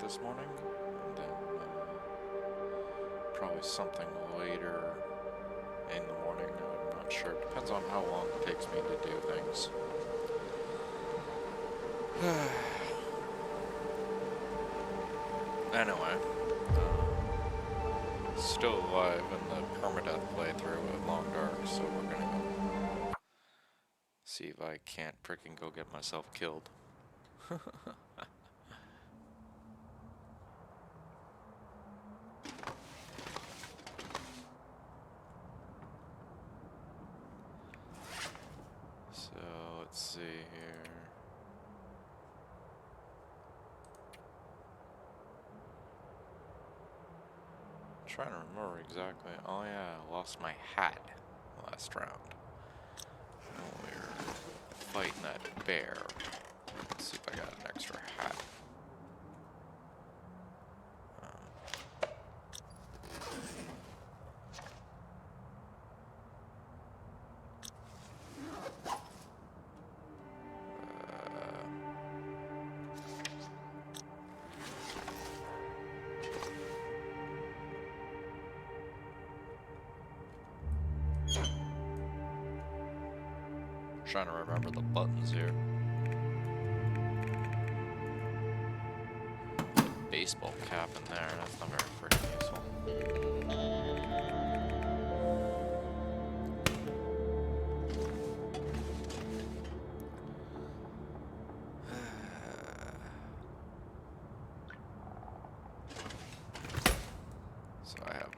this morning, and then probably something later in the morning. I'm not sure. It depends on how long it takes me to do things. Anyway, still alive in the permadeath playthrough with Long Dark, so we're gonna go see if I can't frickin' go get myself killed. So, let's see here. I'm trying to remember exactly. Oh yeah, I lost my hat last round. When we were fighting that bear. Let's see if I got an extra hat. Trying to remember the buttons here. Baseball cap in there, that's not very freaking useful. So I have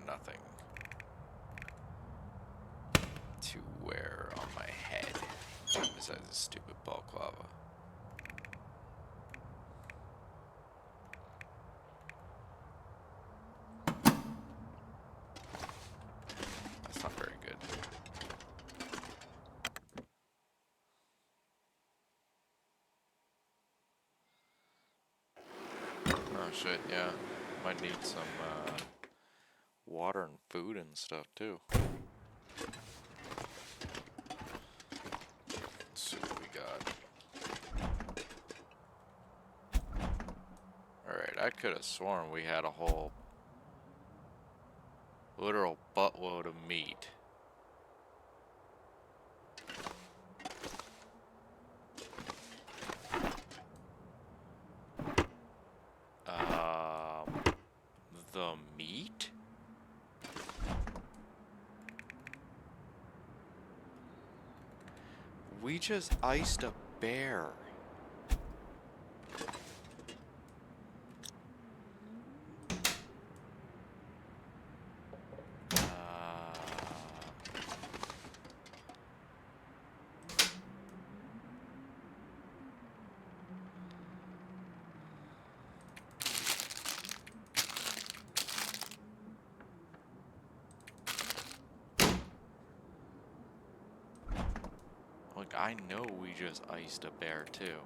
nothing to wear on my head besides this stupid balaclava. That's not very good. Oh shit, yeah. Might need some water and food and stuff too. Let's see what we got. Alright, I could have sworn we had a whole literal buttload of meat. The meat? We just iced a bear. Like, I know we just iced a bear too.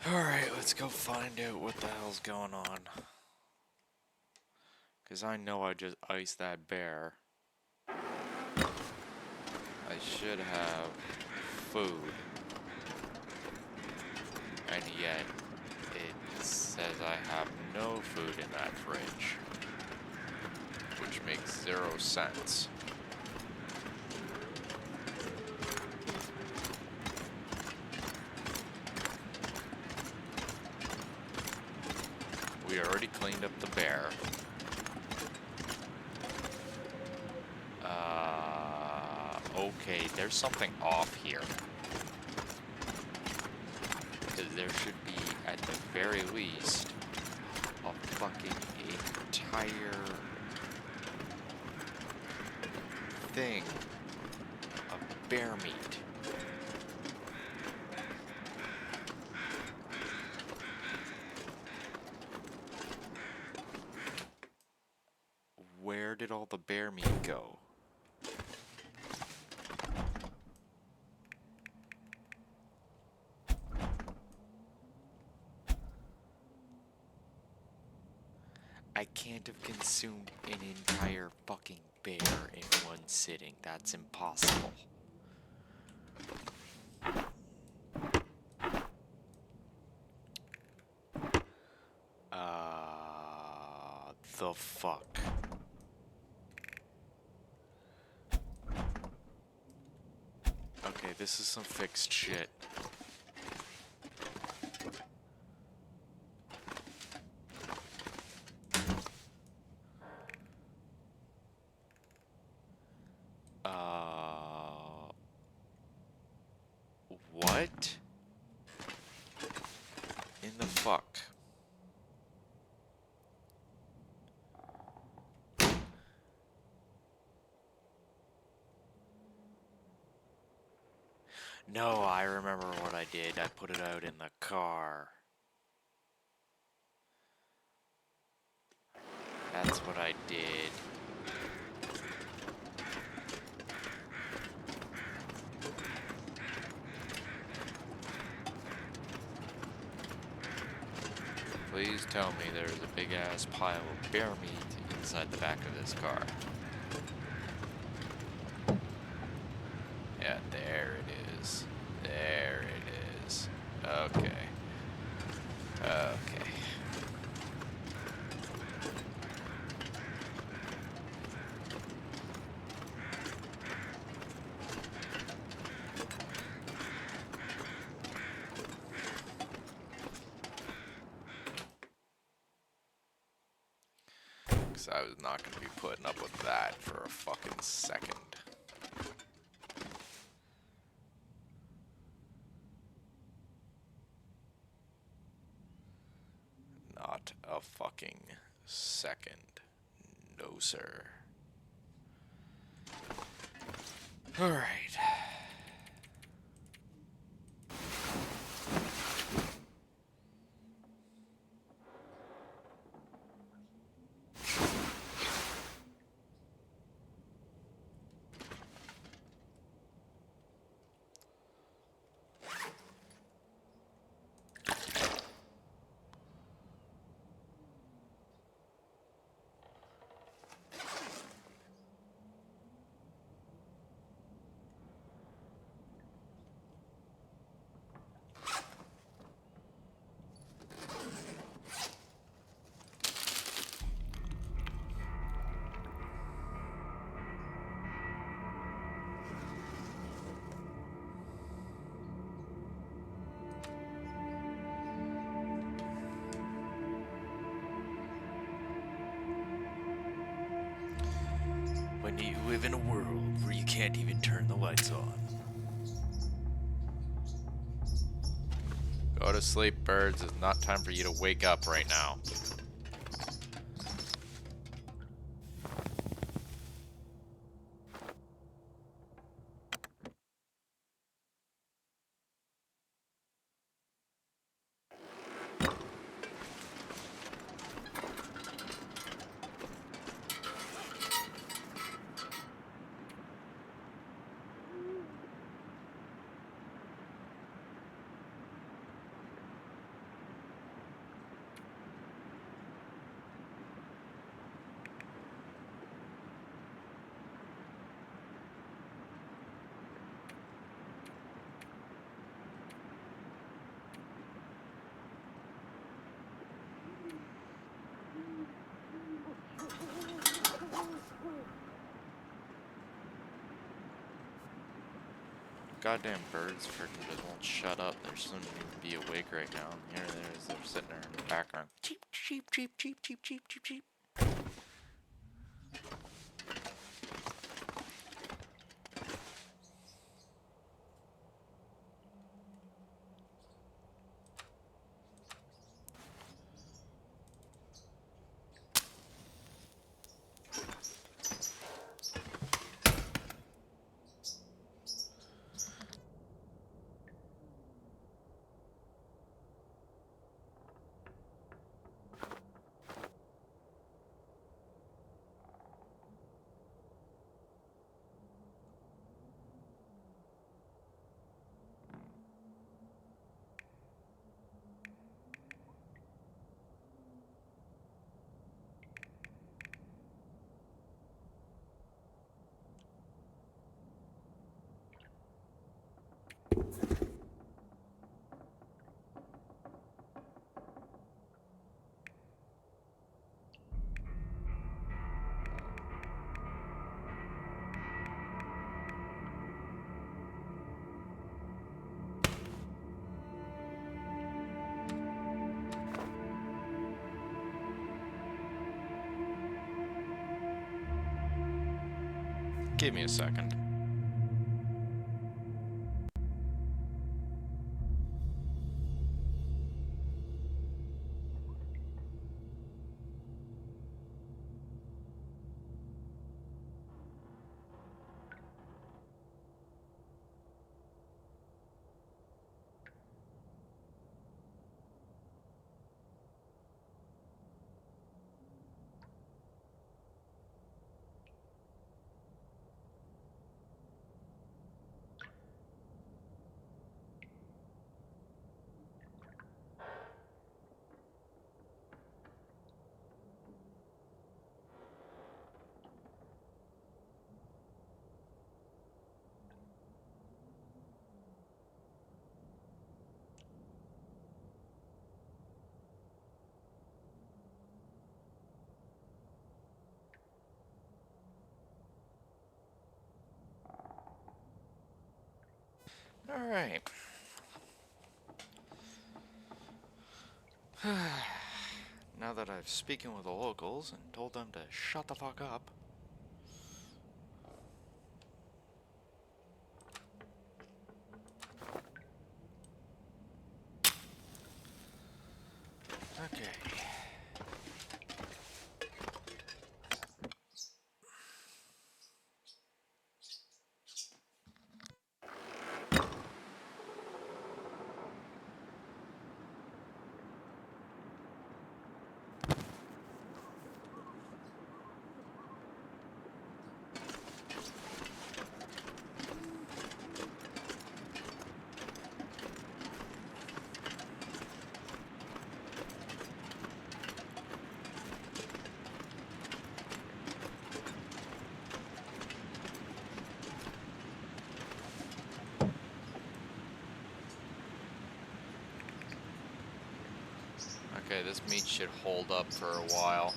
Alright, let's go find out what the hell's going on. Because I know I just iced that bear. I should have food. And yet, it says I have no food in that fridge. Which makes 0 sense. We already cleaned up the bear. Okay, there's something off here. Because there should be, at the very least, a fucking entire thing of bear meat. all the bear meat go? I can't have consumed an entire fucking bear in one sitting. That's impossible. The fuck? Okay, this is some fixed shit. What? In the fuck? No, I remember what I did. I put it out in the car. That's what I did. Please tell me there's a big ass pile of bear meat inside the back of this car. Yeah, there it is. There it is. Okay. Okay. Because I was not going to be putting up with that for a fucking second. Not a fucking second. No, sir. Alright. When you live in a world where you can't even turn the lights on. Go to sleep, birds. It's not time for you to wake up right now. Goddamn birds freaking just won't shut up. They shouldn't even be awake right now. Here they're sitting there in the background. Cheep, cheep, cheep, cheep, cheep, cheep, cheep, cheep. Give me a second. Alright. Now that I've spoken with the locals and told them to shut the fuck up. Okay. Okay, this meat should hold up for a while.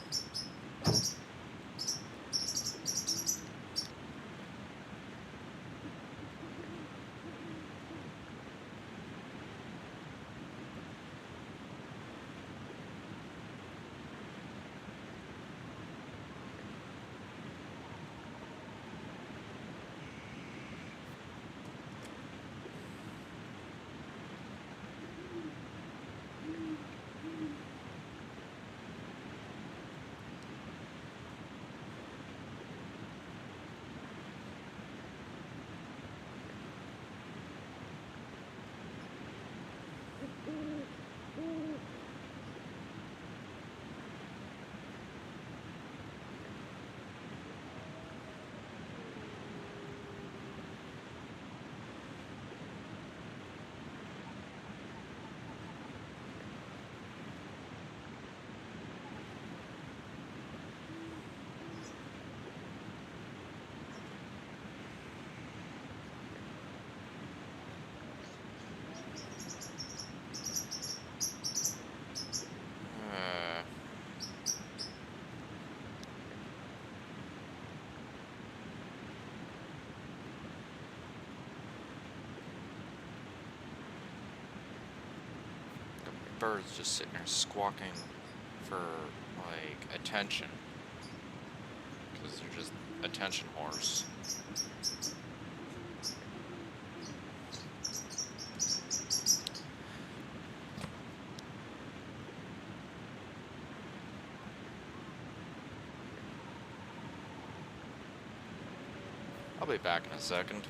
Birds just sitting there squawking for, like, attention. Because they're just attention whores. I'll be back in a second.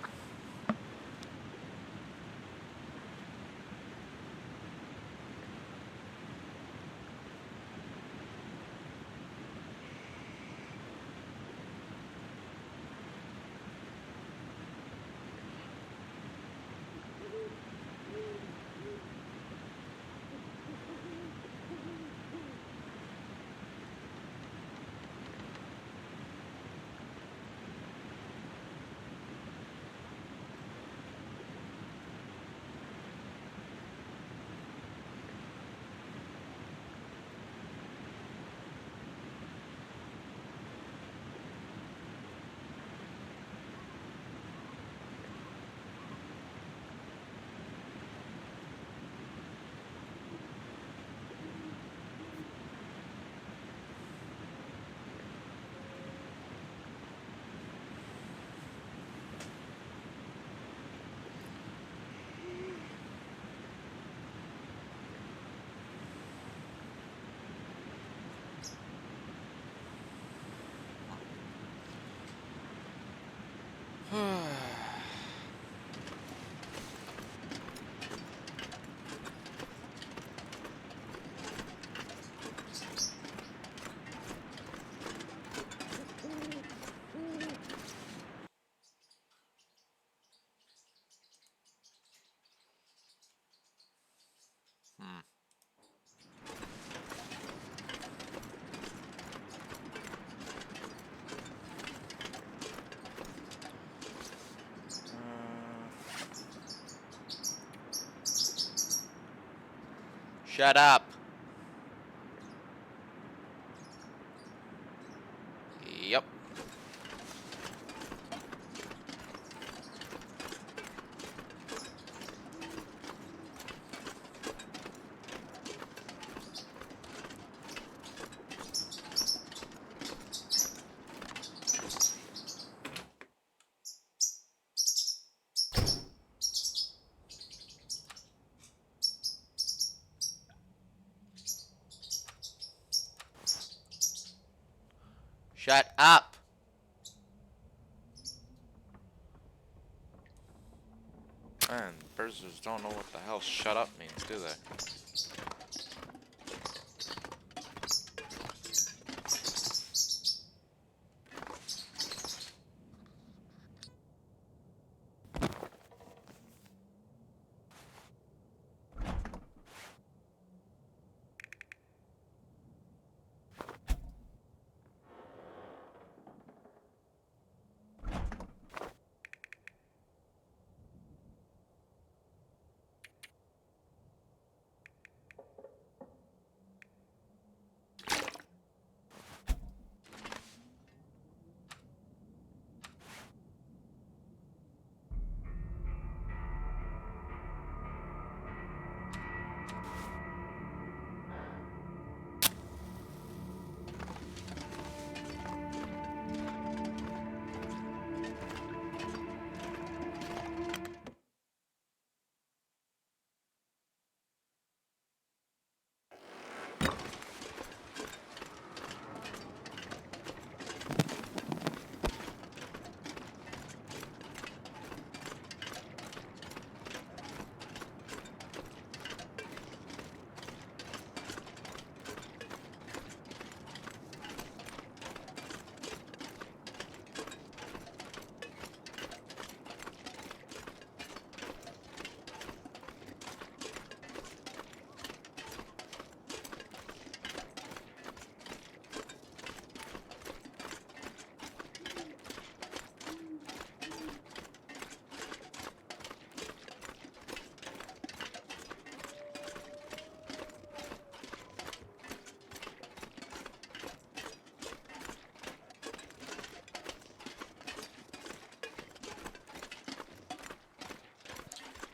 Hmm. Shut up. Yep. Shut up. Man, birds just don't know what the hell shut up means, do they?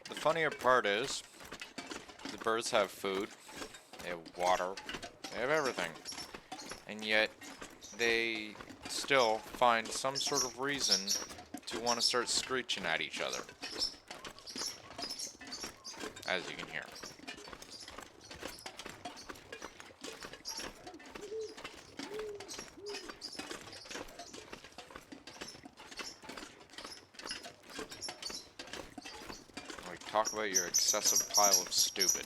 The funnier part is, the birds have food, they have water, they have everything. And yet, they still find some sort of reason to want to start screeching at each other. As you can hear. Like, talk about your excessive pile of stupid.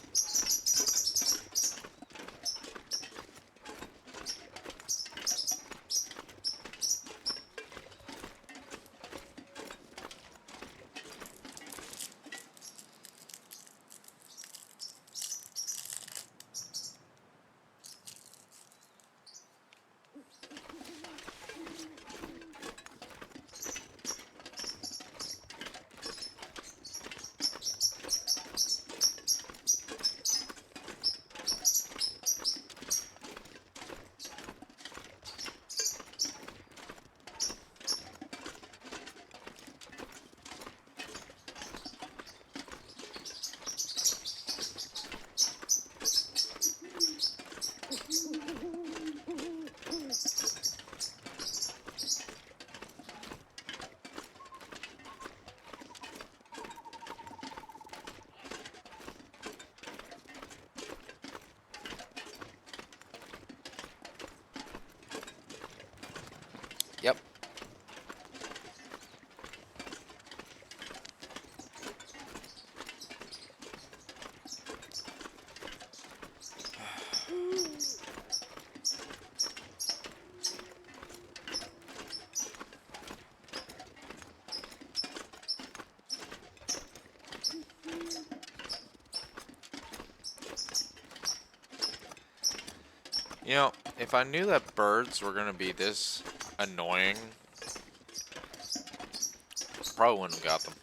If I knew that birds were gonna be this annoying, probably wouldn't have got them.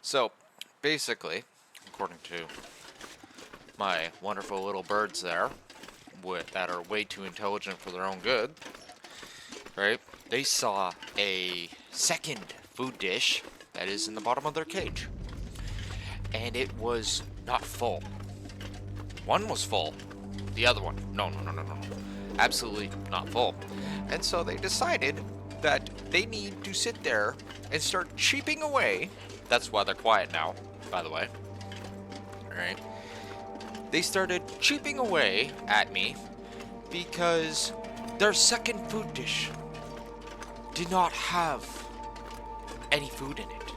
So, basically, according to my wonderful little birds there, that are way too intelligent for their own good, right? They saw a second food dish that is in the bottom of their cage. And it was not full. One was full. The other one, no. Absolutely not full. And so they decided that they need to sit there and start cheeping away. That's why they're quiet now, by the way. Alright? They started cheeping away at me because their second food dish did not have any food in it.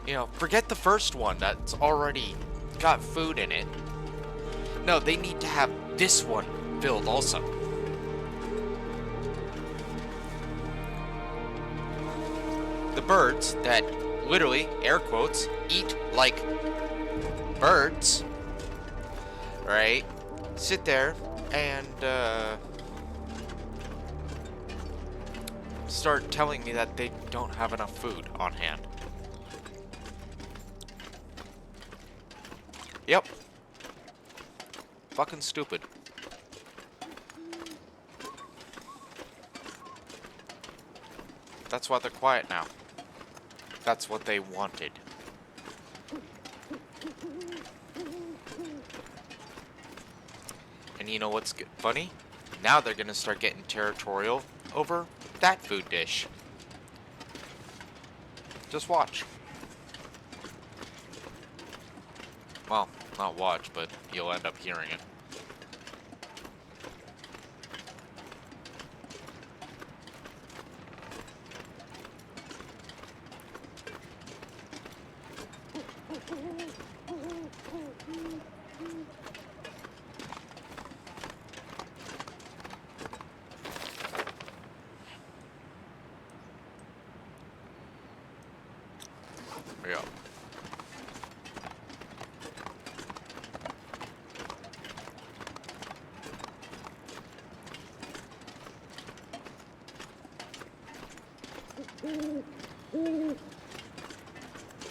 You know, forget the first one that's already got food in it. No, they need to have this one filled also. The birds that literally, air quotes, eat like birds, right? Sit there and start telling me that they don't have enough food on hand. Yep. Fucking stupid. That's why they're quiet now. That's what they wanted. And you know what's funny? Now they're gonna start getting territorial over that food dish. Just watch. Well, not watch, but you'll end up hearing it. Yeah.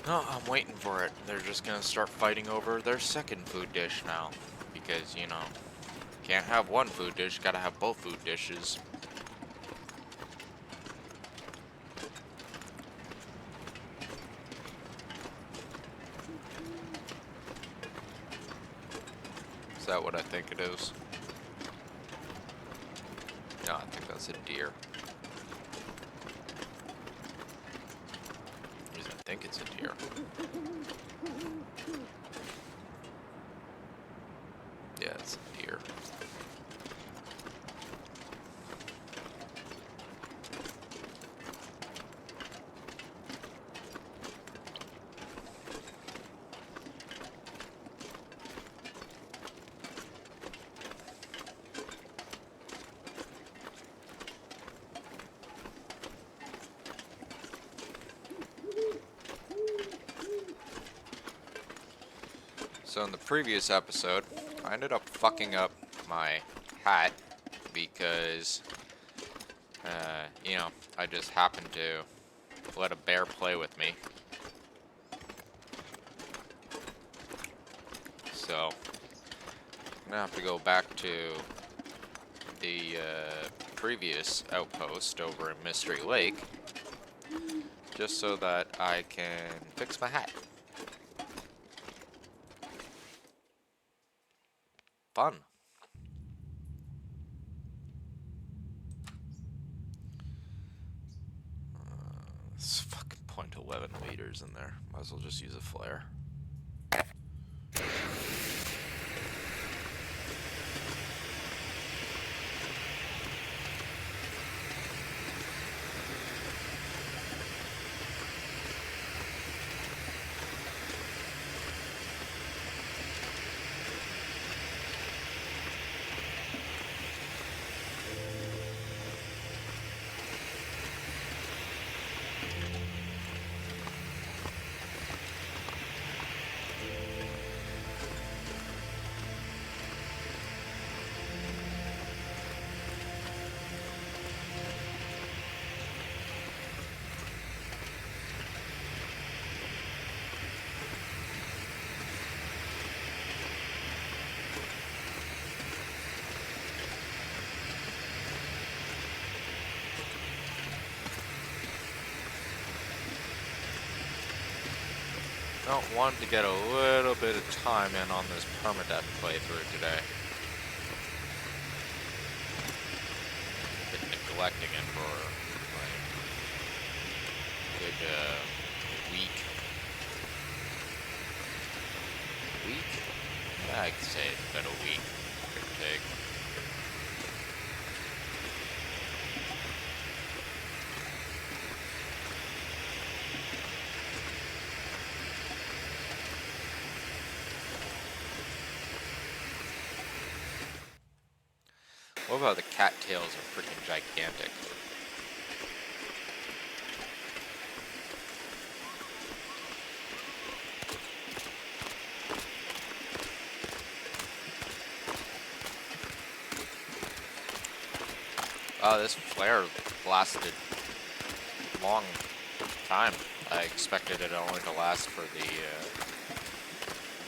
No, I'm waiting for it. They're just gonna start fighting over their second food dish now. Because, you know, can't have one food dish, gotta have both food dishes. Is that what I think it is? No, I think that's a deer. At least I think it's a deer. Yeah, it's a deer. So in the previous episode, I ended up fucking up my hat because, you know, I just happened to let a bear play with me. So, I'm gonna have to go back to the previous outpost over in Mystery Lake just so that I can fix my hat. Fun. It's fucking 0.11 liters in there. Might as well just use a flare. No, wanted to get a little bit of time in on this permadeath playthrough today. Been neglecting it for like a good week. Yeah, I could say it's been a week, give or take. What about the cattails are freaking gigantic? Oh, this flare lasted a long time. I expected it only to last for the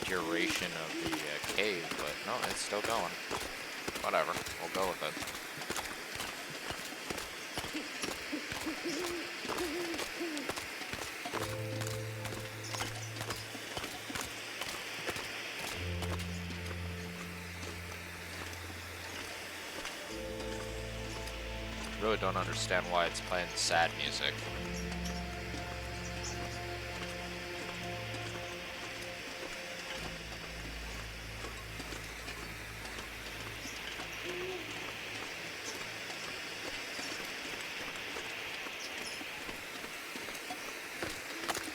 duration of the cave, but no, it's still going. Whatever, we'll go with it. Really don't understand why it's playing sad music.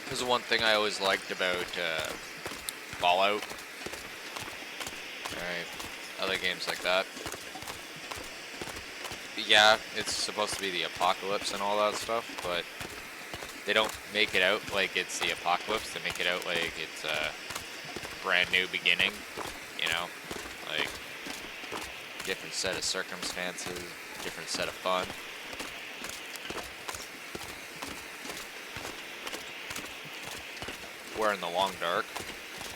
This is one thing I always liked about Fallout games like that. Yeah, it's supposed to be the apocalypse and all that stuff, but they don't make it out like it's the apocalypse. They make it out like it's a brand new beginning, you know? Like, different set of circumstances, different set of fun. Where in the long dark,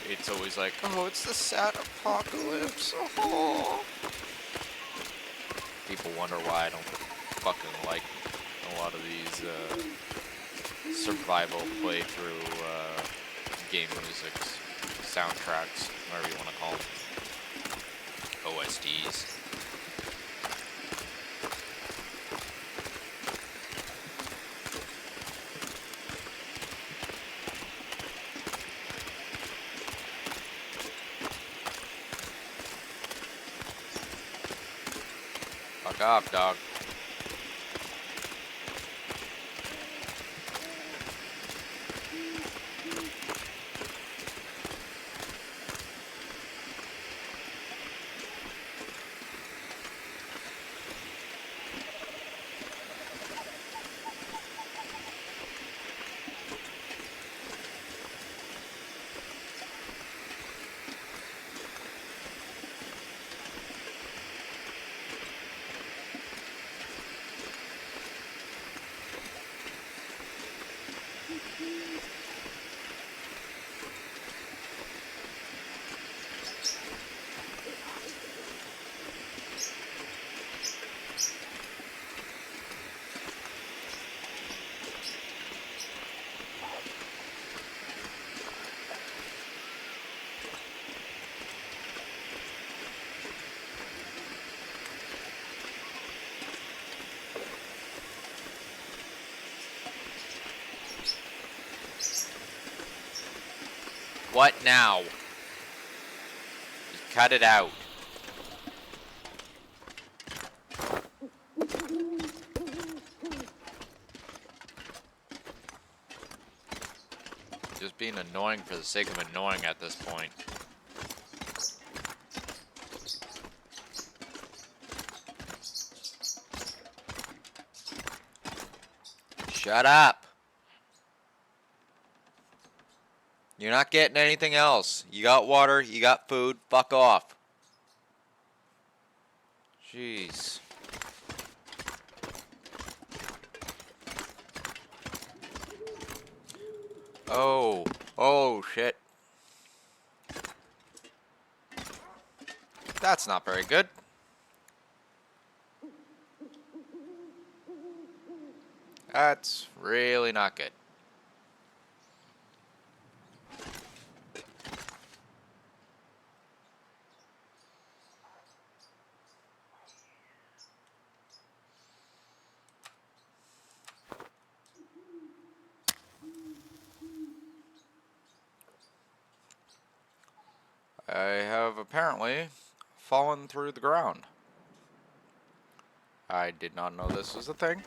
it's always like, oh, it's the sad apocalypse. Oh. People wonder why I don't fucking like a lot of these survival playthrough game musics, soundtracks, whatever you want to call them, OSTs. Fuck off, dog. What now? Just cut it out. Just being annoying for the sake of annoying at this point. Shut up. You're not getting anything else. You got water, you got food, fuck off. Jeez. Oh shit. That's not very good. That's really not good. I have apparently fallen through the ground. I did not know this was a thing.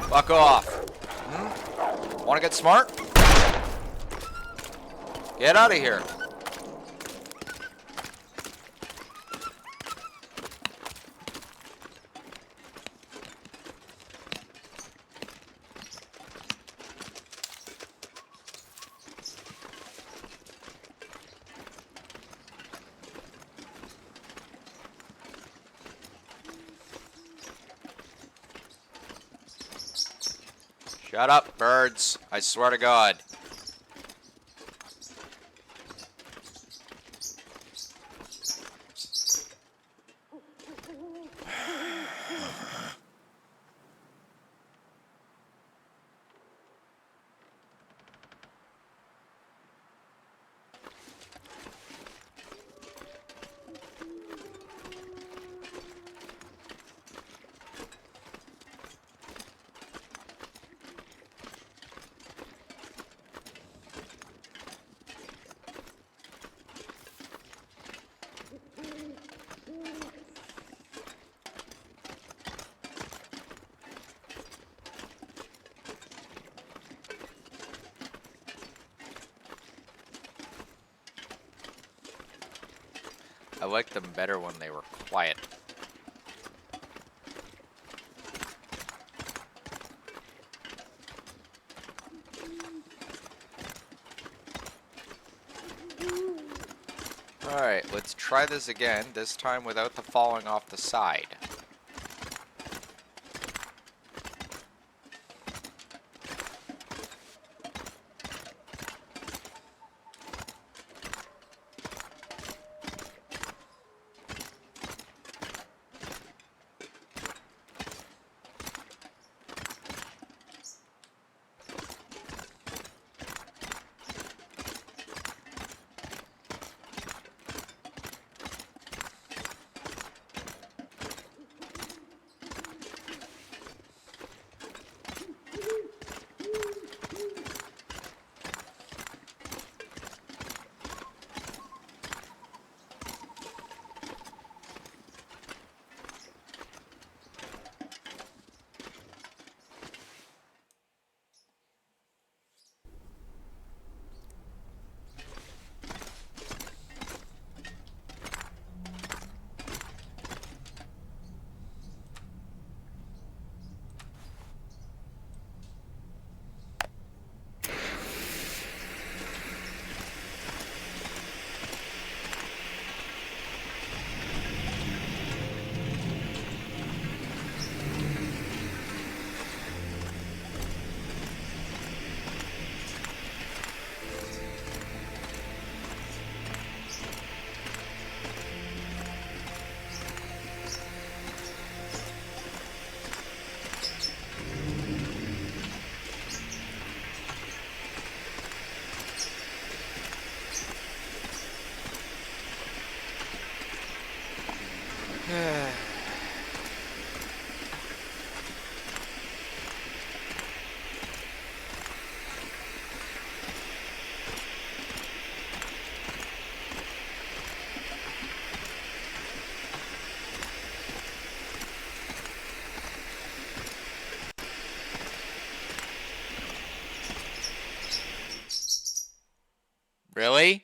Fuck off. Want to get smart? Get out of here. Shut up, birds. I swear to God. I liked them better when they were quiet. Alright, let's try this again, this time without the falling off the side. Really?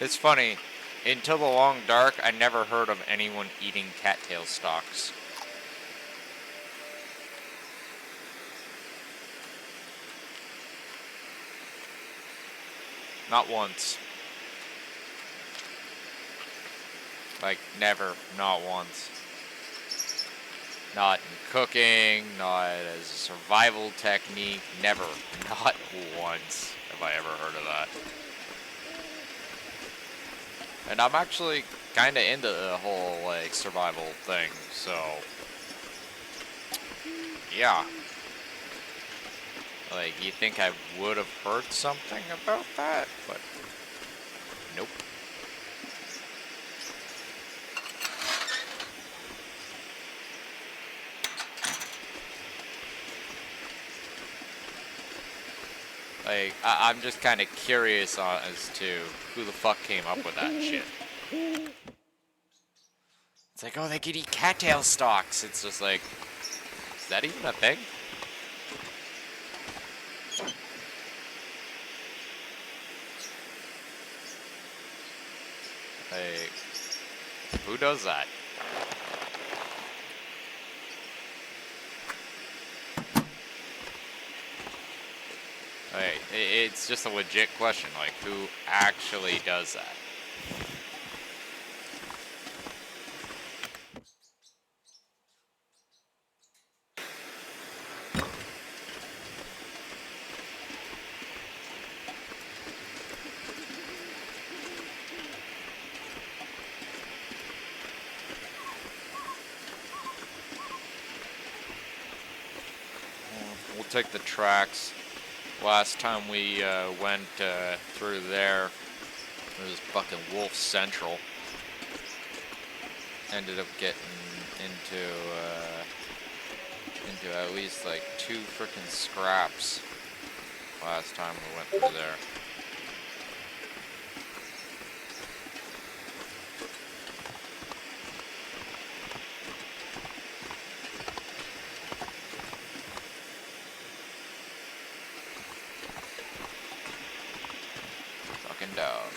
It's funny, until the long dark, I never heard of anyone eating cattail stalks. Not once. Like, never. Not once. Not in cooking, not as a survival technique. Never. Not once have I ever heard of that. And I'm actually kind of into the whole, like, survival thing, so... yeah. Like, you think I would have heard something about that, but... nope. Like, I'm just kind of curious as to who the fuck came up with that shit. It's like, oh, they could eat cattail stalks. It's just like, is that even a thing? Like, who does that? Like, it's just a legit question. Like, who actually does that? We'll take the tracks. Last time we went through there, it was fucking Wolf Central. Ended up getting into at least like 2 frickin' scraps last time we went through there. Fucking dog.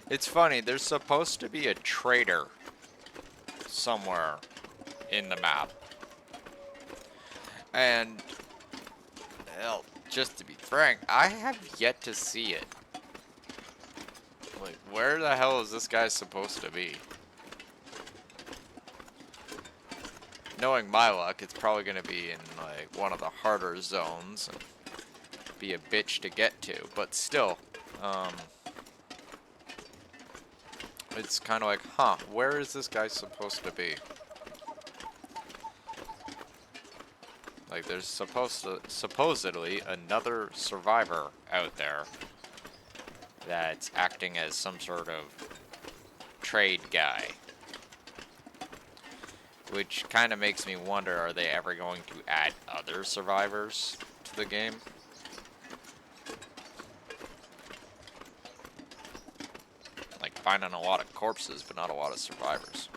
It's funny, there's supposed to be a trader somewhere in the map. And, well, just to be frank, I have yet to see it. Like, where the hell is this guy supposed to be? Knowing my luck, it's probably going to be in, like, one of the harder zones and be a bitch to get to. But still, it's kind of like, huh, where is this guy supposed to be? Like, there's supposedly another survivor out there that's acting as some sort of trade guy. Which kind of makes me wonder, are they ever going to add other survivors to the game? Like, finding a lot of corpses, but not a lot of survivors.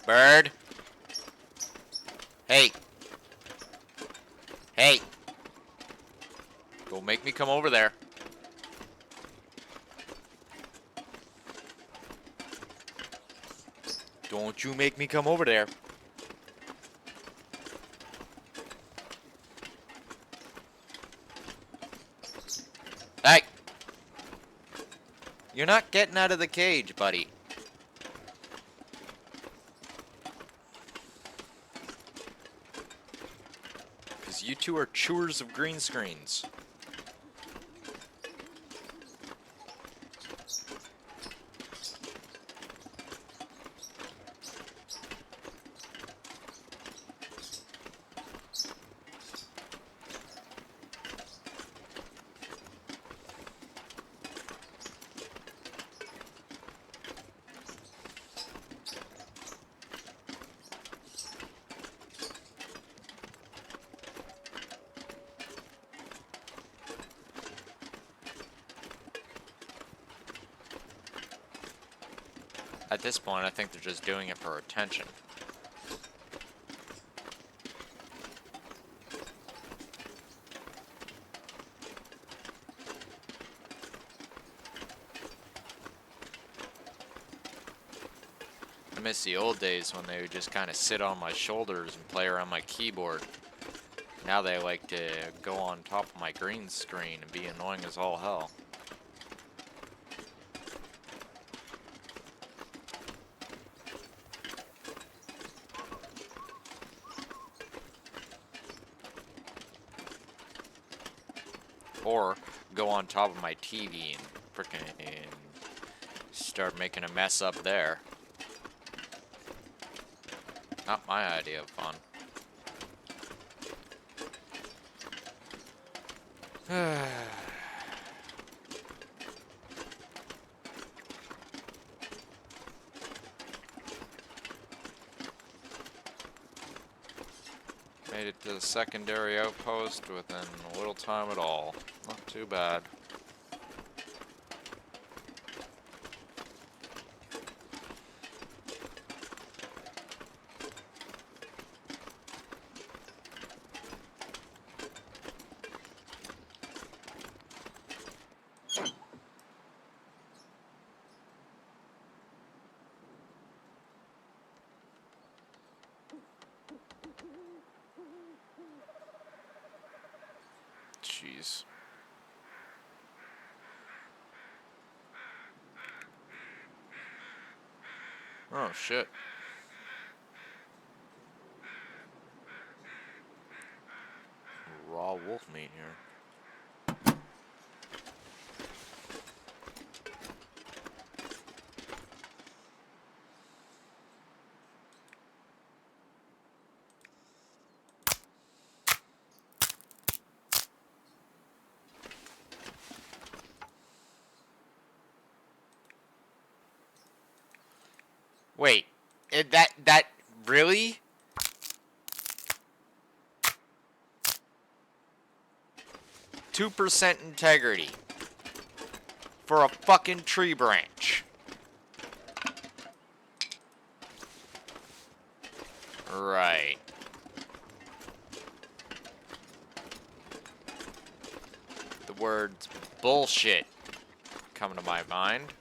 Bird! Hey! Hey! Don't make me come over there. Don't you make me come over there. Hey! You're not getting out of the cage, buddy. Because you two are chewers of green screens. At this point, I think they're just doing it for attention. I miss the old days when they would just kind of sit on my shoulders and play around my keyboard. Now they like to go on top of my green screen and be annoying as all hell. Or go on top of my TV and frickin' start making a mess up there. Not my idea of fun. Made it to the secondary outpost within a little time at all. Not too bad. Jeez. Oh shit. Raw wolf meat here. Wait, that really? %2 integrity for a fucking tree branch. Right. The words bullshit come to my mind.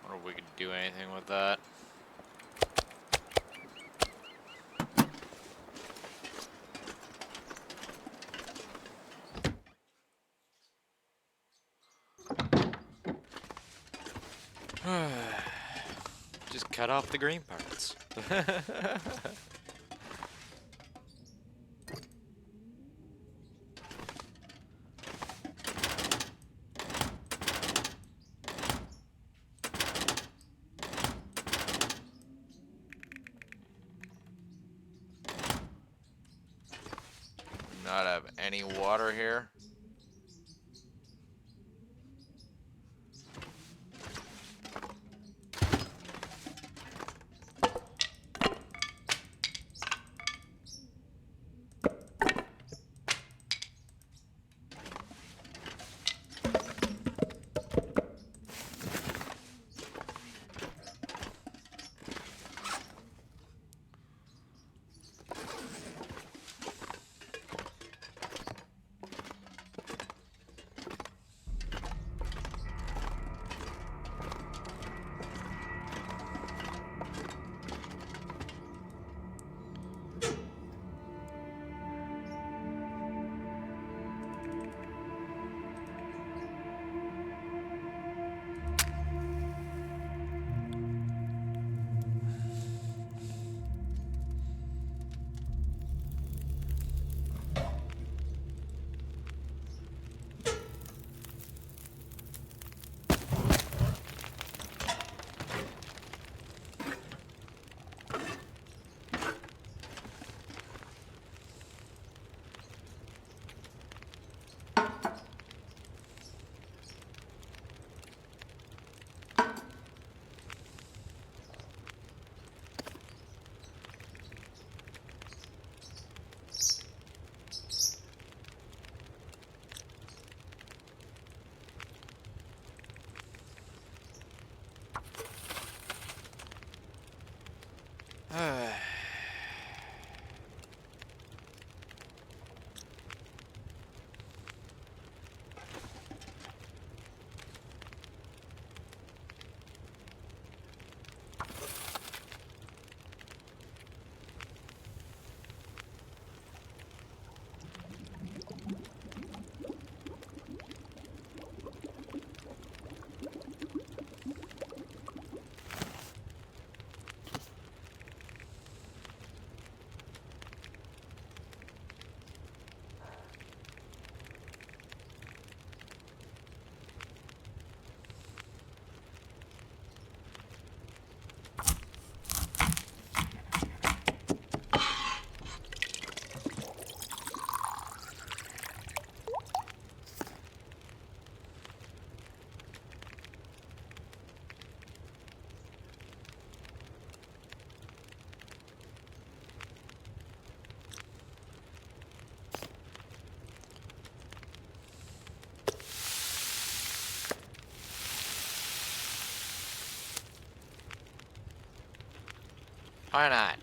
Wonder if we could do anything with that. Just cut off the green parts. water here. Why not?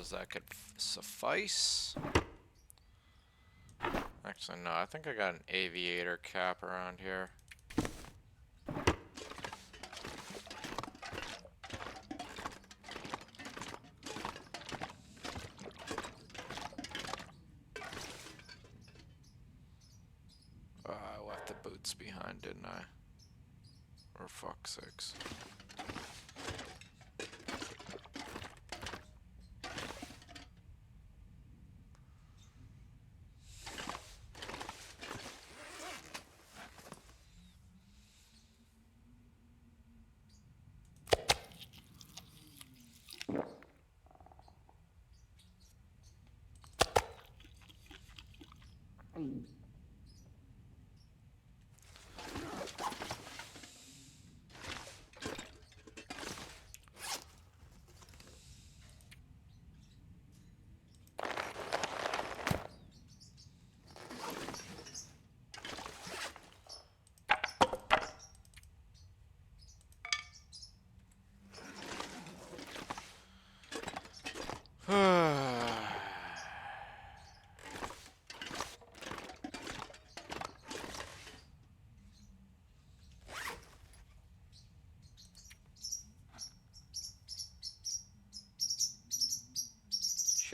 arrows that could suffice. Actually, no, I think I got an aviator cap around here. I left the boots behind, didn't I? Or fuck sakes.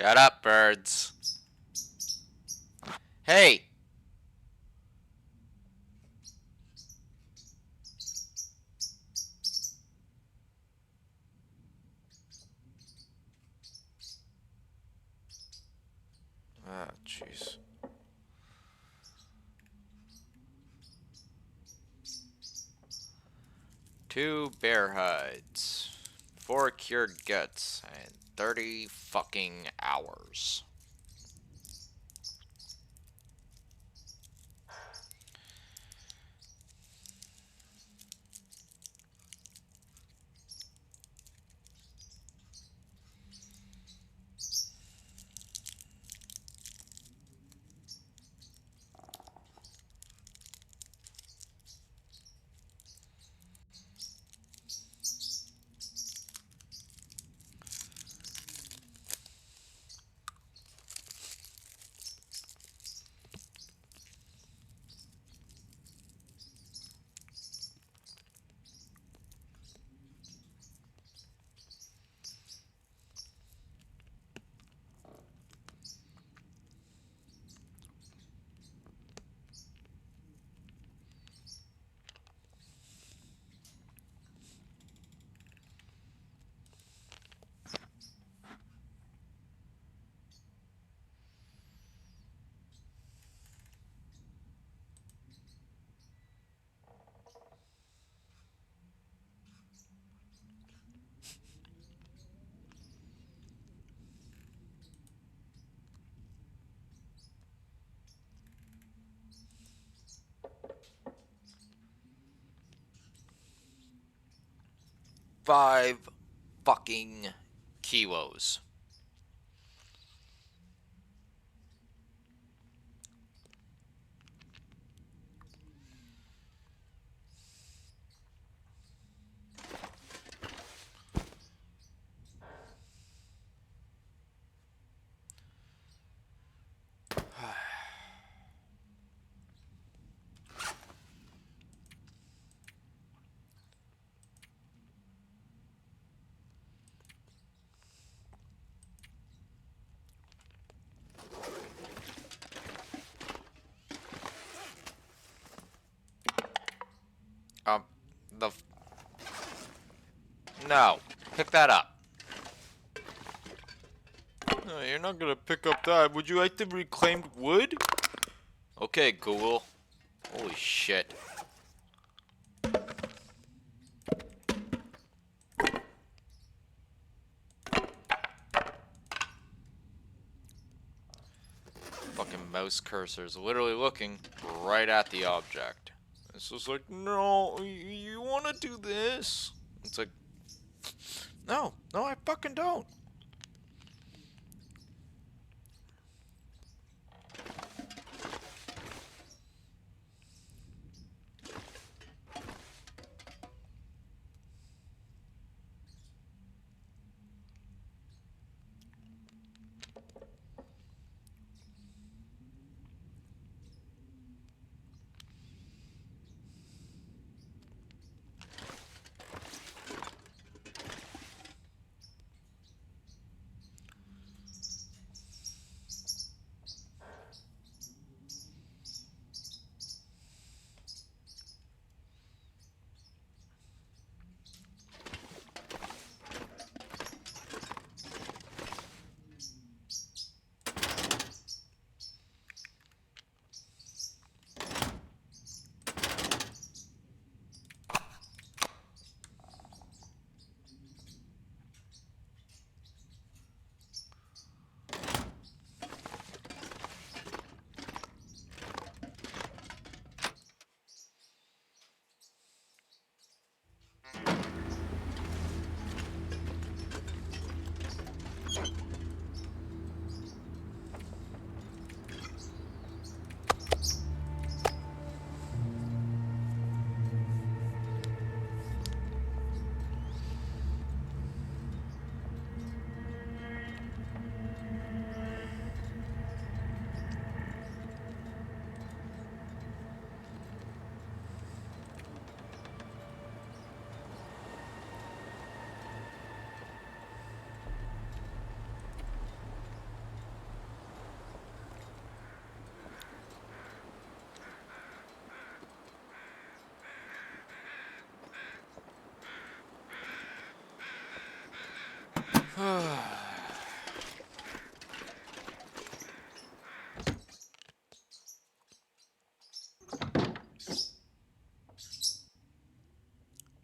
Shut up, birds. Hey! Ah, jeez. 2 bear hides, 4 cured guts, and 30 fucking hours. Five fucking kilos. Um, the... No. Pick that up. No, you're not gonna pick up that. Would you like the reclaimed wood? Okay, Google. Holy shit. Fucking mouse cursor's literally looking right at the object. It's just like, no, you wanna do this? It's like, no, I fucking don't.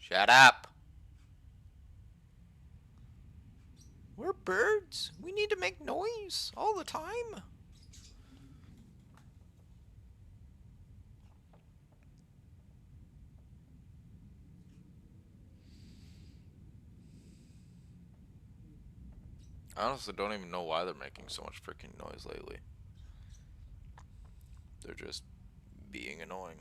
Shut up. We're birds. We need to make noise all the time. I honestly don't even know why they're making so much freaking noise lately. They're just being annoying.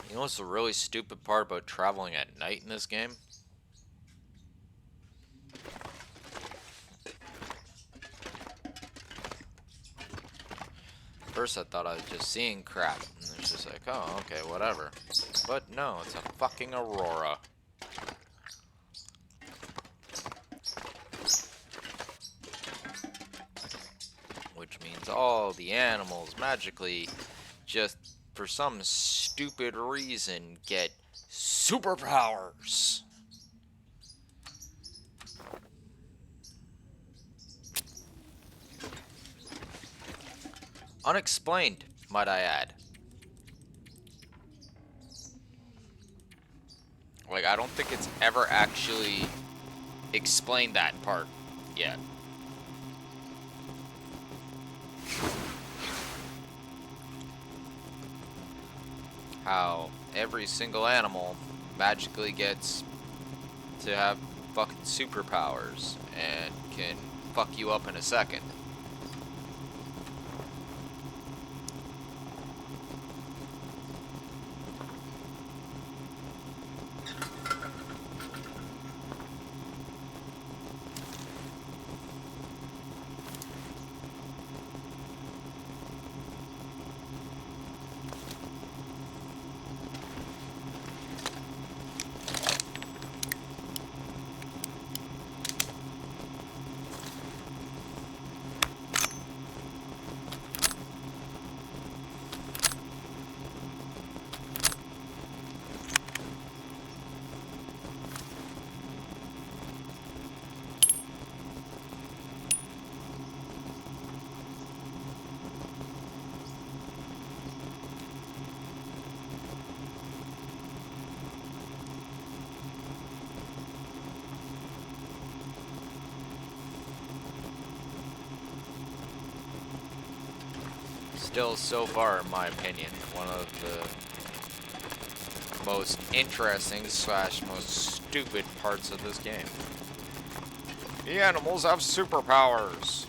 You know what's the really stupid part about traveling at night in this game? First I thought I was just seeing crap, and it's just like, oh, okay, whatever. But no, it's a fucking aurora. Which means all the animals magically, just for some stupid reason, get superpowers. Unexplained, might I add. Like, I don't think it's ever actually explained that part yet. How every single animal magically gets to have fucking superpowers and can fuck you up in a second. Still, so far, in my opinion, one of the most interesting / most stupid parts of this game. The animals have superpowers.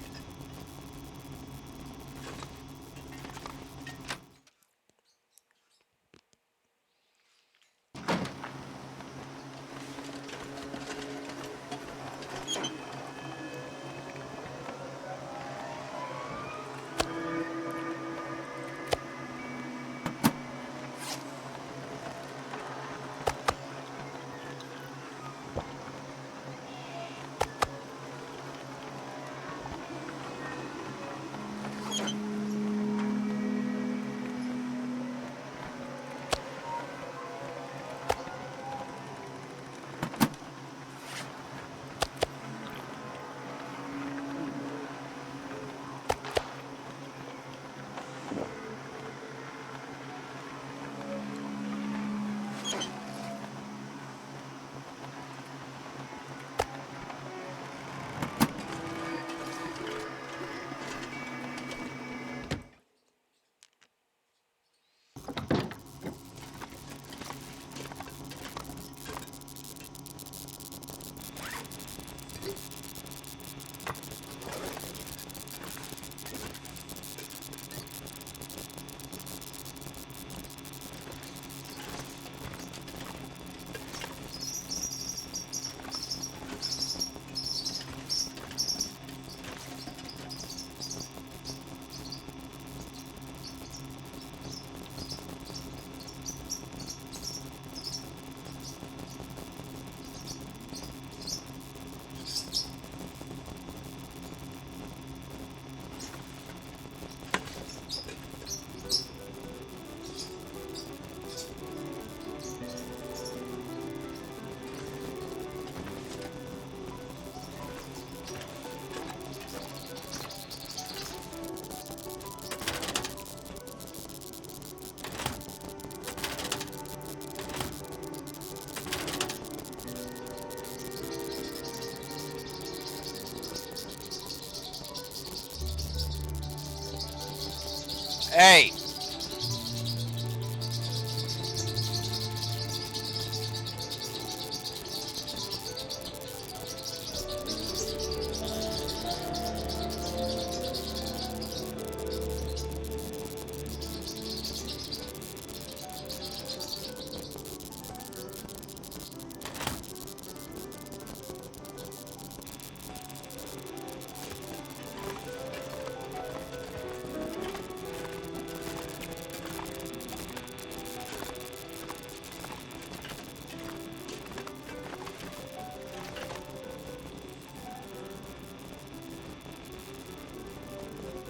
Hey!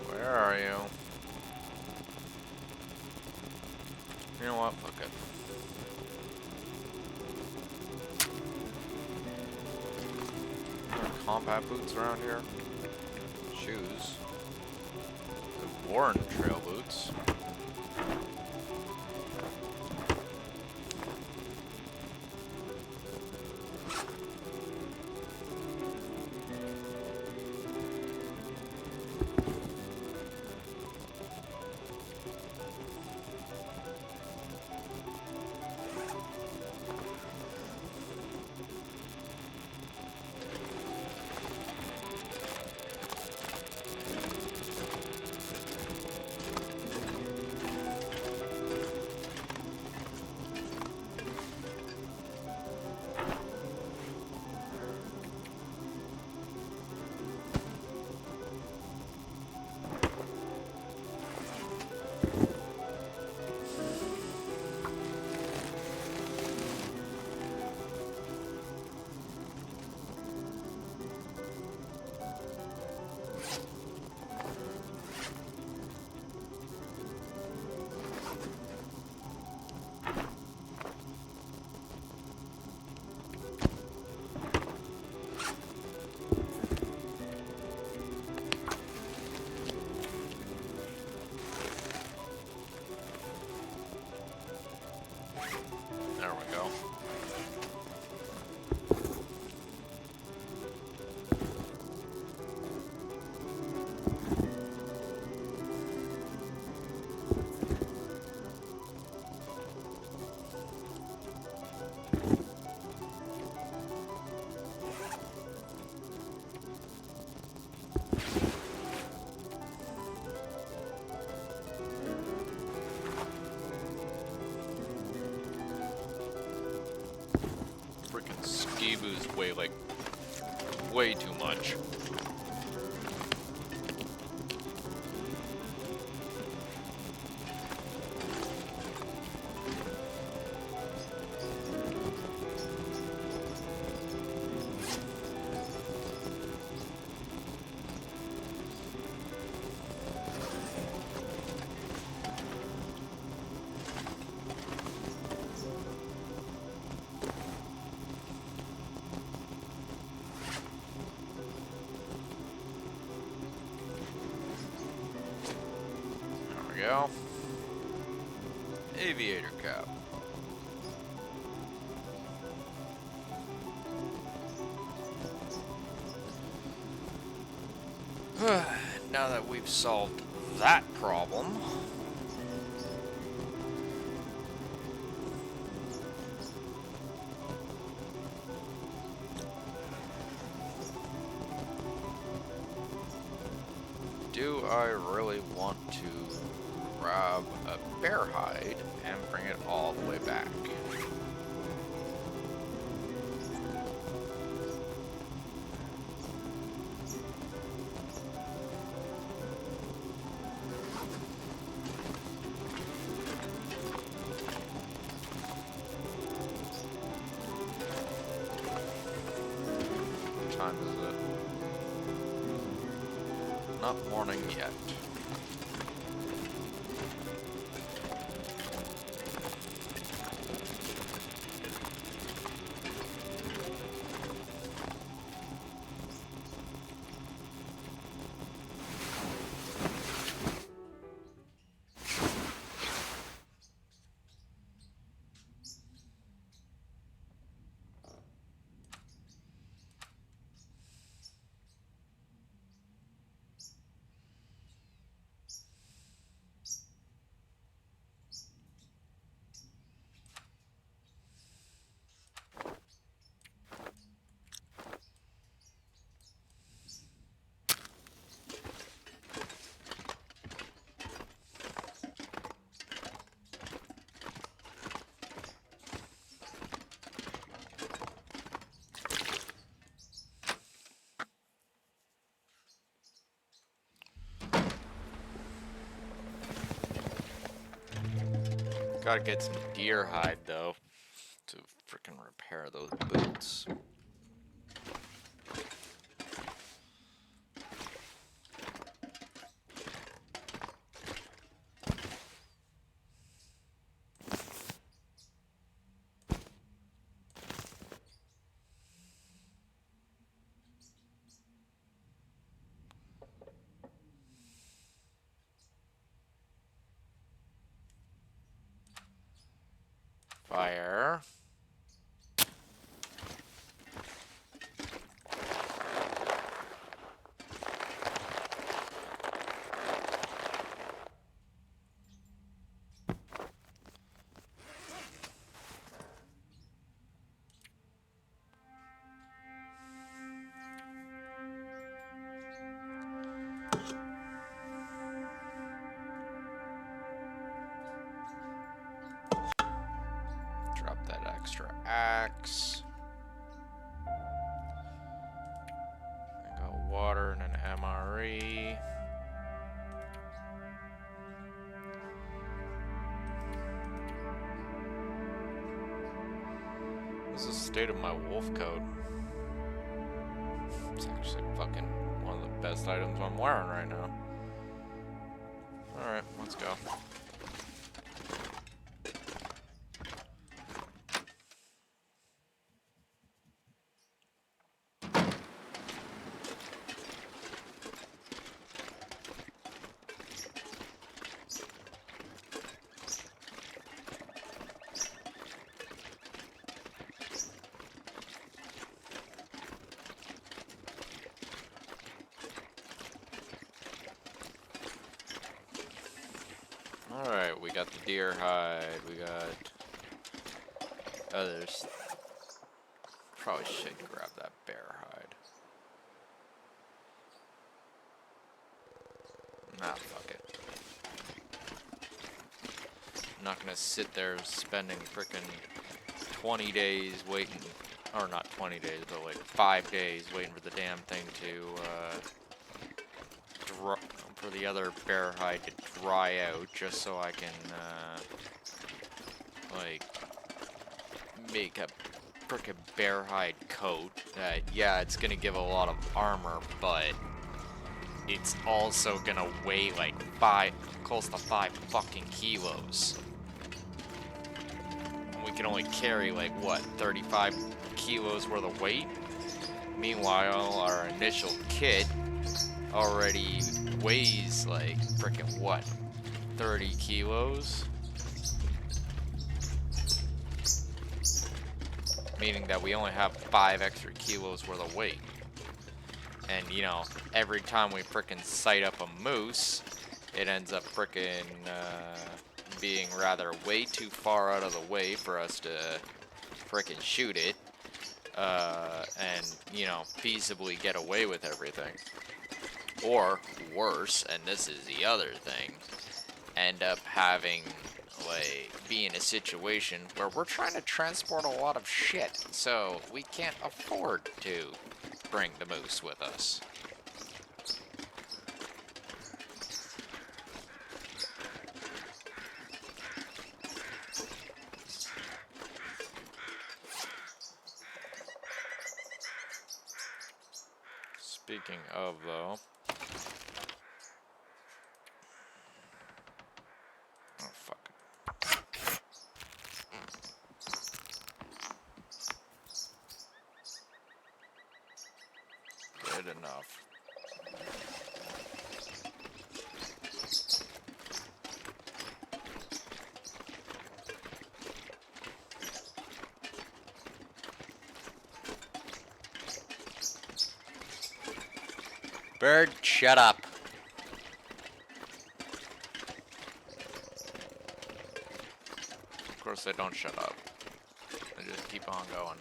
Where are you? You know what? Fuck it. Are there combat boots around here? Shoes. I've worn trail boots. There we go. Freaking ski-boos weigh like way too much. There we go. Aviator cap. Now that we've solved that problem, do I really want to grab a bear hide and bring it all the way back? What time is it? Not morning yet. Gotta get some deer hide though to freaking repair those boots. Fire. Drop that extra axe. I got water and an MRE. This is the state of my wolf coat. It's actually fucking one of the best items I'm wearing right now. Alright, let's go. Alright, we got the deer hide, we got others. Probably should grab that bear hide. Nah, fuck it. I'm not gonna sit there spending frickin' 20 days waiting, or not 20 days, but like 5 days waiting for the damn thing to, for the other bear hide to dry out, just so I can, like, make a frickin' bear hide coat that, yeah, it's gonna give a lot of armor, but it's also gonna weigh like close to 5 fucking kilos. And we can only carry like, what, 35 kilos worth of weight? Meanwhile, our initial kit already weighs like frickin' what, 30 kilos? Meaning that we only have 5 extra kilos worth of weight. And, you know, every time we frickin' sight up a moose, it ends up frickin' being rather way too far out of the way for us to frickin' shoot it. And, you know, feasibly get away with everything. Or, worse, and this is the other thing, end up having, like, be in a situation where we're trying to transport a lot of shit, so we can't afford to bring the moose with us. Speaking of, though, oh fuck. Good enough. Bird, shut up. Of course, they don't shut up. They just keep on going.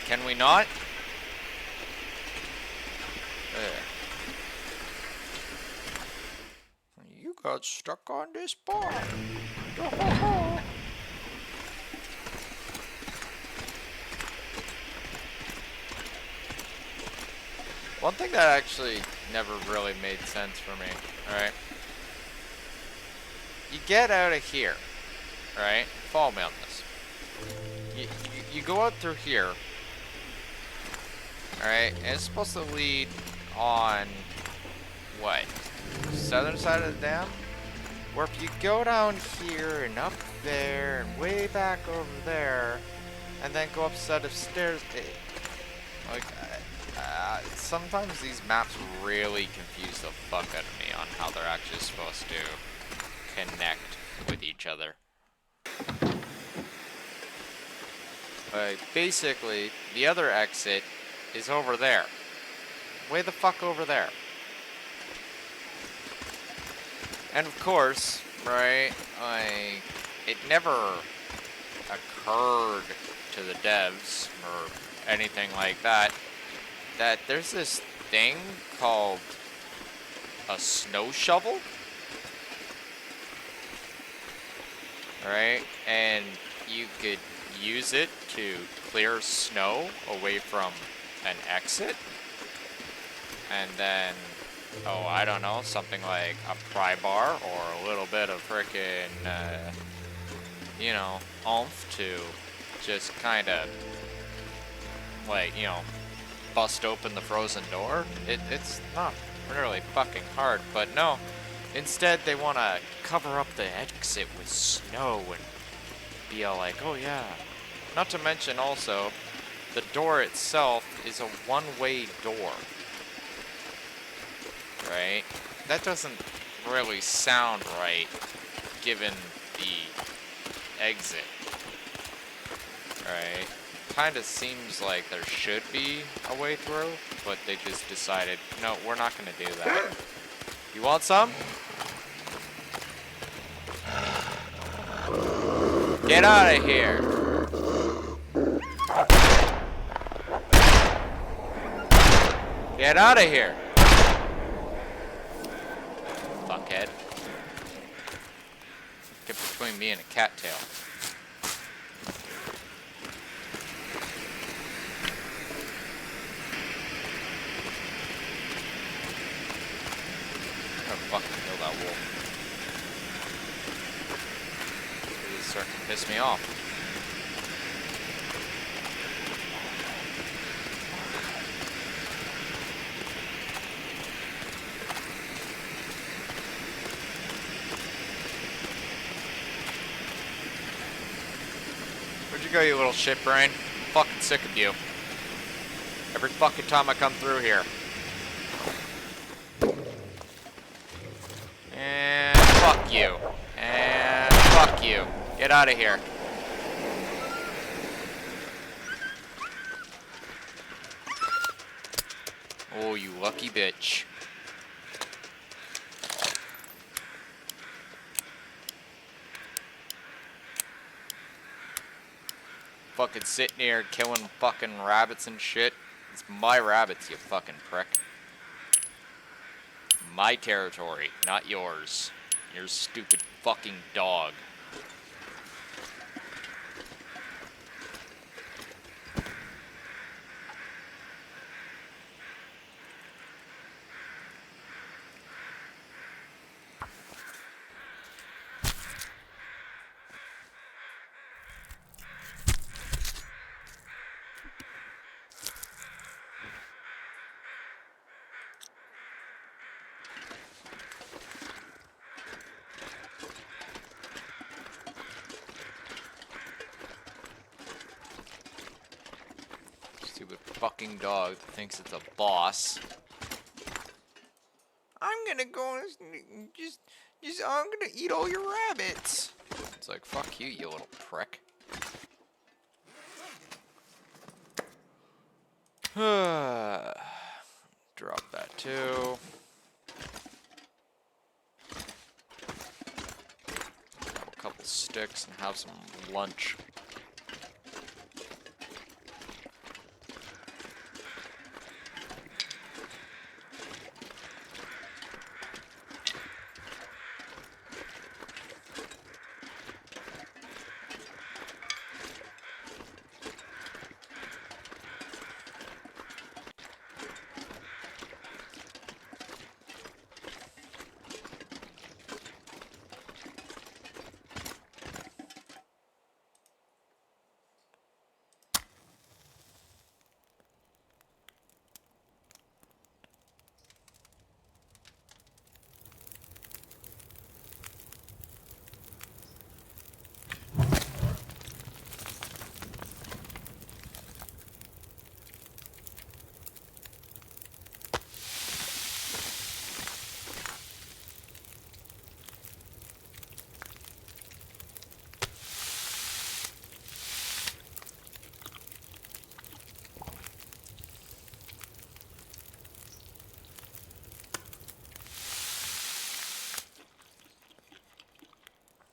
Can we not? You got stuck on this bar. One thing that actually never really made sense for me, alright? You get out of here, alright? Follow me on this. You go out through here, alright? And it's supposed to lead on, what? Southern side of the dam? Or if you go down here and up there and way back over there, and then go up a set of stairs, sometimes these maps really confuse the fuck out of me on how they're actually supposed to connect with each other. Basically, the other exit is over there. Way the fuck over there. And of course, right, it never occurred to the devs or anything like that that there's this thing called a snow shovel, right? And you could use it to clear snow away from an exit, and then, oh, I don't know, something like a pry bar or a little bit of frickin', you know, oomph to just kind of, like, you know, bust open the frozen door. It's not really fucking hard, but no. Instead, they want to cover up the exit with snow and be all like, oh yeah. Not to mention also, the door itself is a one-way door. Right? That doesn't really sound right, given the exit. Right? Kinda seems like there should be a way through, but they just decided, no, we're not gonna do that. You want some? Get out of here! Get out of here! Fuckhead. Get between me and a cattail. I'm gonna fucking kill that wolf. It's starting to piss me off. Where'd you go, you little shit brain? I'm fucking sick of you. Every fucking time I come through here. And fuck you. And fuck you. Get out of here. Oh, you lucky bitch. Fucking sitting here killing fucking rabbits and shit. It's my rabbits, you fucking prick. My territory, not yours. Your stupid fucking dog. Stupid fucking dog that thinks it's a boss. I'm gonna go and just I'm gonna eat all your rabbits. It's like, fuck you, you little prick. Drop that too. Grab a couple sticks and have some lunch.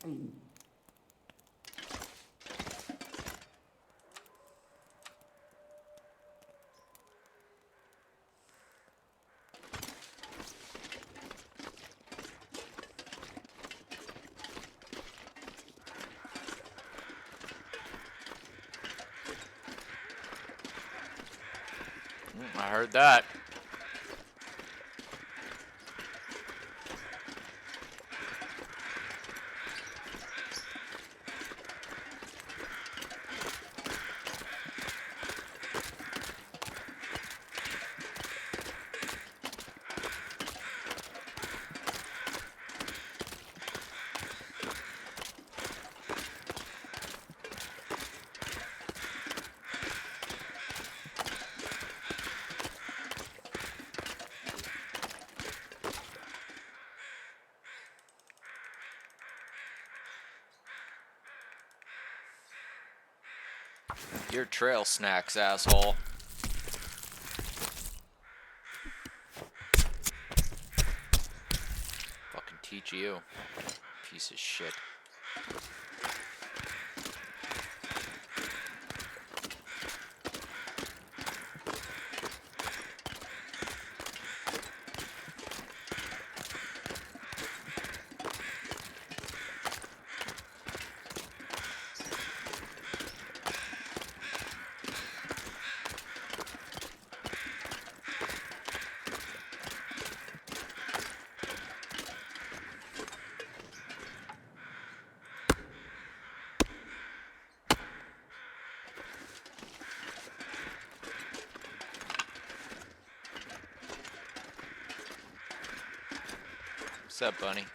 Coffee. I heard that. Your trail snacks, asshole. Fucking teach you. Piece of shit. What's up, bunny?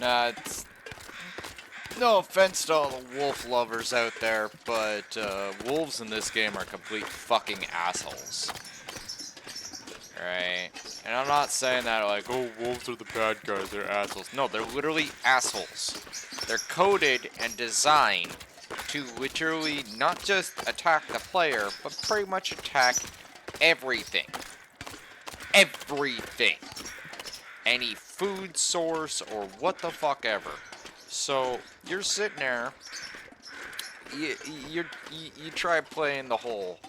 Nah, it's no offense to all the wolf lovers out there, but wolves in this game are complete fucking assholes. Right? And I'm not saying that like, oh, wolves are the bad guys, they're assholes. No, they're literally assholes. They're coded and designed to literally not just attack the player, but pretty much attack everything. Everything. Any food source or what the fuck ever. So, you're sitting there, you try playing the whole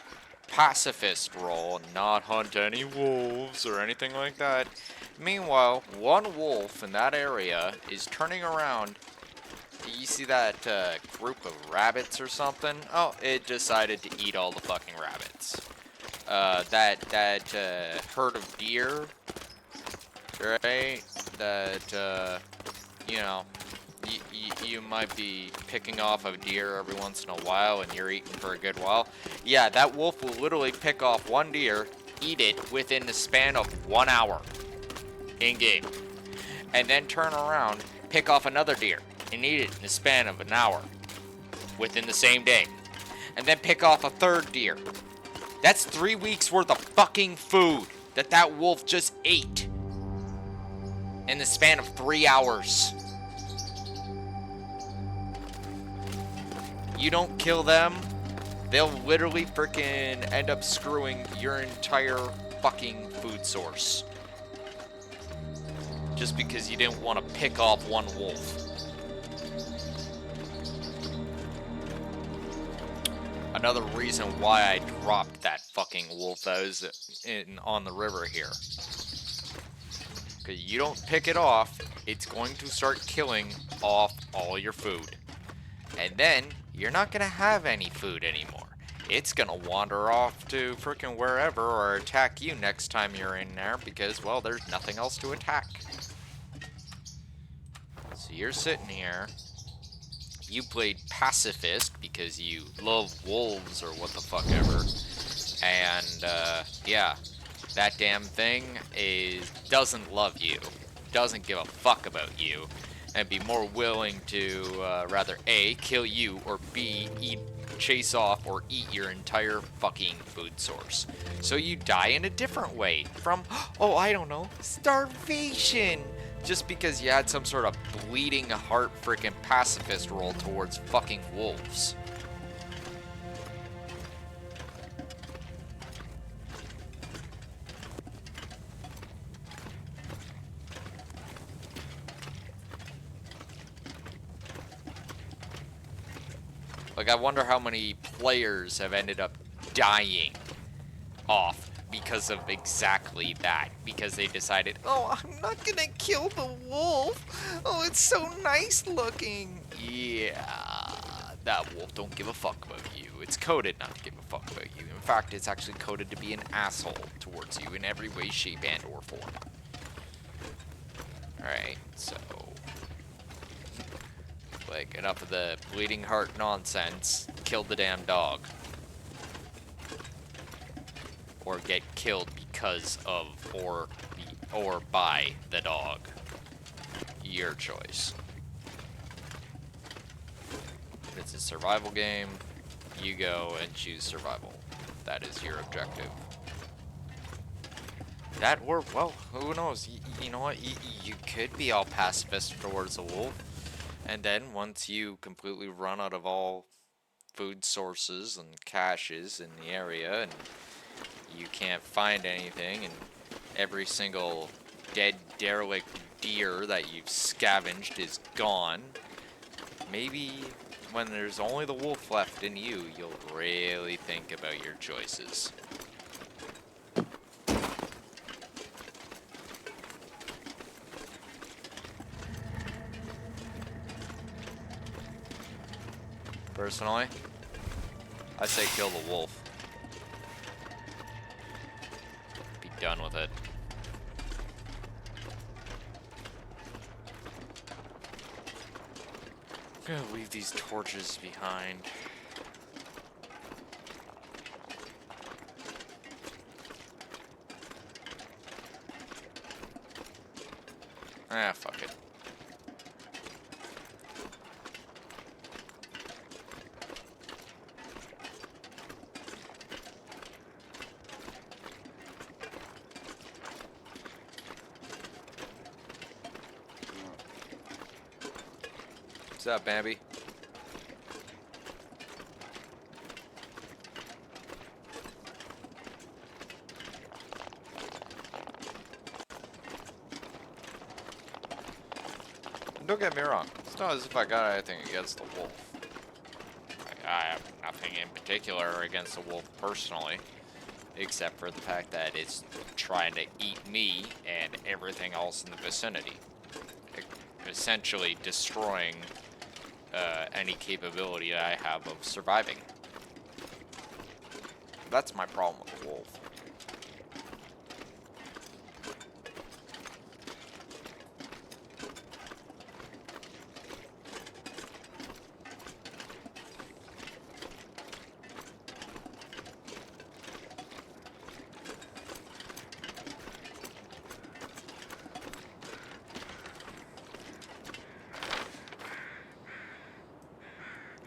pacifist role and not hunt any wolves or anything like that. Meanwhile, one wolf in that area is turning around. You see that group of rabbits or something? Oh, it decided to eat all the fucking rabbits. That herd of deer, right? That, you know, you might be picking off a deer every once in a while and you're eating for a good while. Yeah, that wolf will literally pick off one deer, eat it within the span of 1 hour in-game. And then turn around, pick off another deer, and eat it in the span of an hour within the same day. And then pick off a third deer. That's 3 weeks worth of fucking food that wolf just ate in the span of 3 hours. You don't kill them, they'll literally freaking end up screwing your entire fucking food source. Just because you didn't want to pick off one wolf. Another reason why I dropped that fucking wolf that was on the river here. Because you don't pick it off, it's going to start killing off all your food. And then, you're not going to have any food anymore. It's going to wander off to frickin' wherever or attack you next time you're in there because, well, there's nothing else to attack. So you're sitting here. You played pacifist because you love wolves or what the fuck ever. And, yeah, that damn thing doesn't love you. Doesn't give a fuck about you. And be more willing to rather A, kill you, or B, chase off or eat your entire fucking food source. So you die in a different way from, oh, I don't know, starvation. Just because you had some sort of bleeding heart freaking pacifist role towards fucking wolves. Like, I wonder how many players have ended up dying off because of exactly that. Because they decided, oh, I'm not gonna kill the wolf. Oh, it's so nice looking. Yeah, that wolf don't give a fuck about you. It's coded not to give a fuck about you. In fact, it's actually coded to be an asshole towards you in every way, shape, and or form. Alright, so... like, enough of the bleeding heart nonsense. Kill the damn dog. Or get killed because of or by the dog. Your choice. If it's a survival game, you go and choose survival. That is your objective. That or, well, who knows? You know what? You could be all pacifist towards a wolf. And then, once you completely run out of all food sources and caches in the area, and you can't find anything, and every single dead, derelict deer that you've scavenged is gone, maybe when there's only the wolf left in you, you'll really think about your choices. Personally, I say kill the wolf. Be done with it. I'm gonna leave these torches behind. Ah, fuck it. What's up, Bambi? Don't get me wrong. It's not as if I got anything against the wolf. I have nothing in particular against the wolf personally, except for the fact that it's trying to eat me and everything else in the vicinity, essentially destroying any capability I have of surviving. That's my problem with the wolf.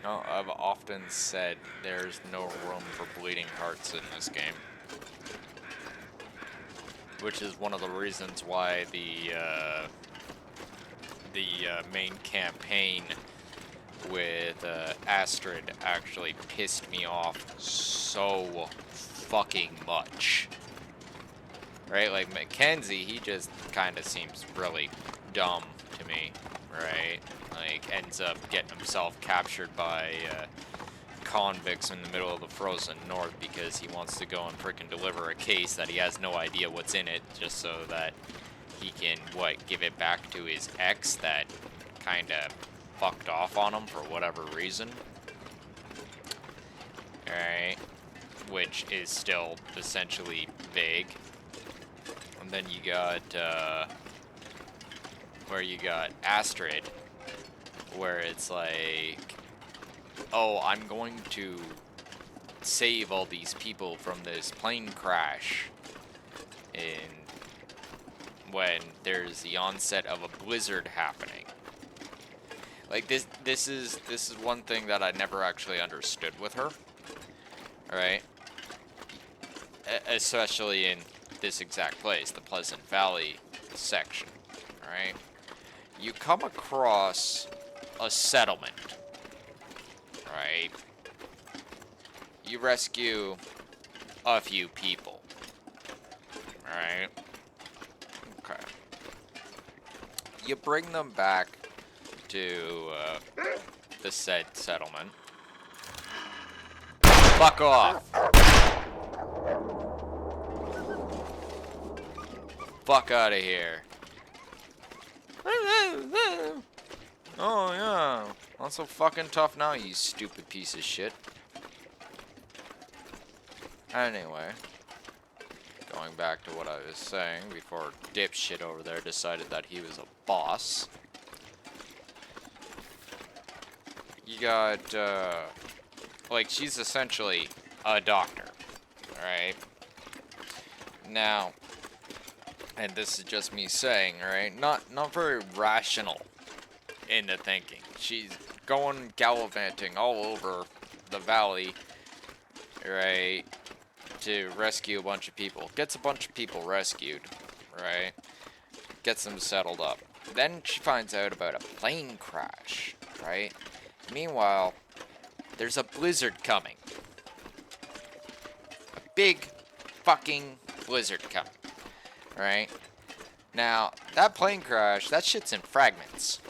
No, I've often said there's no room for bleeding hearts in this game. Which is one of the reasons why the main campaign with Astrid actually pissed me off so fucking much. Right? Like, Mackenzie, he just kind of seems really dumb to me, right? Like, ends up getting himself captured by convicts in the middle of the frozen north because he wants to go and frickin' deliver a case that he has no idea what's in it, just so that he can, give it back to his ex that kind of fucked off on him for whatever reason. Alright. Which is still essentially vague. And then you got, where you got Astrid, where it's like, oh, I'm going to save all these people from this plane crash when there's the onset of a blizzard happening. Like, this is one thing that I never actually understood with her. Alright? Especially in this exact place, the Pleasant Valley section. Alright? You come across a settlement. Right? You rescue a few people. Alright? Okay. You bring them back to the said settlement. Fuck off! Fuck out of here. Oh, yeah. Not so fucking tough now, you stupid piece of shit. Anyway. Going back to what I was saying before dipshit over there decided that he was a boss. You got, like, she's essentially a doctor. Alright? Now, and this is just me saying, right? Not very rational in the thinking. She's going gallivanting all over the valley, right, to rescue a bunch of people. Gets a bunch of people rescued, right? Gets them settled up. Then she finds out about a plane crash, right? Meanwhile, there's a blizzard coming. A big fucking blizzard coming. Right? Now, that plane crash, that shit's in fragments.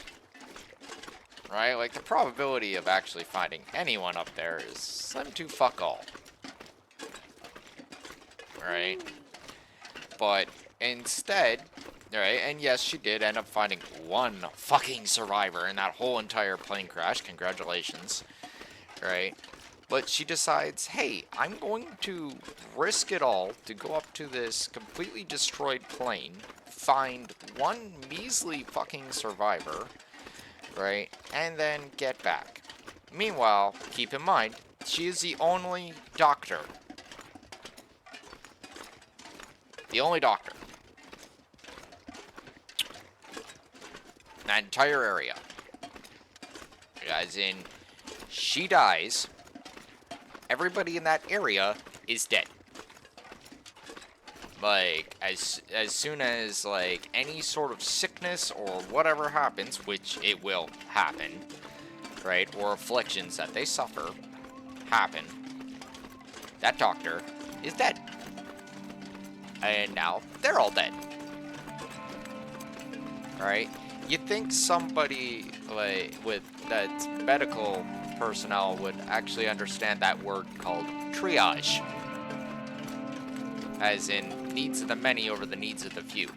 Right? Like, the probability of actually finding anyone up there is slim to fuck all. Right? But instead, right, and yes, she did end up finding one fucking survivor in that whole entire plane crash. Congratulations. Right? But she decides, hey, I'm going to risk it all to go up to this completely destroyed plane, find one measly fucking survivor, right, and then get back. Meanwhile, keep in mind, she is the only doctor. The only doctor. In that entire area. As in, she dies. Everybody in that area is dead. Like, as soon as, like, any sort of sickness or whatever happens, which it will happen, right, or afflictions that they suffer happen, that doctor is dead. And now they're all dead. Right? You'd think somebody like with that's medical personnel would actually understand that word called triage. As in needs of the many over the needs of the few.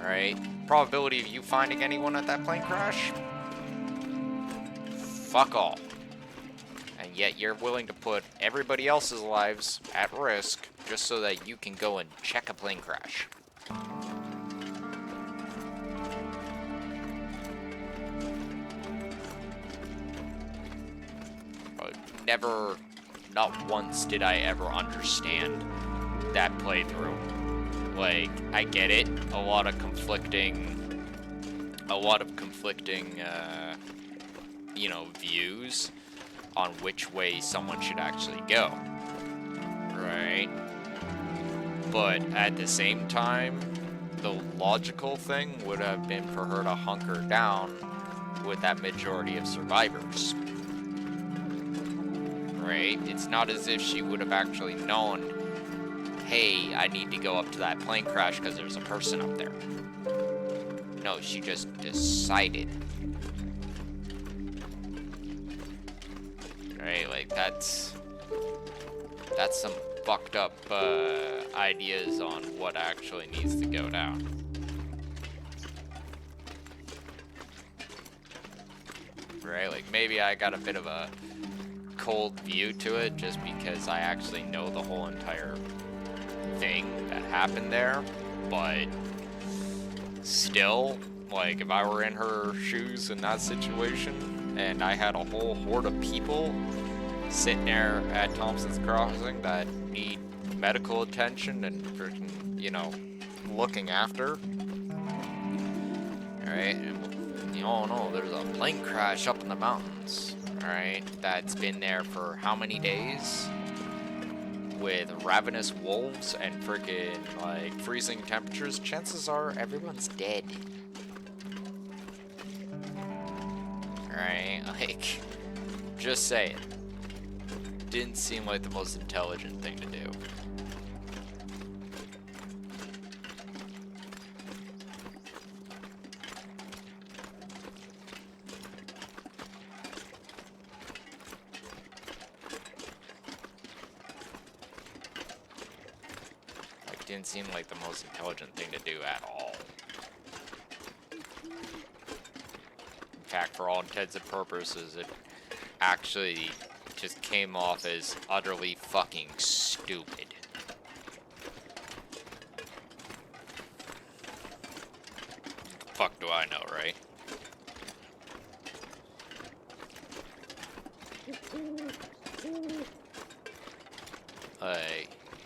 Right? Probability of you finding anyone at that plane crash? Fuck all. And yet you're willing to put everybody else's lives at risk just so that you can go and check a plane crash. Never, not once did I ever understand that playthrough. Like, I get it, a lot of conflicting, you know, views on which way someone should actually go, right? But at the same time, the logical thing would have been for her to hunker down with that majority of survivors, right? It's not as if she would have actually known, hey, I need to go up to that plane crash because there's a person up there. No, she just decided. Right, like that's some fucked up ideas on what actually needs to go down. Right, like maybe I got a bit of a cold view to it just because I actually know the whole entire thing that happened there, but still, like if I were in her shoes in that situation and I had a whole horde of people sitting there at Thompson's Crossing that need medical attention and freaking, you know, looking after, alright, and oh no, there's a plane crash up in the mountains, alright, that's been there for how many days? With ravenous wolves and freaking, like, freezing temperatures, chances are everyone's dead. Right? Like, just saying. Didn't seem like the most intelligent thing to do. Didn't seem like the most intelligent thing to do at all. In fact, for all intents and purposes, it actually just came off as utterly fucking stupid. Fuck do I know, right?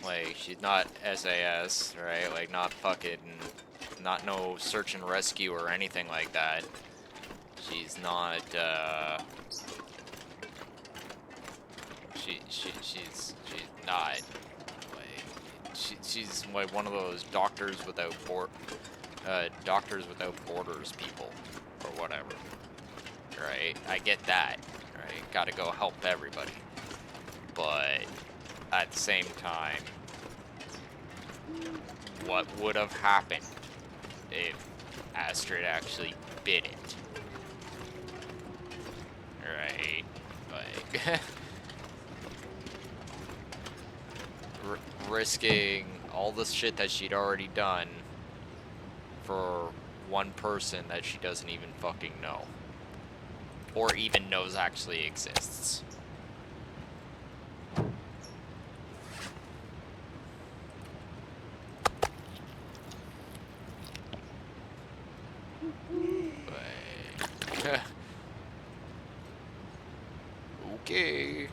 Like, she's not SAS, right? Like, not fucking, not no search and rescue or anything like that. She's not, she's not, like, she's like one of those doctors without borders people, or whatever, right? I get that, right? Gotta go help everybody, but at the same time, what would have happened if Astrid actually bit it? Right? Like, risking all the shit that she'd already done for one person that she doesn't even fucking know. Or even knows actually exists. Okay.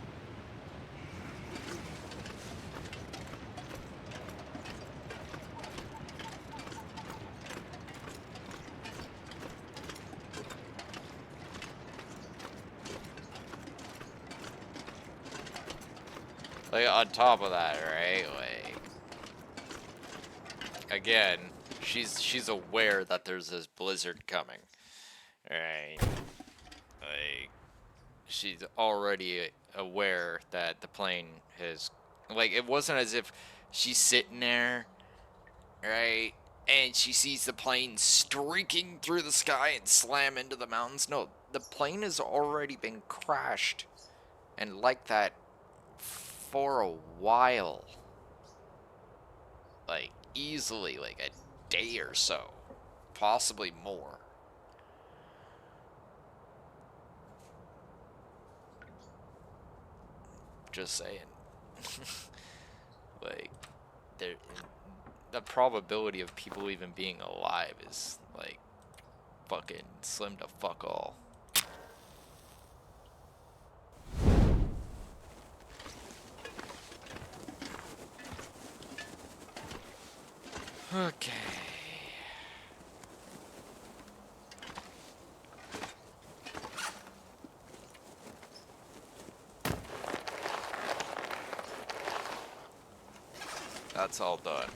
Like, on top of that, right? Like, again, she's aware that there's this blizzard coming. Right. Like, she's already aware that the plane has, like, it wasn't as if she's sitting there, right, and she sees the plane streaking through the sky and slam into the mountains. No, the plane has already been crashed, and like that for a while. Like, easily, like, a day or so. Possibly more. Just saying. Like, there, the probability of people even being alive is like fucking slim to fuck all. Okay. That's all done.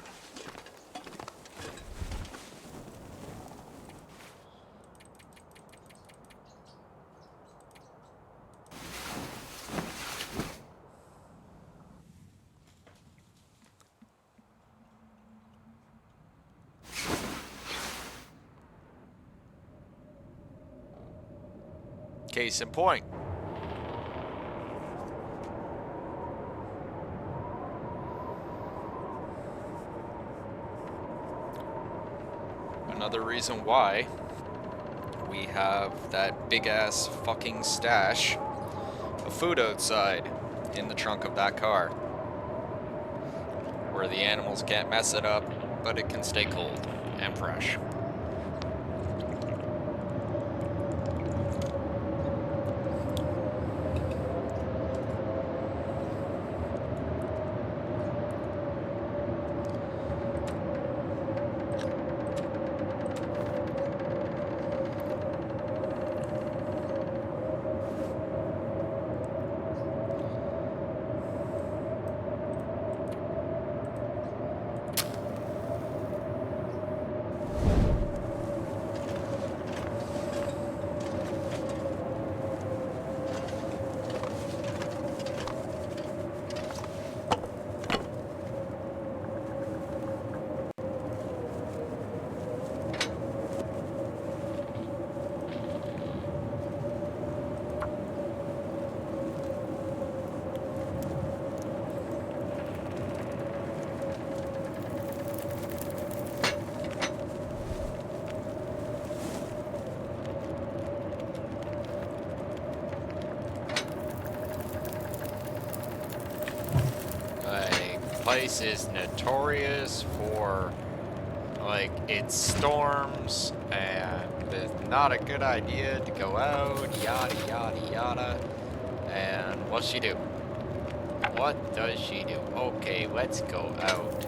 Case in point. Another reason why we have that big ass fucking stash of food outside in the trunk of that car, where the animals can't mess it up, but it can stay cold and fresh. Place is notorious for, like, its storms, and it's not a good idea to go out, yada yada yada. And what's she do? What does she do? Okay, let's go out.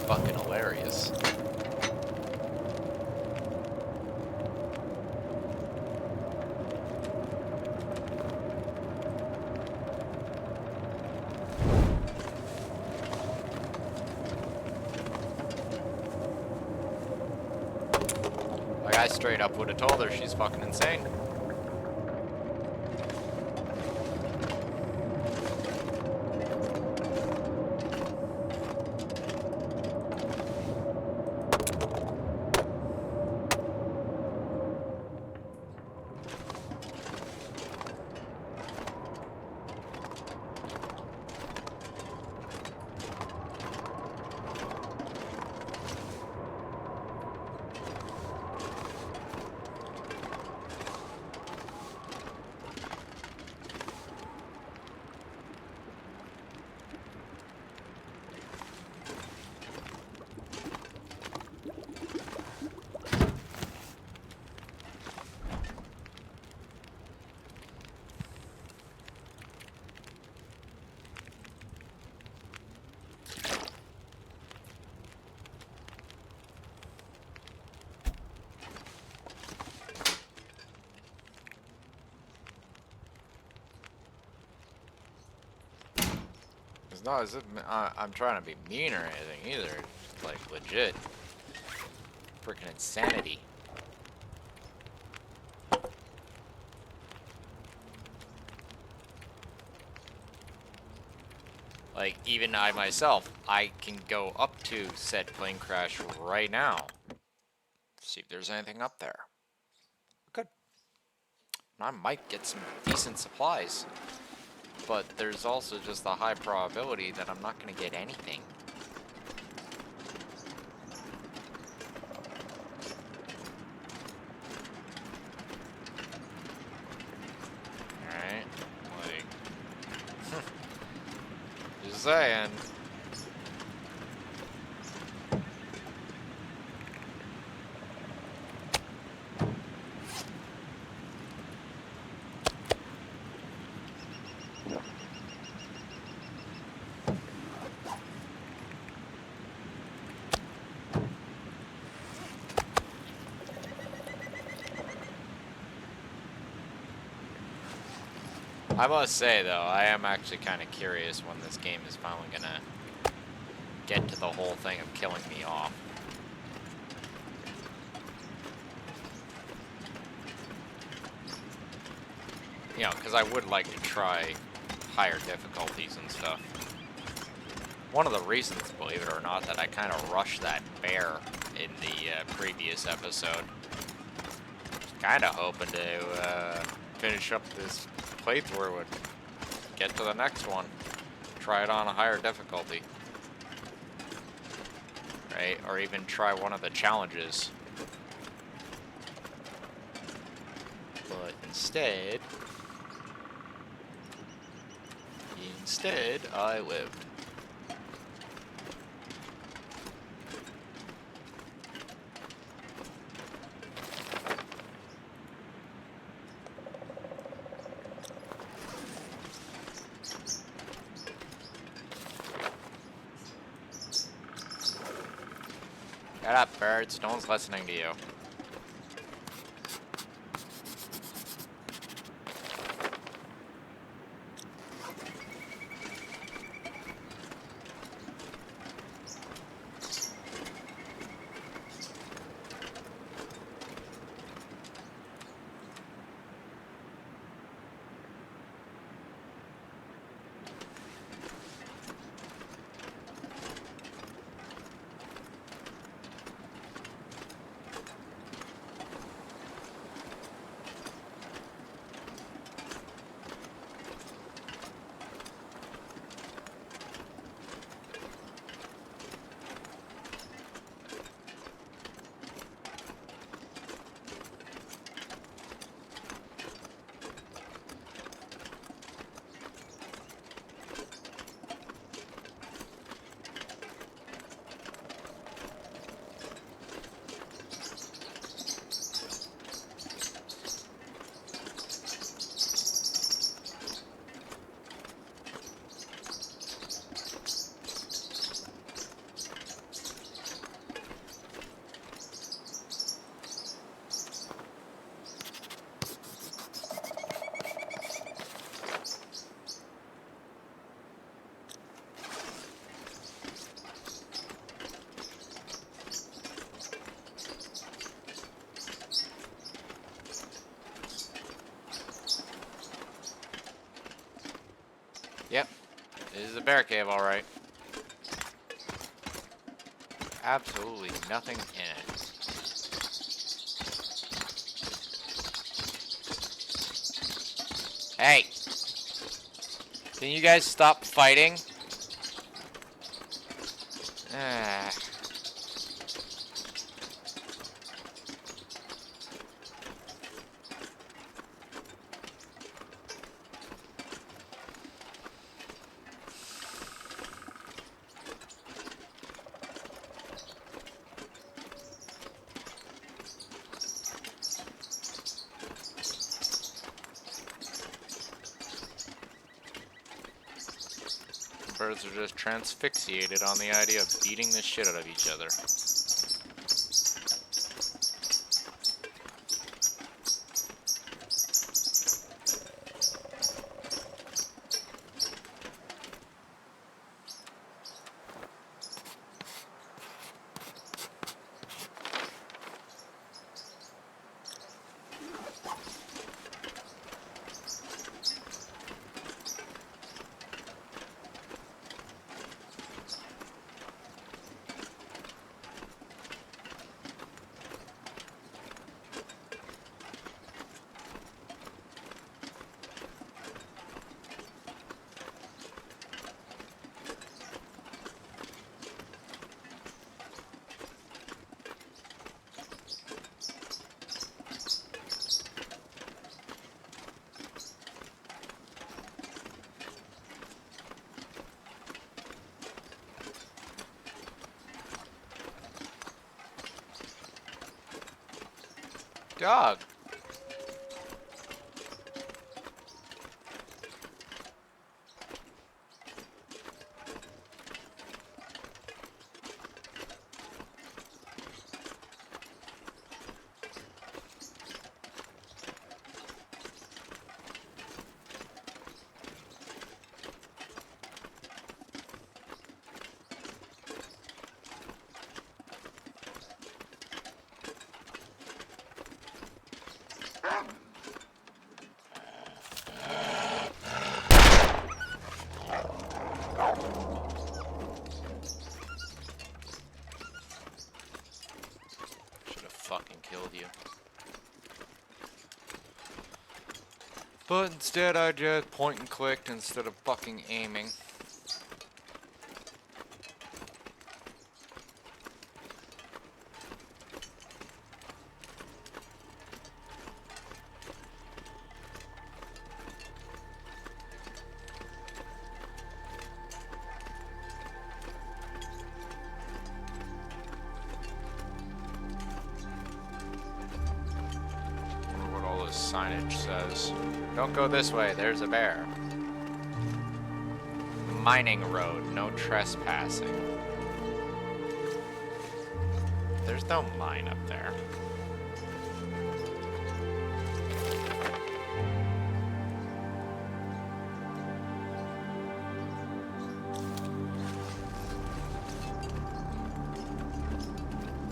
Fucking hilarious. I straight up would have told her she's fucking insane. It's not as if I'm trying to be mean or anything either. It's like legit. Freaking insanity. Like, even I myself, I can go up to said plane crash right now. See if there's anything up there. Good. And I might get some decent supplies. But there's also just a high probability that I'm not going to get anything. Alright. Like... just saying. I must say, though, I am actually kind of curious when this game is finally gonna get to the whole thing of killing me off. You know, because I would like to try higher difficulties and stuff. One of the reasons, believe it or not, that I kind of rushed that bear in the previous episode. Kind of hoping to finish up this playthrough and get to the next one. Try it on a higher difficulty. Right? Or even try one of the challenges. But instead, I lived. Shut up, birds. No one's listening to you. Yep. This is a bear cave, alright. Absolutely nothing in it. Hey! Can you guys stop fighting? Ah. Birds are just transfixiated on the idea of beating the shit out of each other. Dog. Should have fucking killed you. But instead I just point and clicked instead of fucking aiming. Wonder what all this signage says. Don't go this way, there's a bear. Mining road, no trespassing. There's no mine up there.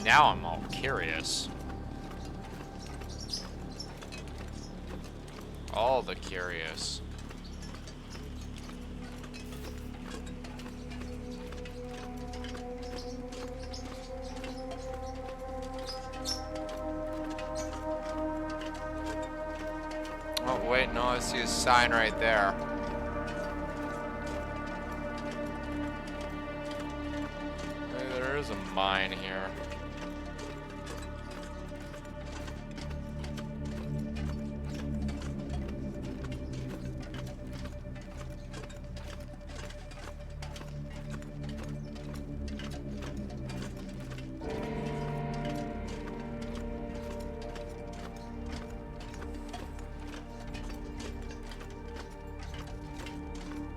Now I'm all curious. All the curious. Oh wait, no, I see a sign right there. Maybe there is a mine here.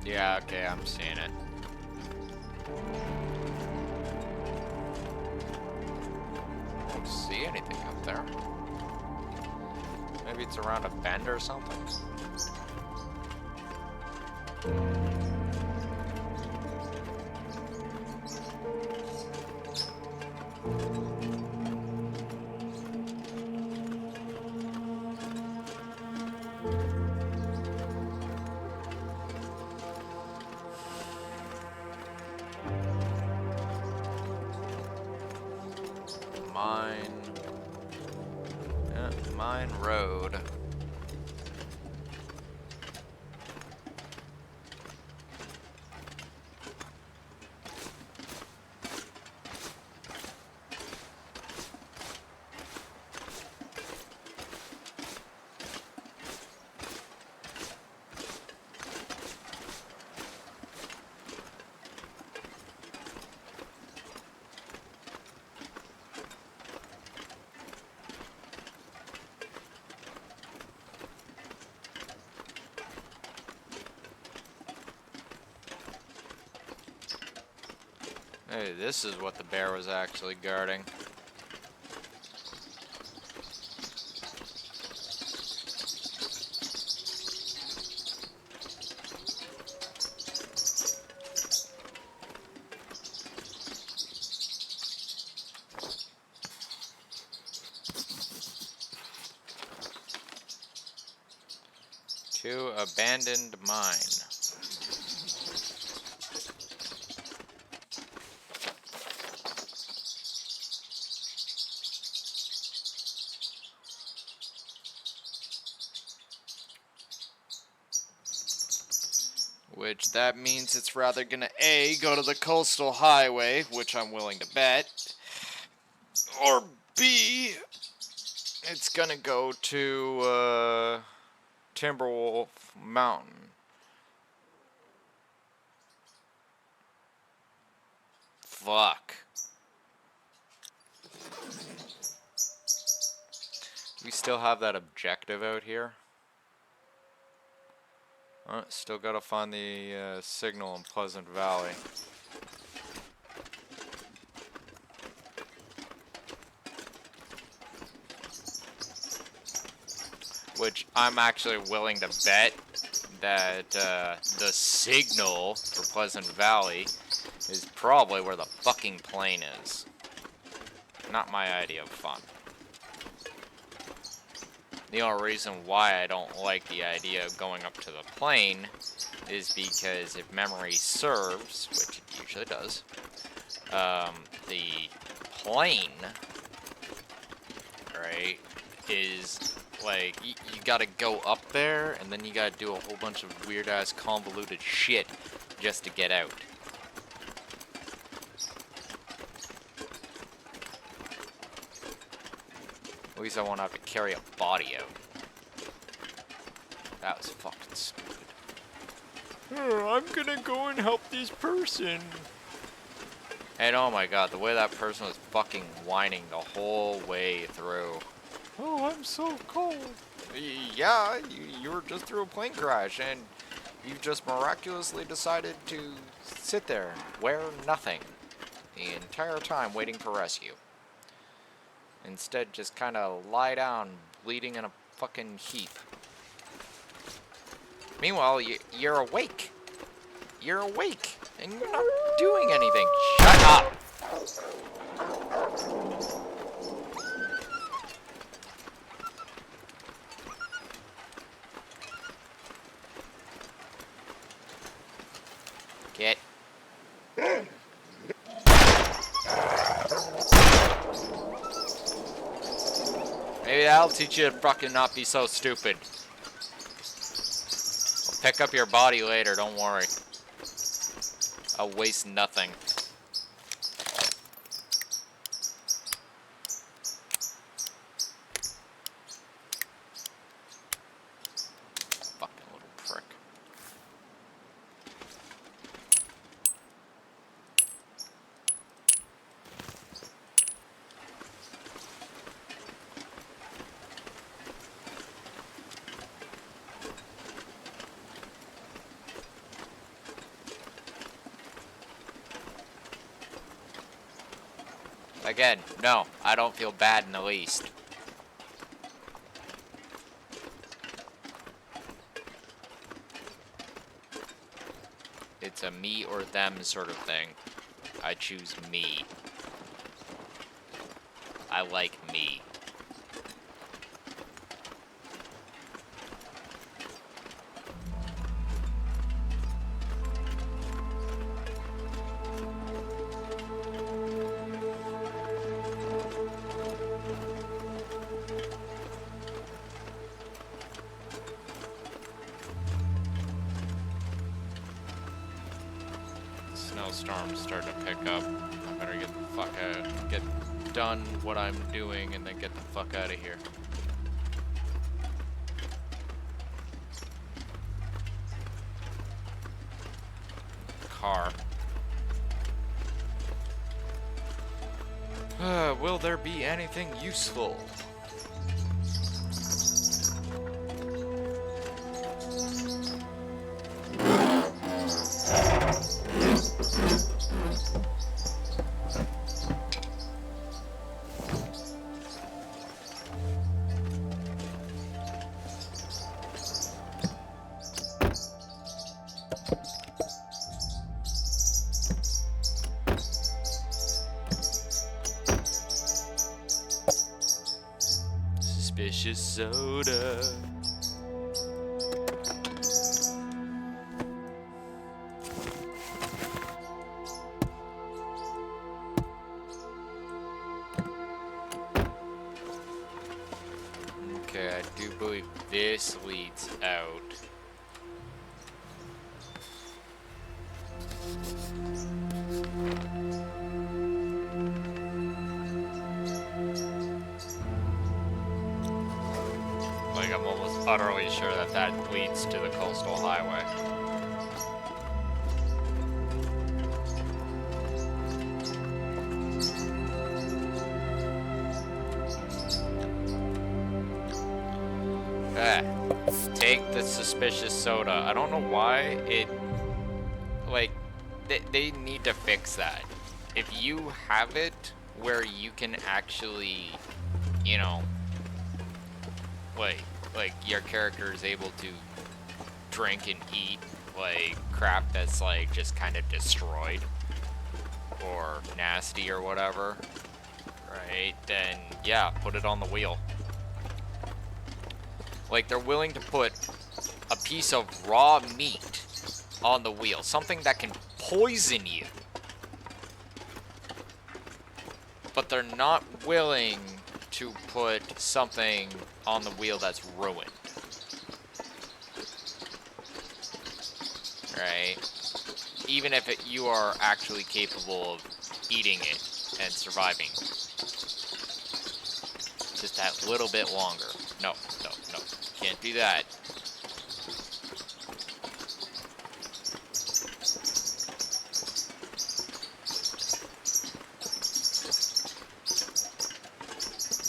Yeah, okay, I'm seeing it. I don't see anything up there. Maybe it's around a bend or something? Mine road. Hey, this is what the bear was actually guarding. To abandoned mine. Which that means it's rather gonna A, go to the coastal highway, which I'm willing to bet, or B, it's gonna go to Timberwolf Mountain. Fuck. We still have that objective out here. Still gotta find the signal in Pleasant Valley. Which I'm actually willing to bet that the signal for Pleasant Valley is probably where the fucking plane is. Not my idea of fun. The only reason why I don't like the idea of going up to the plane is because if memory serves, which it usually does, the plane, right, is like, you gotta go up there, and then you gotta do a whole bunch of weird-ass convoluted shit just to get out. At least I won't have to carry a body out. That was fucking stupid. Oh, I'm gonna go and help this person. And oh my god, the way that person was fucking whining the whole way through. Oh, I'm so cold. Yeah, you were just through a plane crash, and you just miraculously decided to sit there and wear nothing the entire time waiting for rescue. Instead, just kind of lie down, bleeding in a fucking heap. Meanwhile, you're awake. You're awake, and you're not doing anything. Shut up! Get. Maybe that'll teach you to fucking not be so stupid. I'll pick up your body later, don't worry. I'll waste nothing. Fucking little prick. Again, no, I don't feel bad in the least. It's a me or them sort of thing. I choose me. I like me. Snowstorm's starting to pick up. I better get the fuck out. Get done what I'm doing and then get the fuck out of here. Car. Will there be anything useful? Suspicious soda. Okay, I do believe this leads out. Like, I'm almost utterly sure that that leads to the coastal highway. suspicious soda. I don't know why it, like, they need to fix that. If you have it where you can actually, you know, like your character is able to drink and eat like crap that's like just kind of destroyed or nasty or whatever, right? Then yeah, put it on the wheel. Like, they're willing to put a piece of raw meat on the wheel, something that can poison you, but they're not willing to put something on the wheel that's ruined, right? Even if you are actually capable of eating it and surviving just that little bit longer. No, no, no. Can't do that.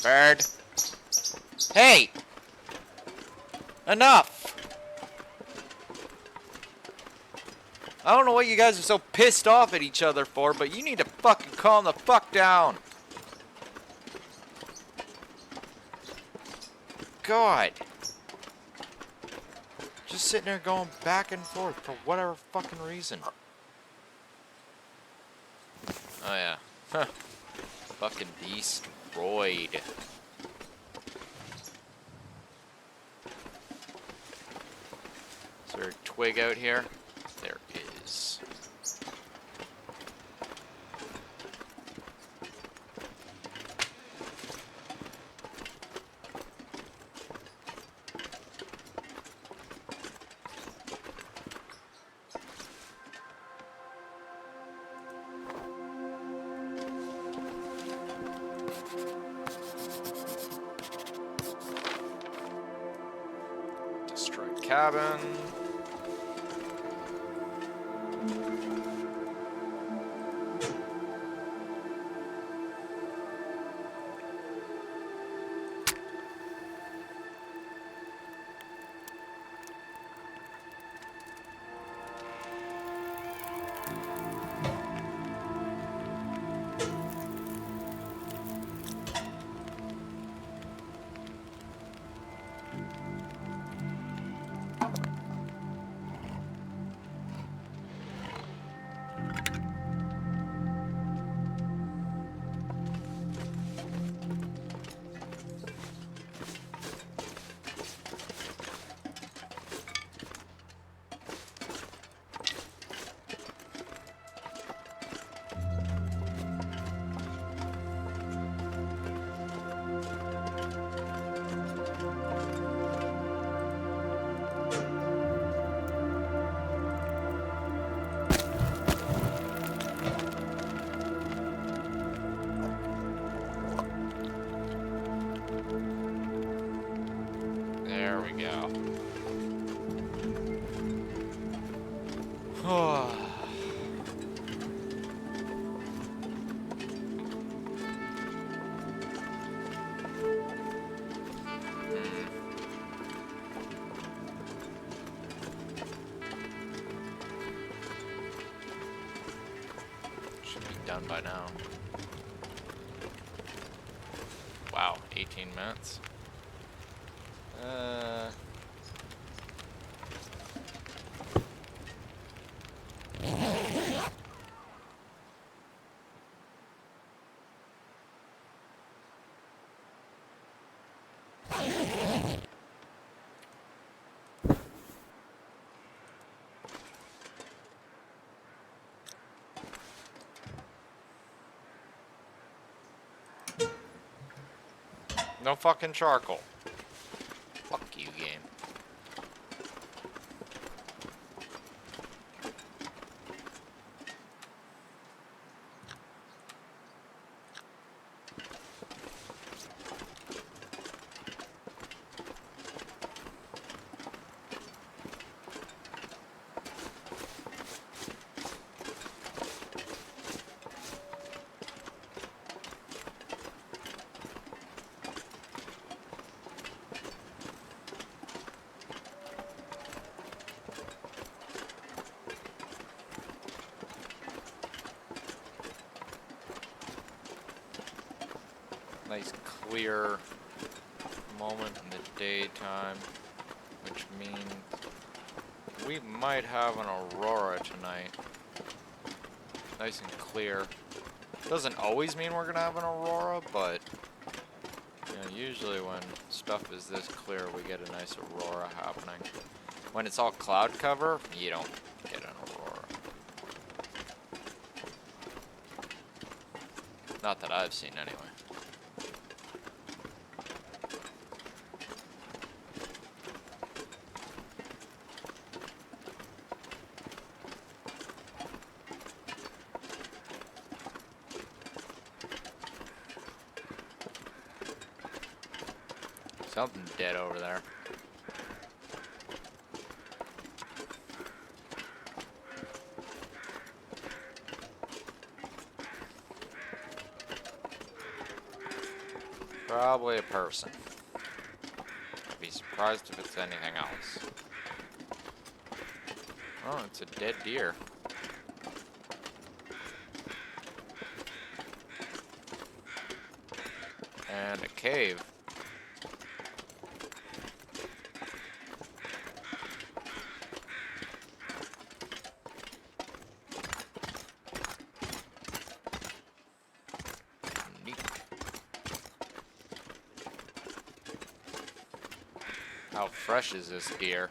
Bird. Hey! Enough! I don't know what you guys are so pissed off at each other for, but you need to fucking calm the fuck down. God. Just sitting there going back and forth for whatever fucking reason. Oh yeah. Huh. Fucking destroyed. Is there a twig out here? There is. Destroyed cabin. There we go. Should be done by now. Wow, 18 minutes. No fucking charcoal. Fuck you, game. Nice clear moment in the daytime, which means we might have an aurora tonight. Nice and clear. Doesn't always mean we're gonna have an aurora, but you know, usually when stuff is this clear, we get a nice aurora happening. When it's all cloud cover, you don't get an aurora. Not that I've seen anyway. Something dead over there. Probably a person. I'd be surprised if it's anything else. Oh, it's a dead deer. And a cave. How fresh is this deer?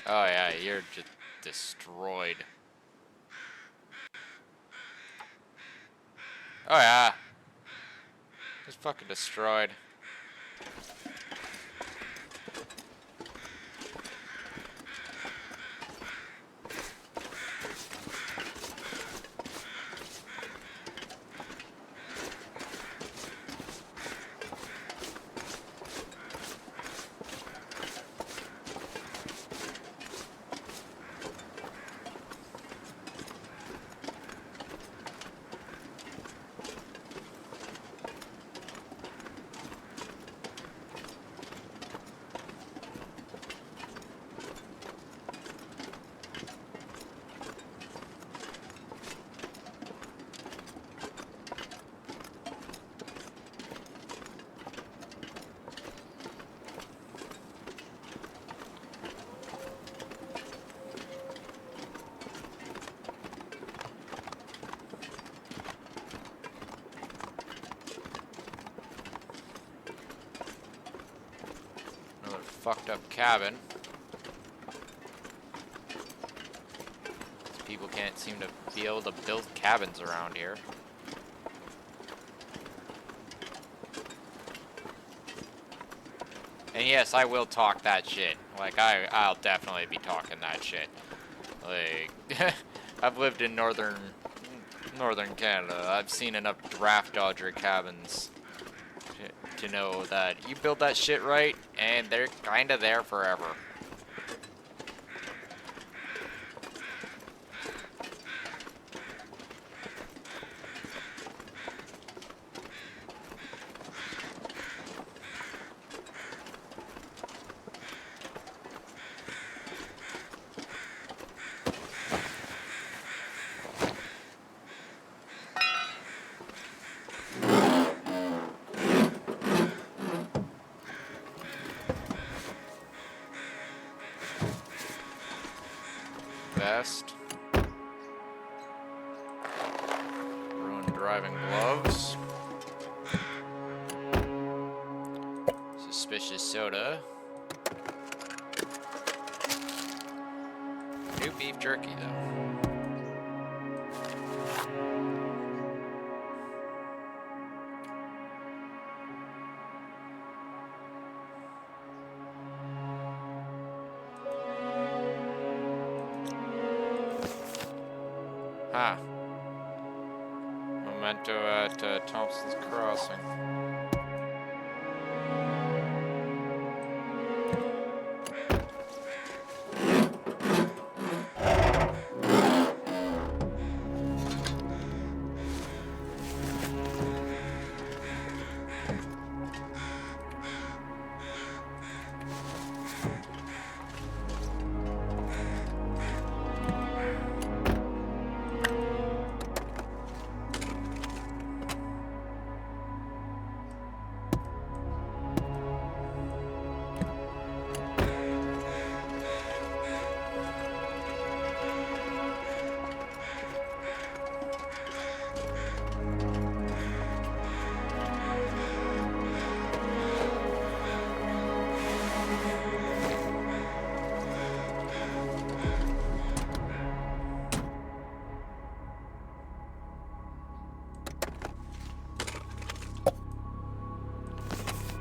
Oh yeah, you're just destroyed. Oh yeah. Just fucking destroyed. Fucked up cabin. People can't seem to be able to build cabins around here. And yes, I will talk that shit. Like, I'll definitely be talking that shit. Like, I've lived in northern Canada. I've seen enough draft dodger cabins to know that you build that shit right, and they're kinda there forever. Vest. Ruined driving gloves. Suspicious soda. New beef jerky, though. Ah. Memento at Thompson's Crossing.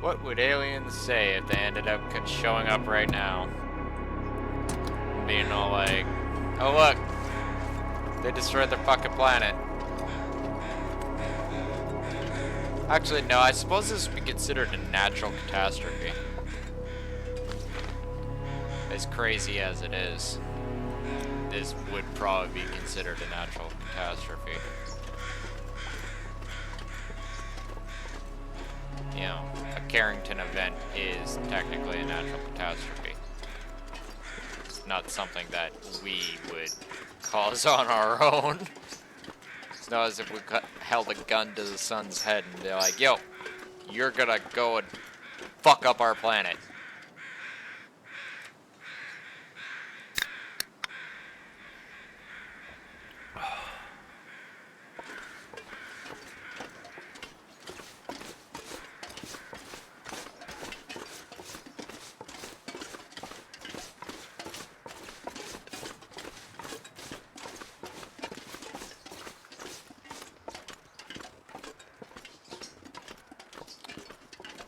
What would aliens say if they ended up showing up right now? Being all like, oh look, they destroyed their fucking planet. Actually, no, I suppose this would be considered a natural catastrophe. As crazy as it is, this would probably be considered a natural catastrophe. You know, a Carrington event is technically a natural catastrophe. It's not something that we would cause on our own. It's not as if we held a gun to the sun's head and they're like, yo, you're gonna go and fuck up our planet.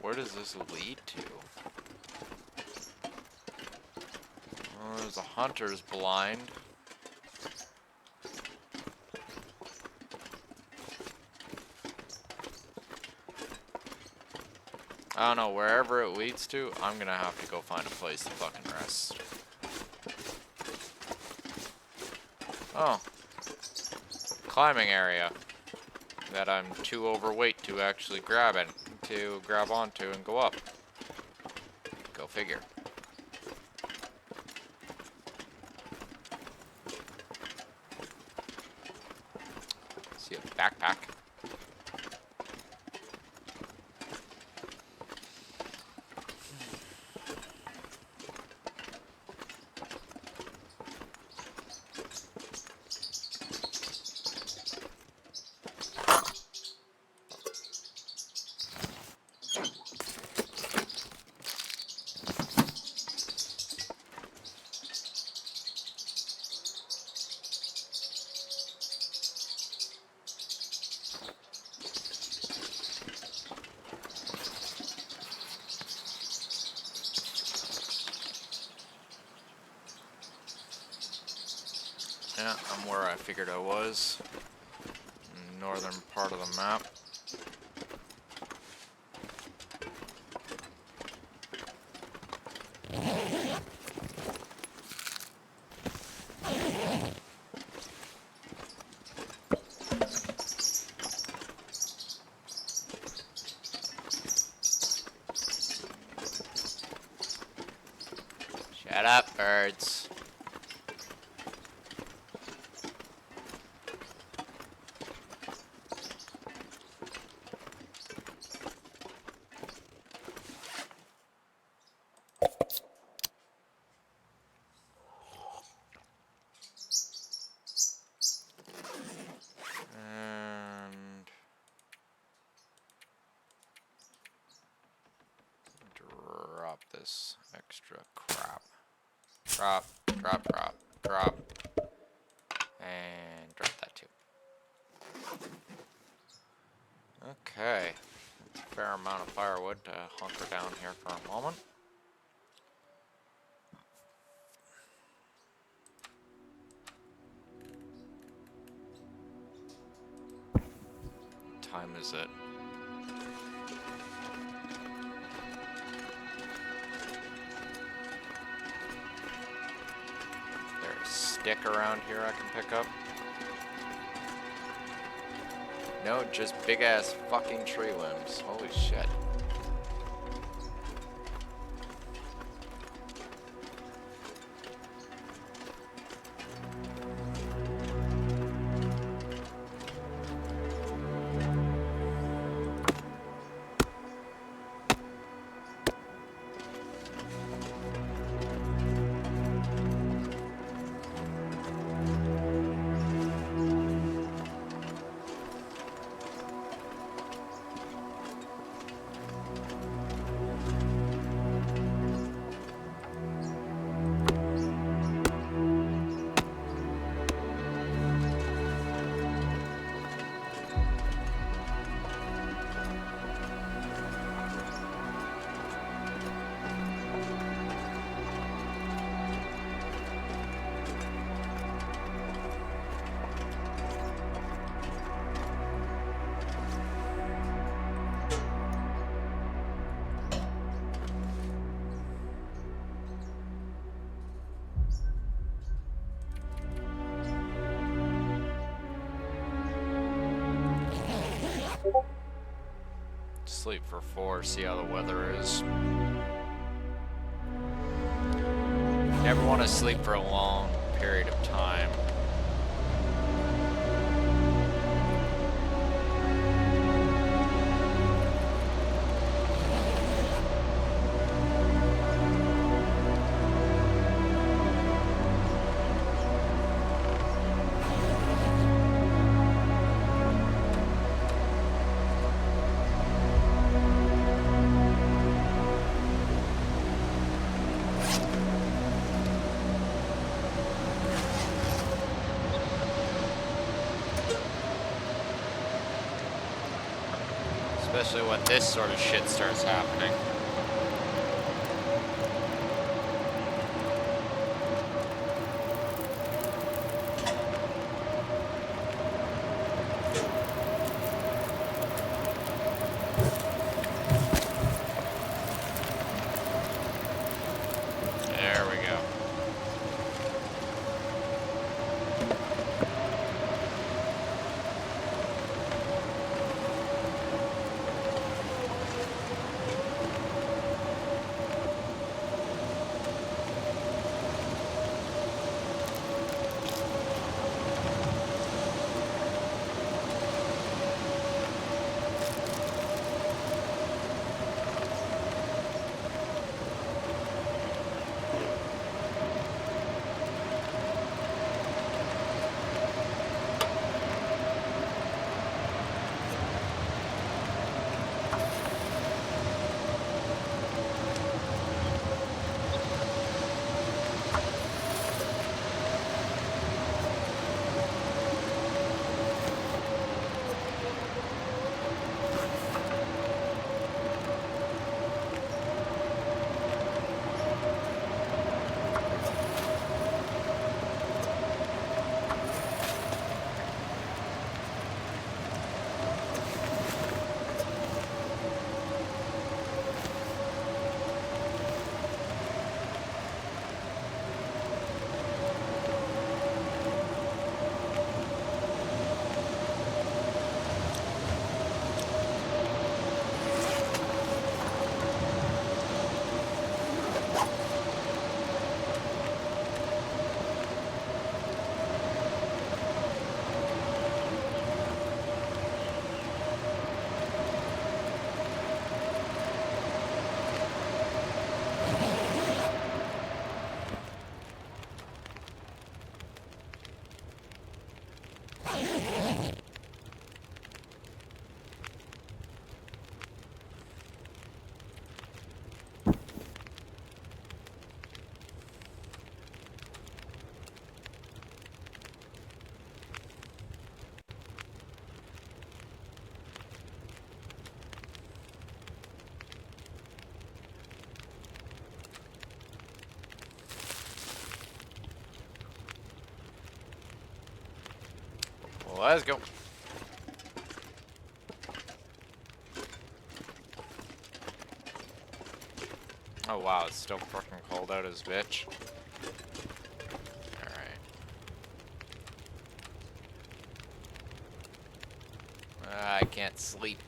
Where does this lead to? Oh, there's a hunter's blind. I don't know, wherever it leads to, I'm gonna have to go find a place to fucking rest. Oh. Climbing area. That I'm too overweight to actually grab onto and go up. Go figure. See a backpack. Yeah, I'm where I figured I was. Northern part of the map. Shut up, birds. And drop this extra crap. Drop, drop, drop, drop. And drop that too. Okay. That's a fair amount of firewood to hunker down here for a moment. What time is it? There's a stick around here I can pick up. No, just big ass fucking tree limbs. Holy shit. sleep for 4, see how the weather is. Never want to sleep for a long period of time. Especially when this sort of shit starts happening. There we go. Let's go. Oh wow, it's still fucking cold out as bitch. Alright. I can't sleep.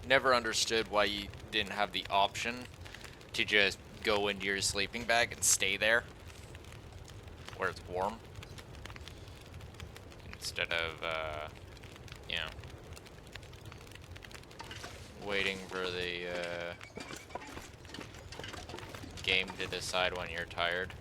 Never understood why you didn't have the option to just go into your sleeping bag and stay there where it's warm instead of you know, waiting for the game to decide when you're tired.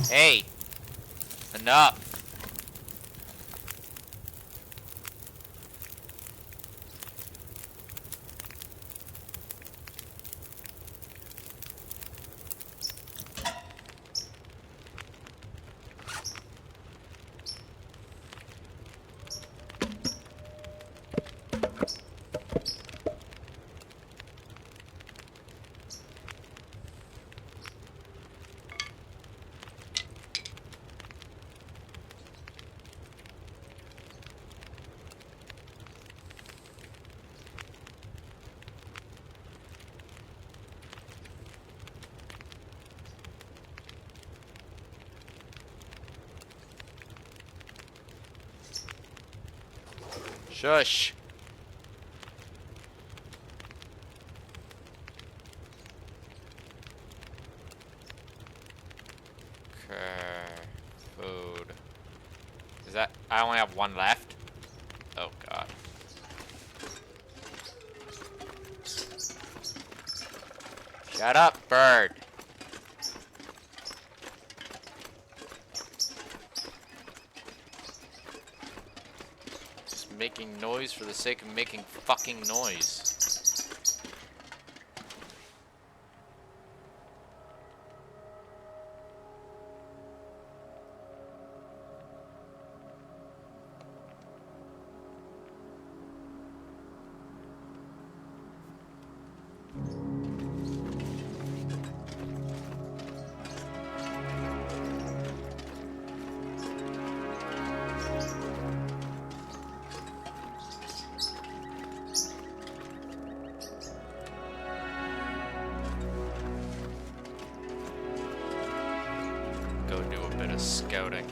Hey, enough. Shush. Okay. Food. Is that... I only have one left? Oh, God. Shut up, bird. Just making noise for the sake of making fucking noise. Go do a bit of scouting.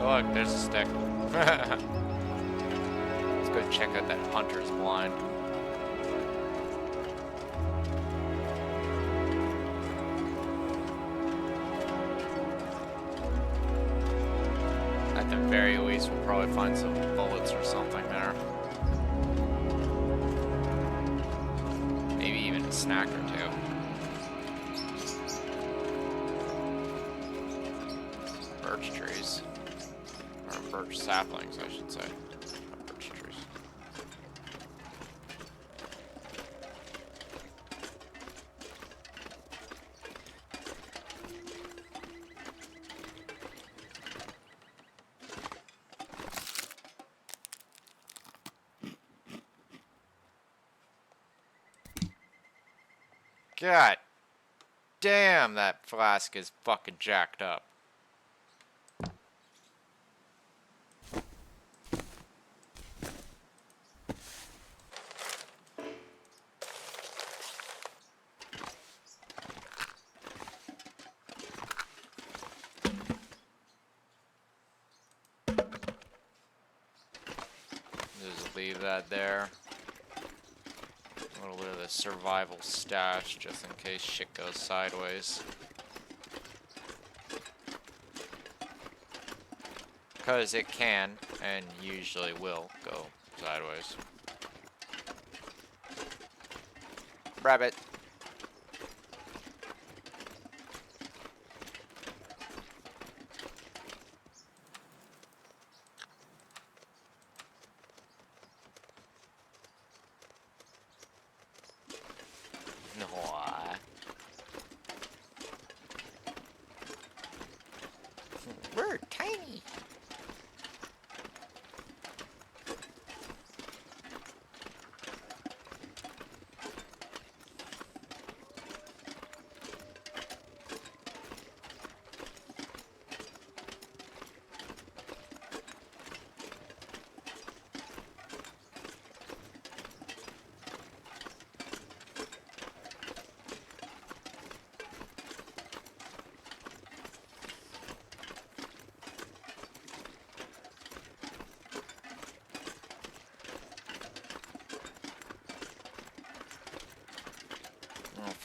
Oh, look, there's a stick. Let's go check out that hunter's blind. At the very least, we'll probably find some bullets or something there. Maybe even a snack or two. Birch trees. Or birch saplings, I should say. Not birch trees. God damn, that flask is fucking jacked up. Just leave that there. A little bit of the survival stash just in case shit goes sideways. Because it can, and usually will, go sideways. Rabbit. No. We're tiny.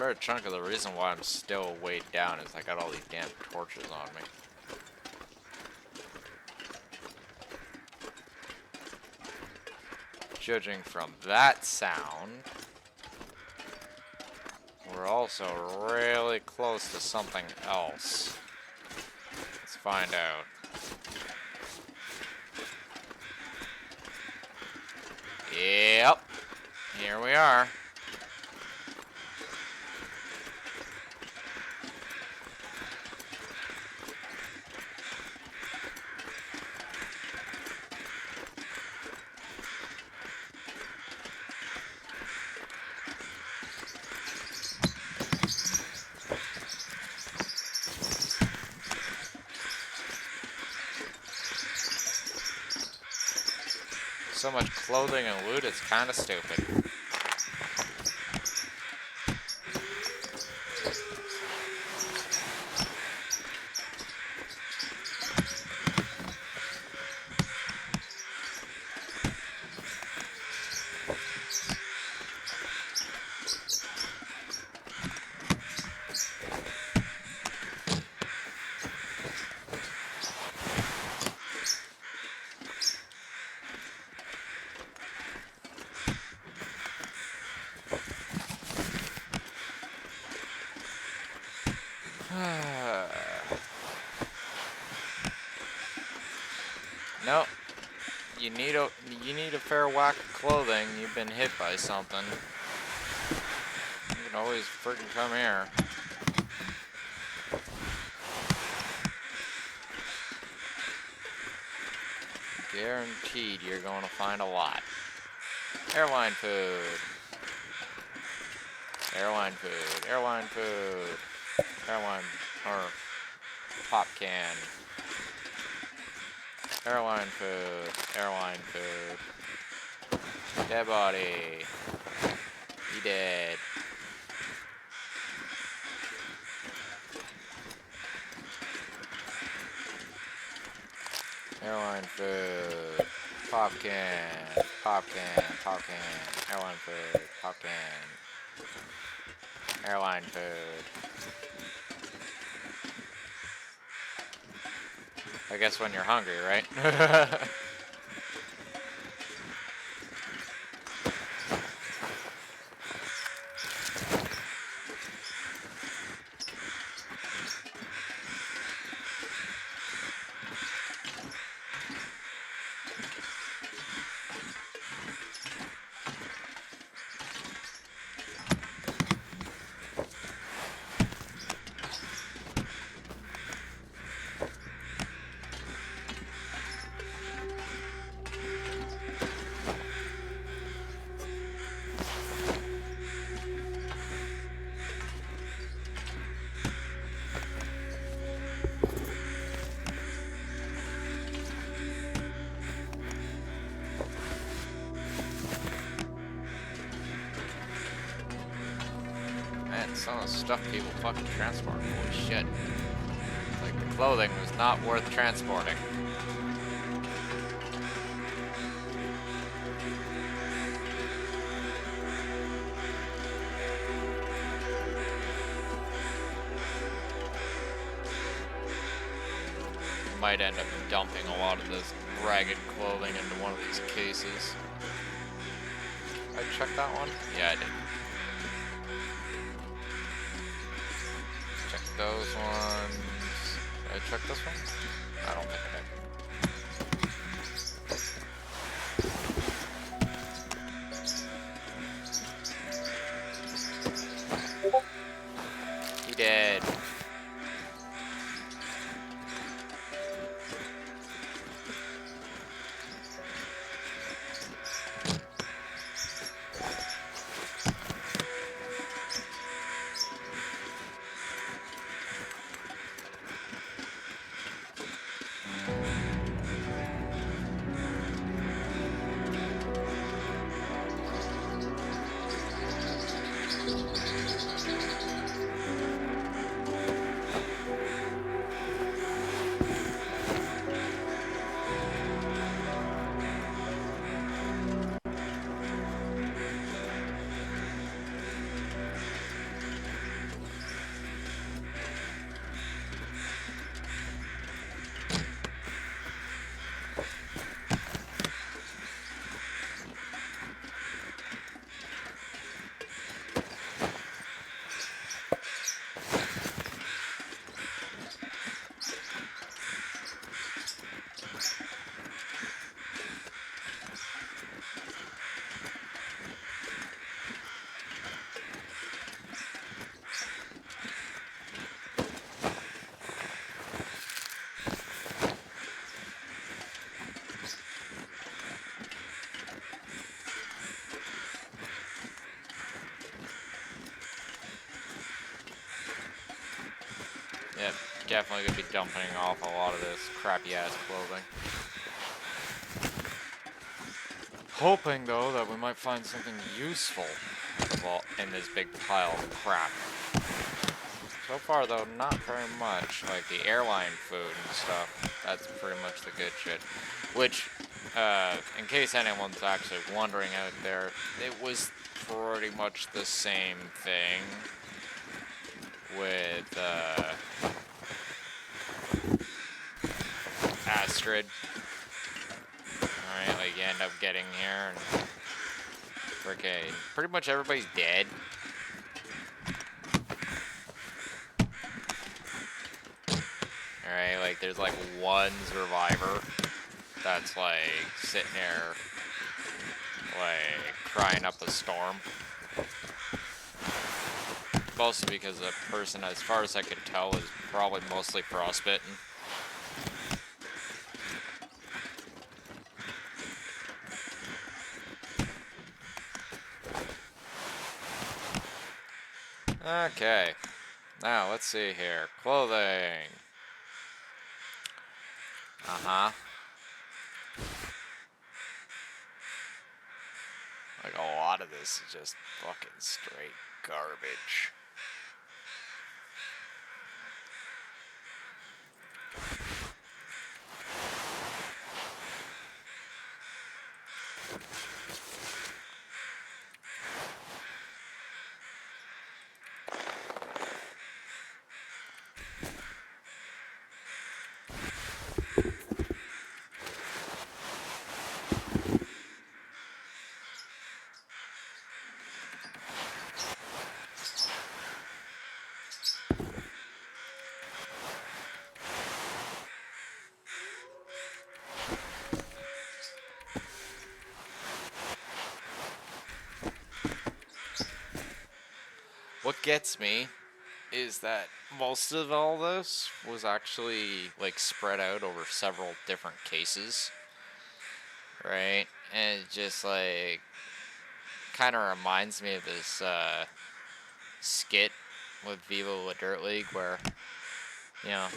fair chunk of the reason why I'm still weighed down is I got all these damn torches on me. Judging from that sound, we're also really close to something else. Let's find out. Yep, here we are. So much clothing and loot, it's kind of stupid. Nope. You need a fair whack of clothing. You've been hit by something. You can always freaking come here. Guaranteed you're going to find a lot. Airline food. Airline food. Airline food. Airline or pop can. Airline food. Airline food. Dead body. He dead. Airline food. Pop can. Pop can. Pop can. Airline food. Pop can. Airline food. I guess when you're hungry, right? Man, some of the stuff people fucking transport, holy shit. Like, the clothing was not worth transporting. Might end up dumping a lot of this ragged clothing into one of these cases. I checked that one? Yeah, I did. Check those ones. Did I check this one? I don't think I did. He dead. definitely gonna be dumping off a lot of this crappy ass clothing. Hoping though that we might find something useful in this big pile of crap. So far though, not very much. Like the airline food and stuff, that's pretty much the good shit. Which, in case anyone's actually wondering out there, it was pretty much the same thing with Astrid. Alright, like you end up getting here and freaking pretty much everybody's dead. Alright, like there's like one survivor that's like sitting there like crying up a storm. Mostly because the person, as far as I could tell, is probably mostly frostbitten. Okay, now let's see here. Clothing. Uh-huh. Like a lot of this is just fucking straight garbage. What gets me is that most of all this was actually like spread out over several different cases, right? And it just like kind of reminds me of this skit with Viva La Dirt League where, you know,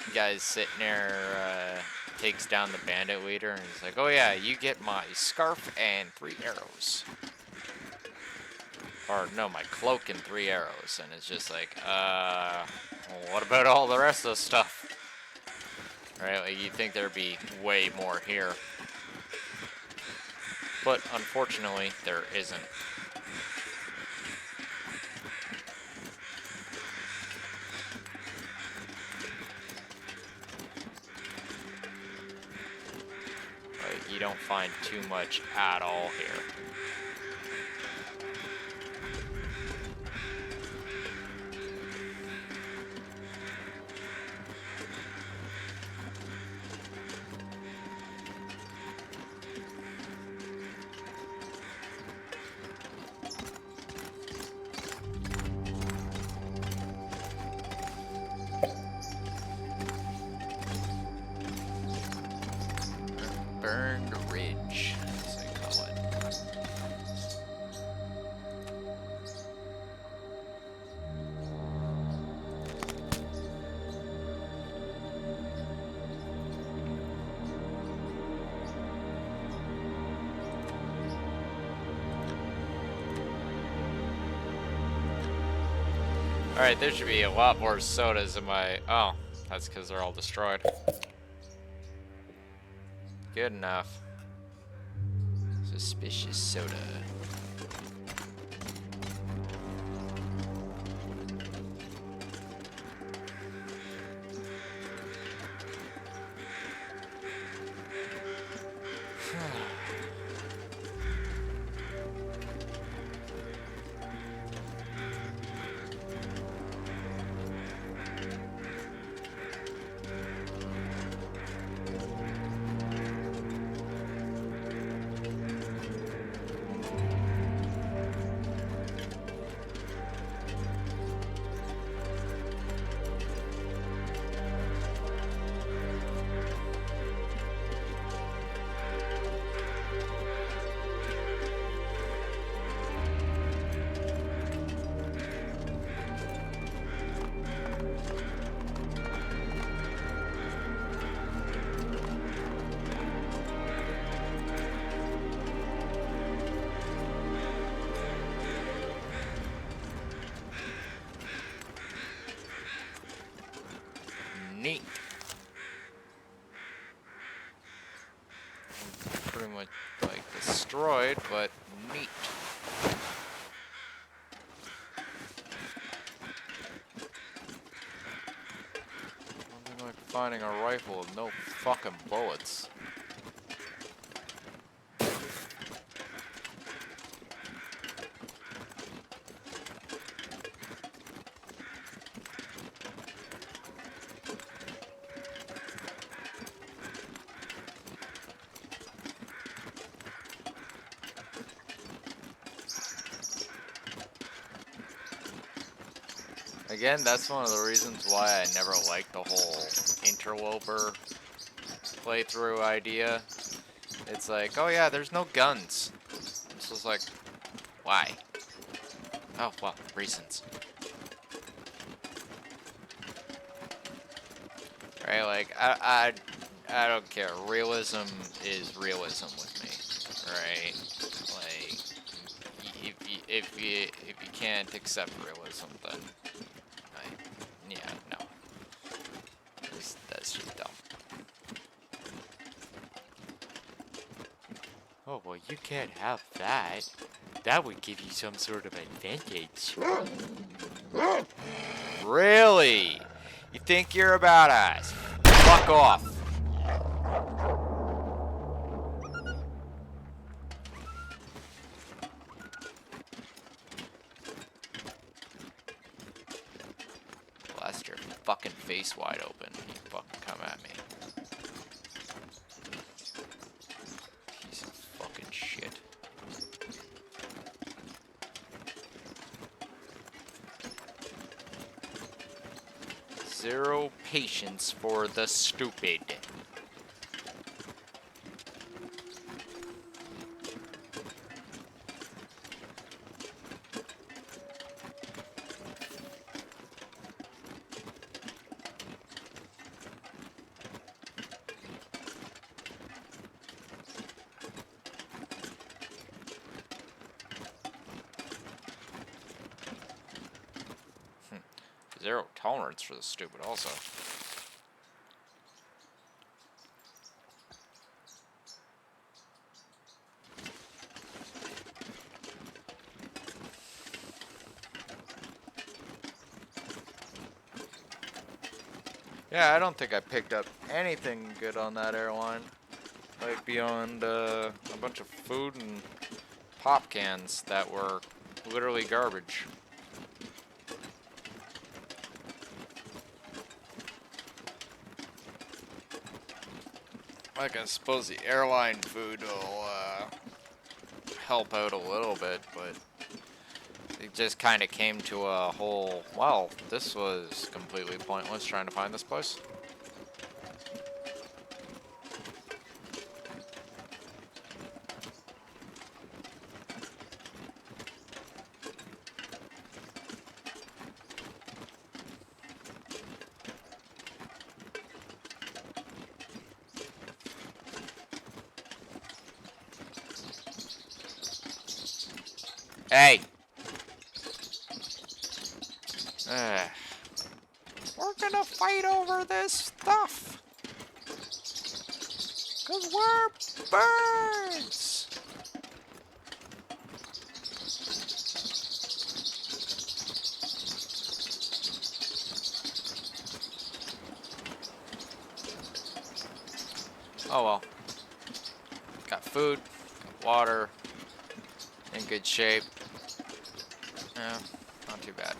the guy's sitting there, takes down the bandit leader and he's like, oh yeah, you get my scarf and 3 arrows. Or no, my cloak and 3 arrows. And it's just like, well, what about all the rest of the stuff? Right, like you'd think there'd be way more here. But unfortunately, there isn't. Like, you don't find too much at all here. Burned Ridge, as they call it. Alright, there should be a lot more sodas in my... Oh, that's because they're all destroyed. Good enough. Suspicious soda. pretty much like destroyed, but neat. Nothing like finding a rifle with no fucking bullets. Again, that's one of the reasons why I never liked the whole interloper playthrough idea. It's like, oh yeah, there's no guns. This was like, why? Oh, well, reasons. Right, like, I don't care. Realism is realism with me, right? Like, if you can't accept realism, then yeah, no. That's just dumb. Oh, well, you can't have that. That would give you some sort of advantage. Really? You think you're a badass? Fuck off. Blast your fucking face wide open. You fucking come at me. Piece of fucking shit. Zero patience for the stupid. Zero tolerance for the stupid also. Yeah, I don't think I picked up anything good on that airline. Like beyond a bunch of food and pop cans that were literally garbage. Like, I suppose the airline food will help out a little bit, but it just kind of came to a whole, well, this was completely pointless trying to find this place. Hey! We're gonna fight over this stuff! 'Cause we're birds! Oh well. Got food, got water, in good shape. Yeah, not too bad.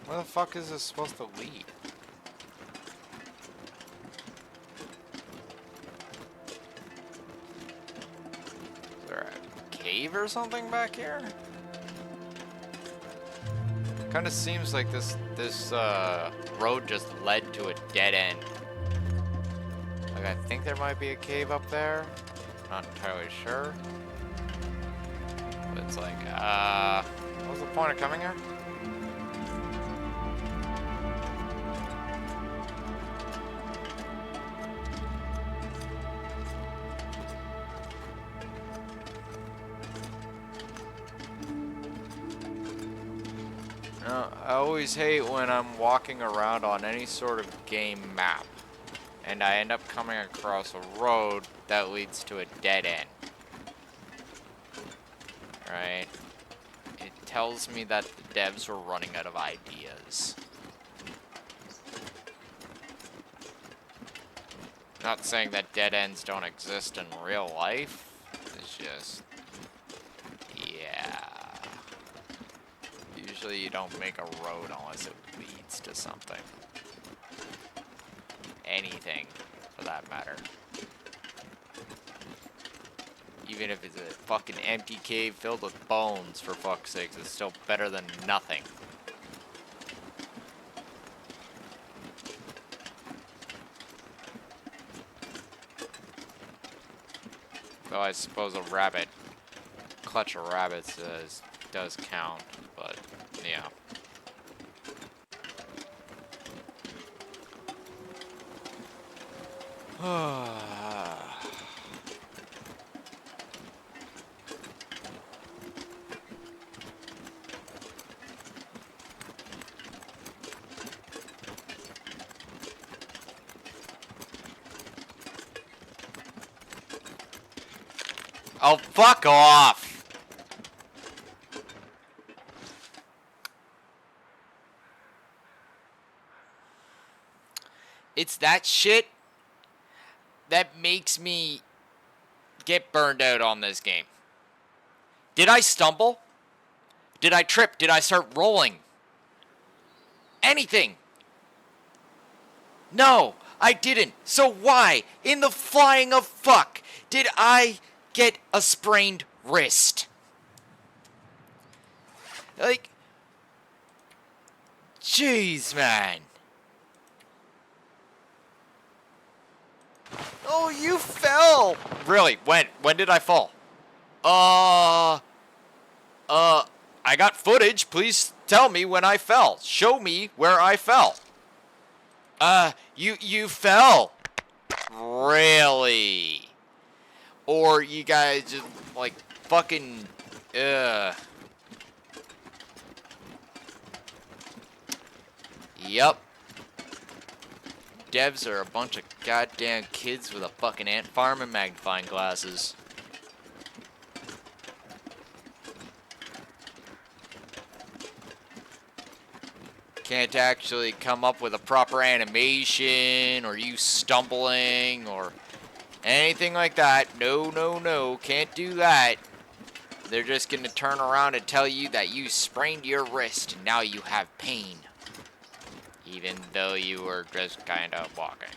Where the fuck is this supposed to lead? Is there a cave or something back here? Kind of seems like this road just led to a dead end. Like, I think there might be a cave up there. Not entirely sure. But it's like, was the point of coming here? I always hate when I'm walking around on any sort of game map and I end up coming across a road that leads to a dead end. Right? It tells me that the devs were running out of ideas. Not saying that dead ends don't exist in real life. It's just, yeah. Usually you don't make a road unless it leads to something. Anything, for that matter. Even if it's a fucking empty cave filled with bones, for fuck's sake, it's still better than nothing. Though I suppose a rabbit, clutch of rabbits does count, but yeah. Oh, fuck off! It's that shit that makes me get burned out on this game. Did I stumble? Did I trip? Did I start rolling? Anything? No, I didn't. So why, in the flying of fuck, did I get a sprained wrist? Like, jeez, man. Oh, you fell. Really? When? When did I fall? I got footage. Please tell me when I fell. Show me where I fell. You fell. Really? Or you guys just, like, fucking, Yep. Devs are a bunch of goddamn kids with a fucking ant farm and magnifying glasses. Can't actually come up with a proper animation, or you stumbling, or anything like that. No, no, no. Can't do that. They're just gonna turn around and tell you that you sprained your wrist and now you have pain. Even though you were just kind of walking.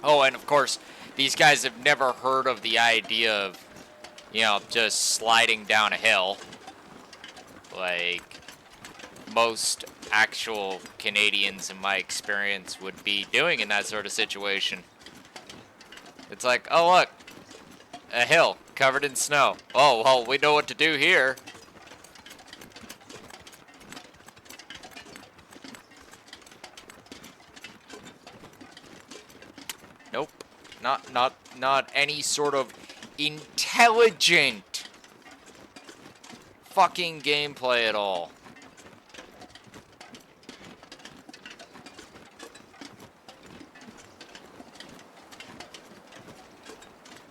Oh, and of course, these guys have never heard of the idea of, you know, just sliding down a hill. Like most actual Canadians, in my experience, would be doing in that sort of situation. It's like, oh look, a hill covered in snow. Oh, well, we know what to do here. Nope. Not any sort of intelligent fucking gameplay at all.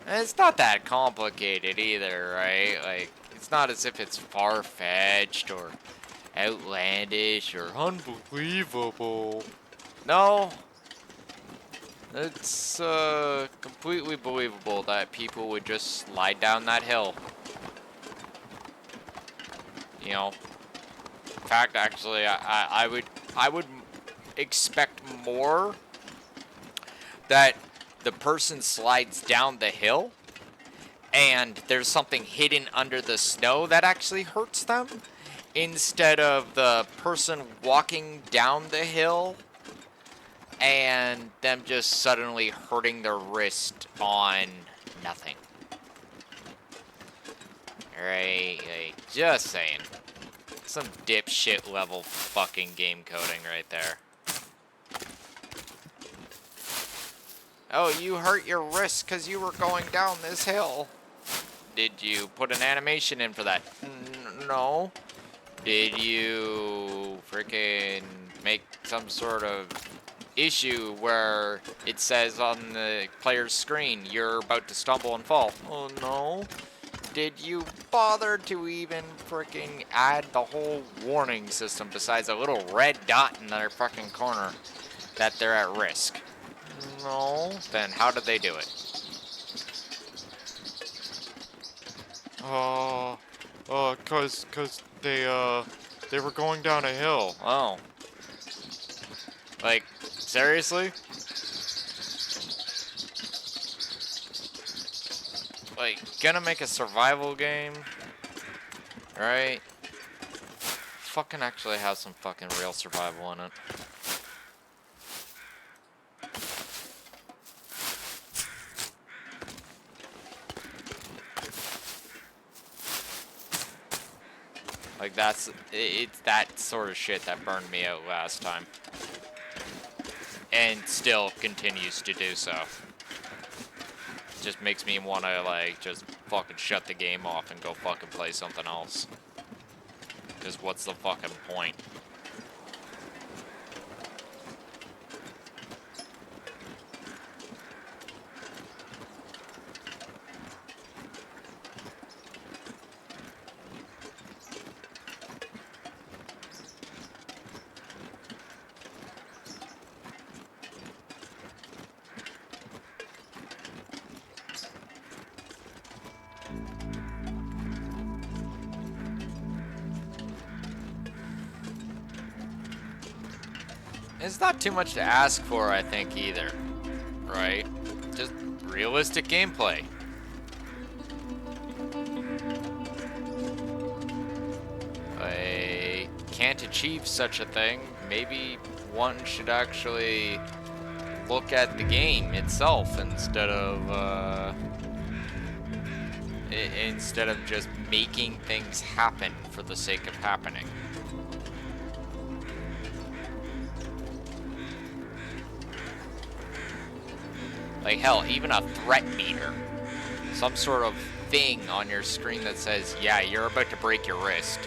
And it's not that complicated either, right? Like, it's not as if it's far-fetched or outlandish or unbelievable. No. It's completely believable that people would just slide down that hill. You know, in fact, actually, I would expect more that the person slides down the hill and there's something hidden under the snow that actually hurts them, instead of the person walking down the hill and them just suddenly hurting their wrist on nothing. Right? Like, just saying. Some dipshit level fucking game coding right there. Oh, you hurt your wrist because you were going down this hill. Did you put an animation in for that? No. Did you freaking make some sort of issue where it says on the player's screen you're about to stumble and fall? Oh no. Did you bother to even freaking add the whole warning system besides a little red dot in their fucking corner that they're at risk? No. Then how did they do it? Cause they were going down a hill. Oh. Like, seriously? Like, gonna make a survival game, right? Fucking actually have some fucking real survival in it. Like, it's that sort of shit that burned me out last time. And still continues to do so. Just makes me want to, like, just fucking shut the game off and go fucking play something else. Because what's the fucking point? It's not too much to ask for, I think, either. Right? Just realistic gameplay. I can't achieve such a thing. Maybe one should actually look at the game itself instead of just making things happen for the sake of happening. Like, hell, even a threat meter. Some sort of thing on your screen that says, yeah, you're about to break your wrist.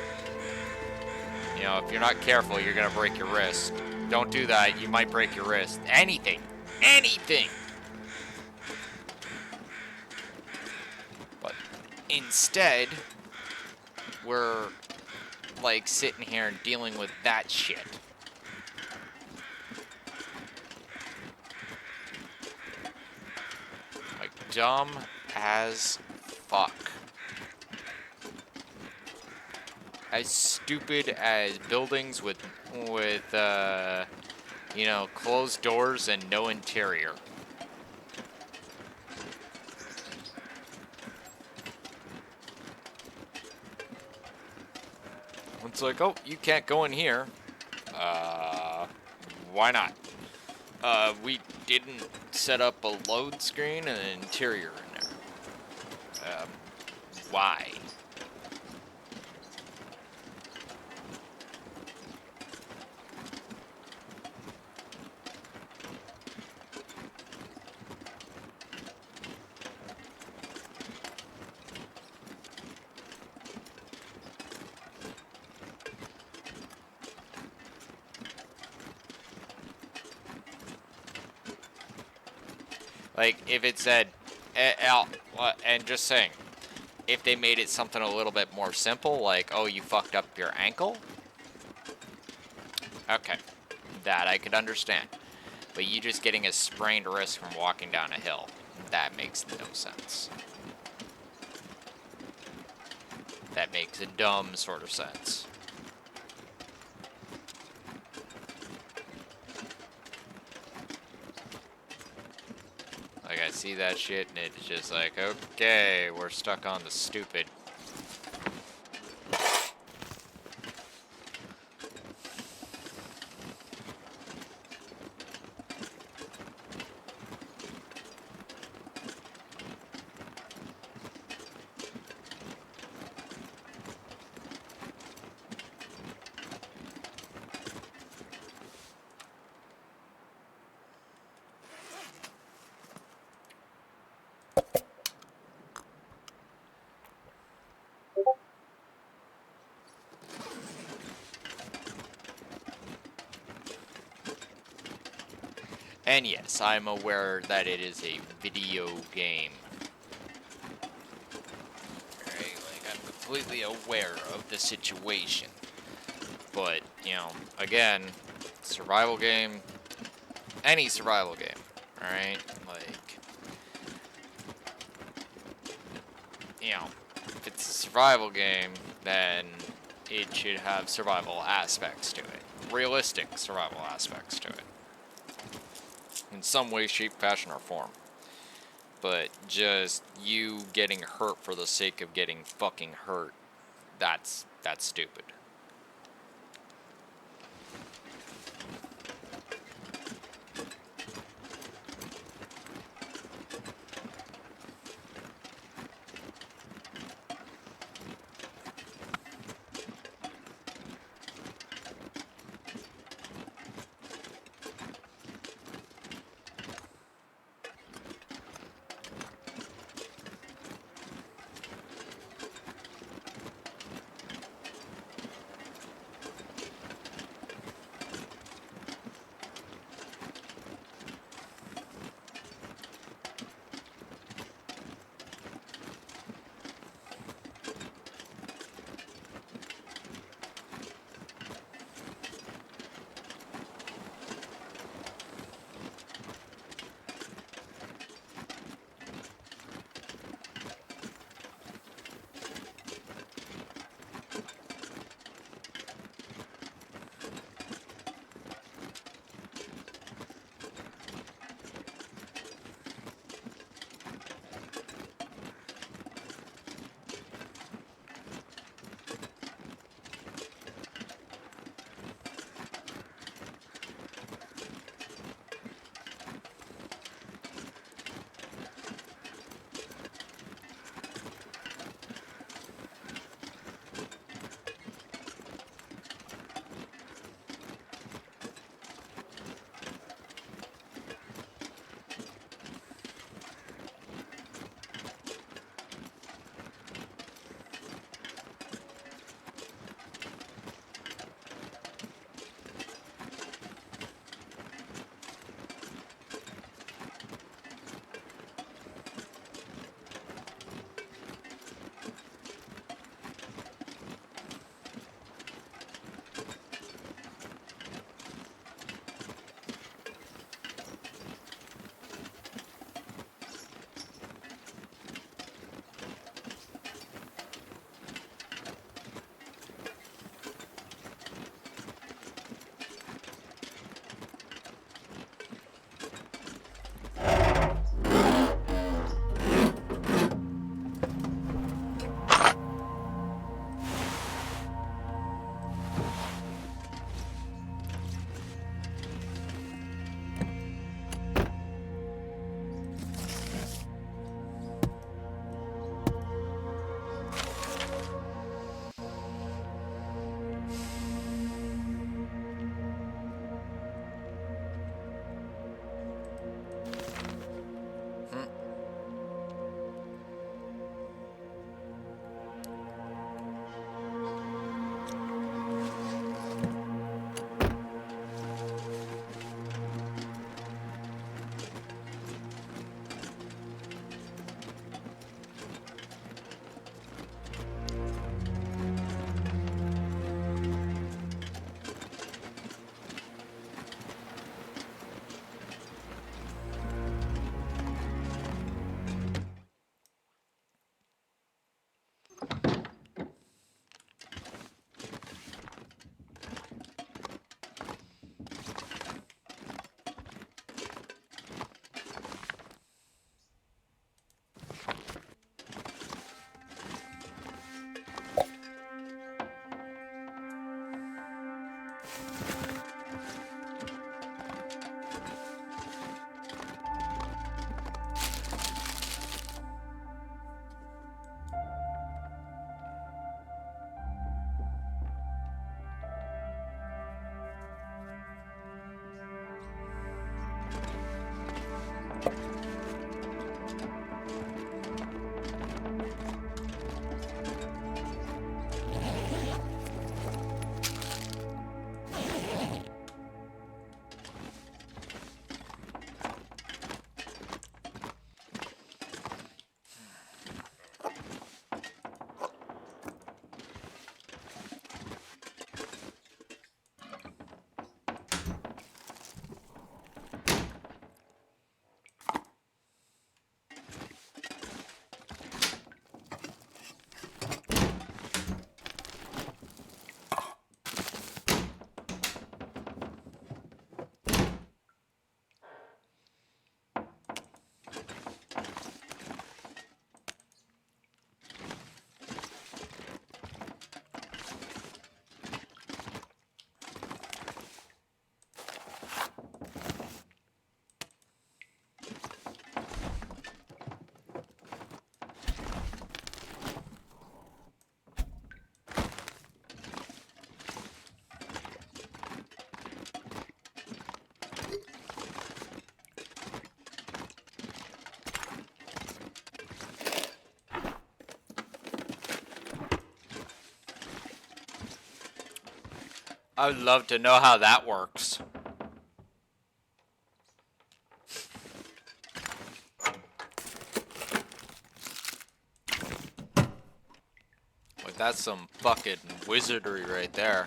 You know, if you're not careful, you're gonna break your wrist. Don't do that, you might break your wrist. Anything. Anything! But instead, we're, like, sitting here and dealing with that shit. Dumb as fuck. As stupid as buildings with you know, closed doors and no interior. It's like, oh, you can't go in here. Why not? We didn't set up a load screen and an interior in there. Why? Like, if it said, and just saying, if they made it something a little bit more simple, like, oh, you fucked up your ankle? Okay, that I could understand. But you just getting a sprained wrist from walking down a hill, that makes no sense. That makes a dumb sort of sense. Like, I see that shit, and it's just like, okay, we're stuck on the stupid. And yes, I'm aware that it is a video game. Right? Like, I'm completely aware of the situation. But, you know, again, survival game, any survival game, alright? Like, you know, if it's a survival game, then it should have survival aspects to it. Realistic survival aspects to it. In some way, shape, fashion, or form. But just you getting hurt for the sake of getting fucking hurt, that's stupid. I would love to know how that works. Like, that's some fucking wizardry right there.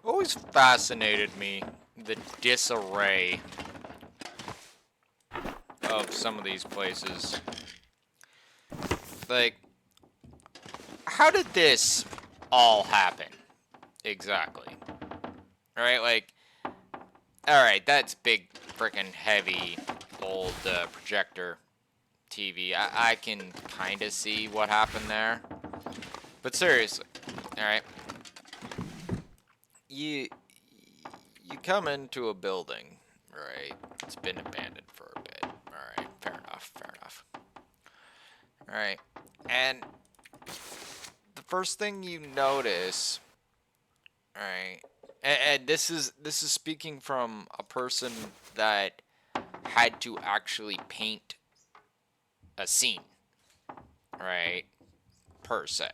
Always fascinated me the disarray of some of these places. Like, how did this all happen? Exactly. Alright, like, alright, that's big frickin' heavy old projector TV. I can kind of see what happened there. But seriously, alright. You come into a building, right? It's been abandoned for a bit. Alright, fair enough, fair enough. Alright. And the first thing you notice, alright, and this is speaking from a person that had to actually paint a scene, right? Per se.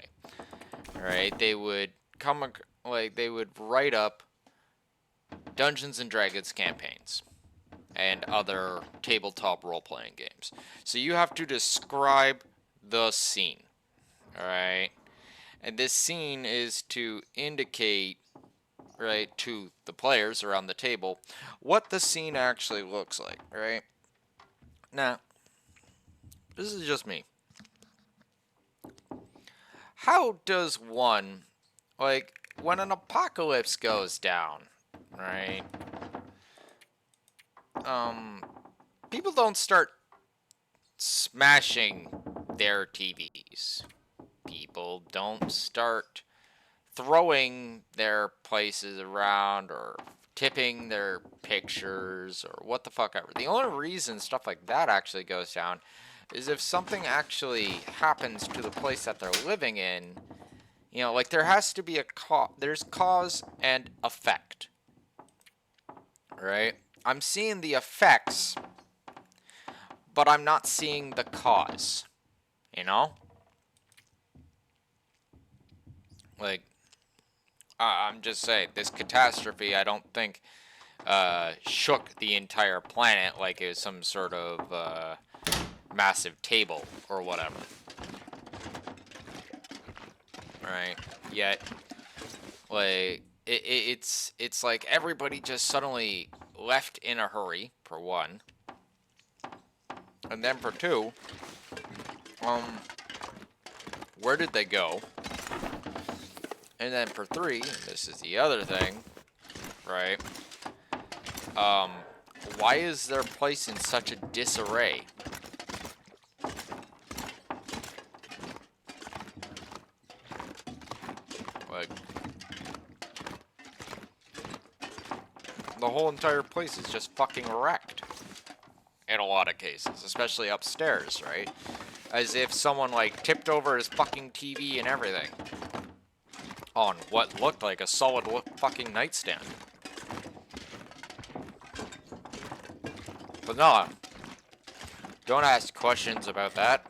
Right? They would they would write up Dungeons and Dragons campaigns and other tabletop role-playing games. So you have to describe the scene, alright? And this scene is to indicate, right, to the players around the table what the scene actually looks like, right? Now, this is just me. how does one, like, when an apocalypse goes down, right? People don't start smashing their TVs. People don't start throwing their places around or tipping their pictures or what the fuck ever. The only reason stuff like that actually goes down is if something actually happens to the place that they're living in. You know, like there has to be there's cause and effect, right? I'm seeing the effects, but I'm not seeing the cause, you know? Like, I'm just saying, this catastrophe, I don't think, shook the entire planet like it was some sort of, massive table or whatever. Right? Yet, like, it's like everybody just suddenly left in a hurry, for one. And then for two, where did they go? And then for three, and this is the other thing, right? Why is their place in such a disarray? Like, the whole entire place is just fucking wrecked. In a lot of cases, especially upstairs, right? As if someone, like, tipped over his fucking TV and everything. On what looked like a solid fucking nightstand. But no, don't ask questions about that.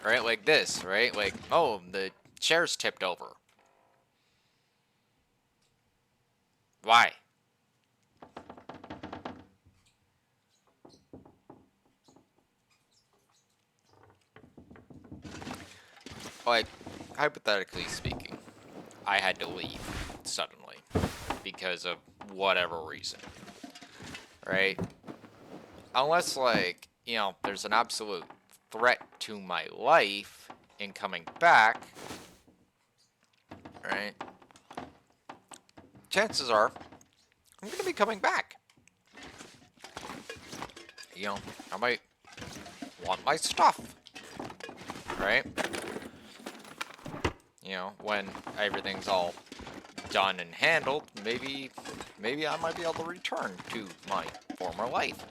Right, like this, right? Like, oh, the chair's tipped over. Why? Like, hypothetically speaking, I had to leave suddenly because of whatever reason, right? Unless, like, you know, there's an absolute threat to my life in coming back, right? Chances are I'm going to be coming back. You know, I might want my stuff, right? You know, when everything's all done and handled, maybe I might be able to return to my former life.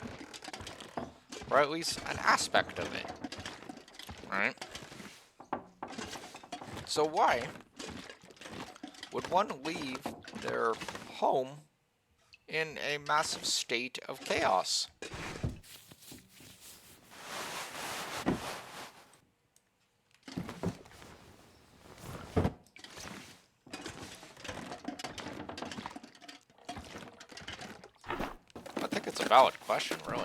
Or at least an aspect of it. Right? So why would one leave their home in a massive state of chaos? I think it's a valid question, really.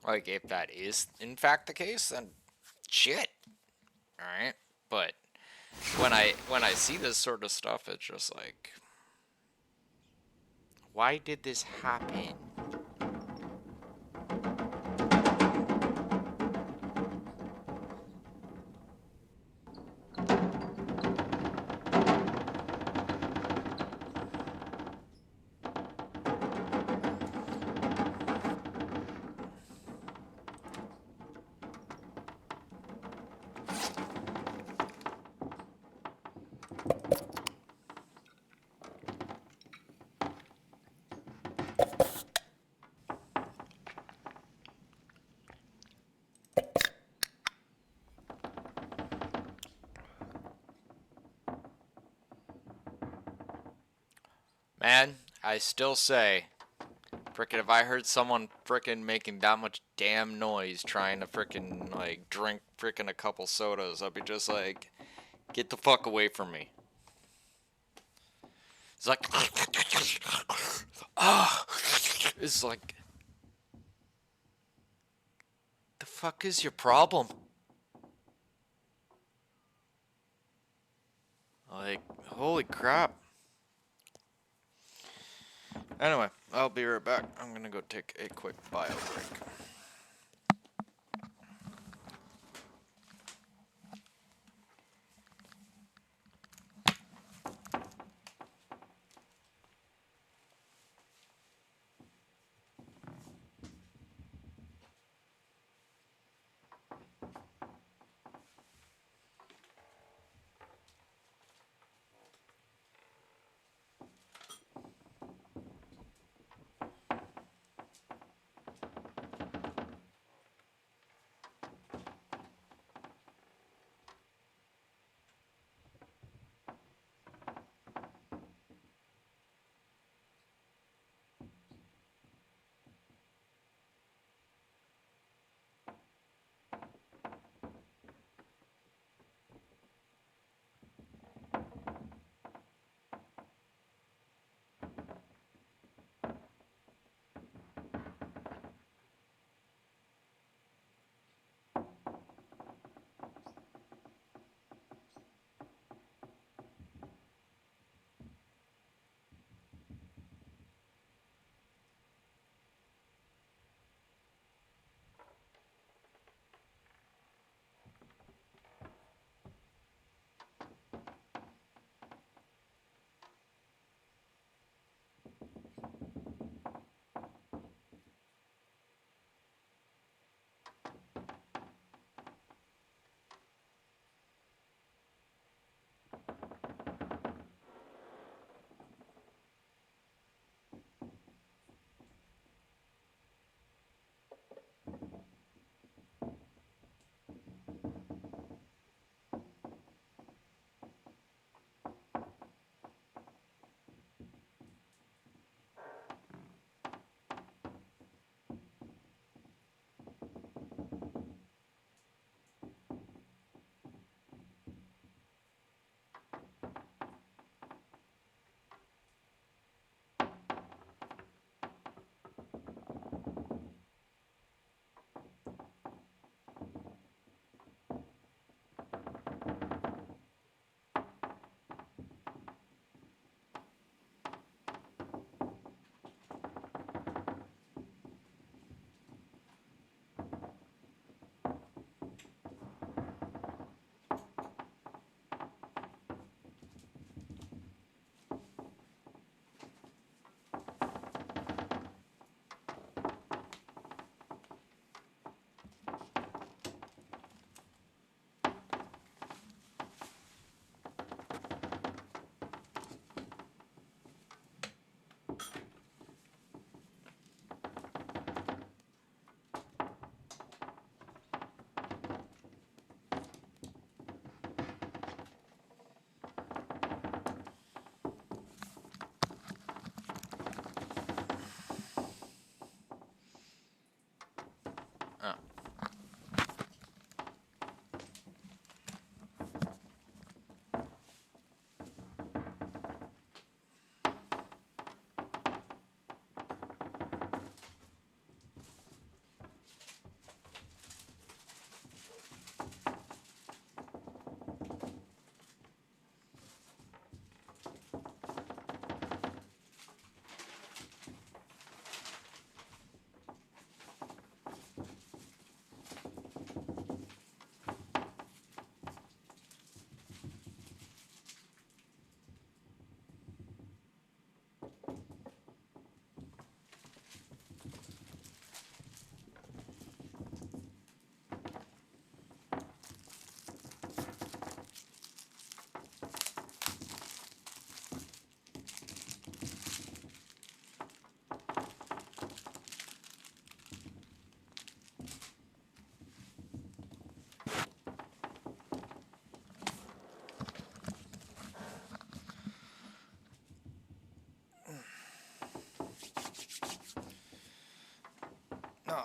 Like, if that is in fact the case, then shit. Alright? But when I see this sort of stuff, it's just like, why did this happen? Man, I still say, frickin' if I heard someone frickin' making that much damn noise trying to frickin' like drink frickin' a couple sodas, I'd be just like, get the fuck away from me. It's like, ah, it's like, the fuck is your problem? Like, holy crap. Anyway, I'll be right back. I'm gonna go take a quick bio break.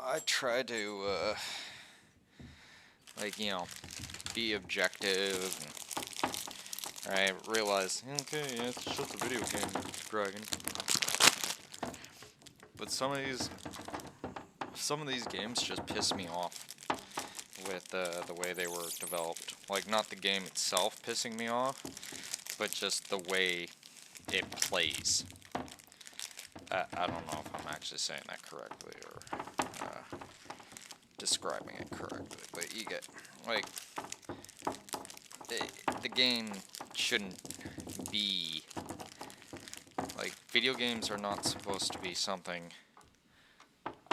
I try to, like, you know, be objective and, right, realize, okay, yeah, it's just a video game, Dragon. But some of these games just piss me off with the way they were developed. Like, not the game itself pissing me off, but just the way it plays. I don't know if I'm actually saying that correctly or describing it correctly, but you get, like, the game shouldn't be, like, video games are not supposed to be something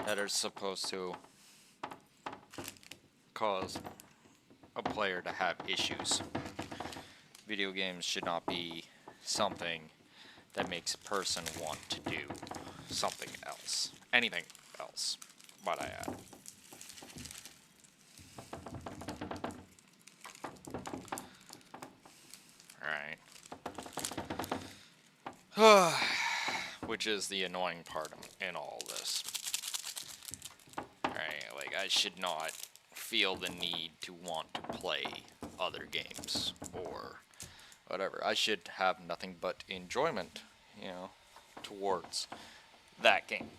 that are supposed to cause a player to have issues. Video games should not be something that makes a person want to do something else. Anything else, might I add. Alright. Which is the annoying part in all this. Alright, like, I should not feel the need to want to play other games or whatever. I should have nothing but enjoyment, you know, towards that game.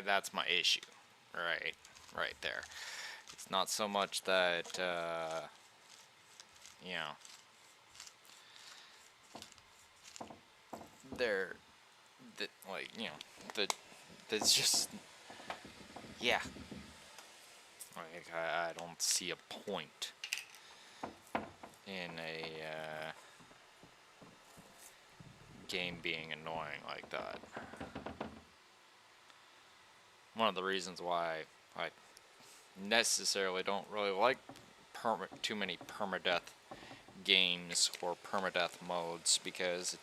That's my issue, right there. It's not so much that, you know, like, you know, there's just, yeah. Like, I don't see a point in a, game being annoying like that. One of the reasons why I necessarily don't really like too many permadeath games or permadeath modes, because,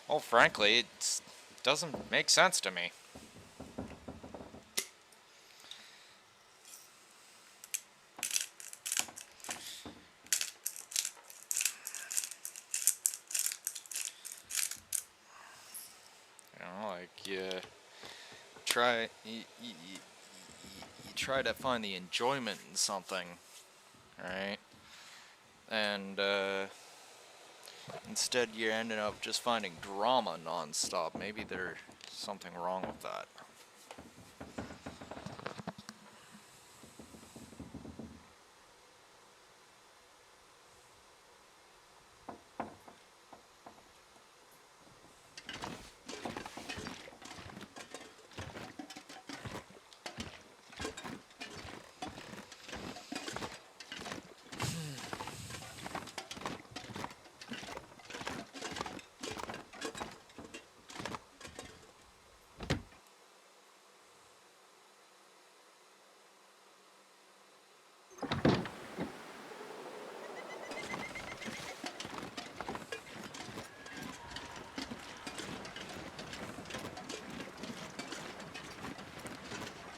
well, frankly, it doesn't make sense to me. You know, like, you try to find the enjoyment in something, right? And instead you're ending up just finding drama non-stop. Maybe there's something wrong with that.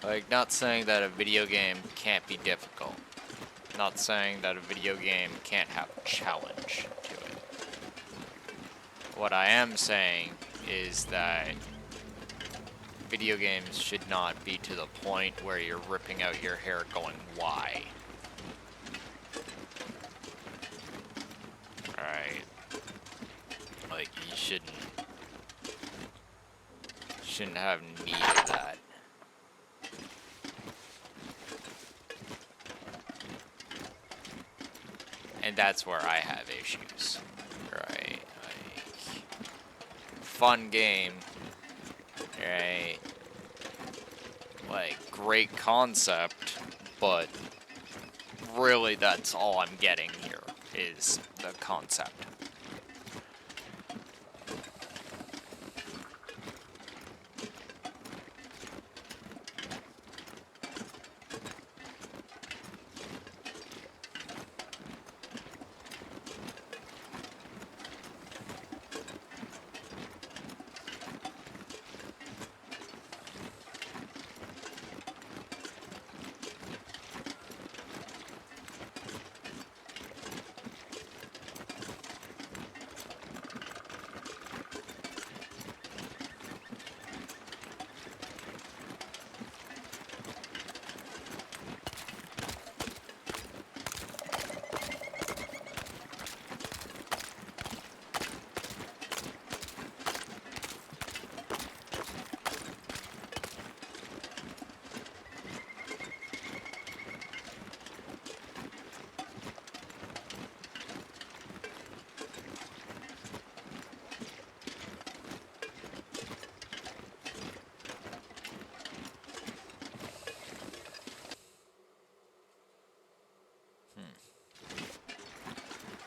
Like, not saying that a video game can't be difficult. Not saying that a video game can't have a challenge to it. What I am saying is that video games should not be to the point where you're ripping out your hair going, why? Right? Like, you shouldn't have need of that. And that's where I have issues, right? Like, fun game, right? Like, great concept, but really that's all I'm getting here is the concept.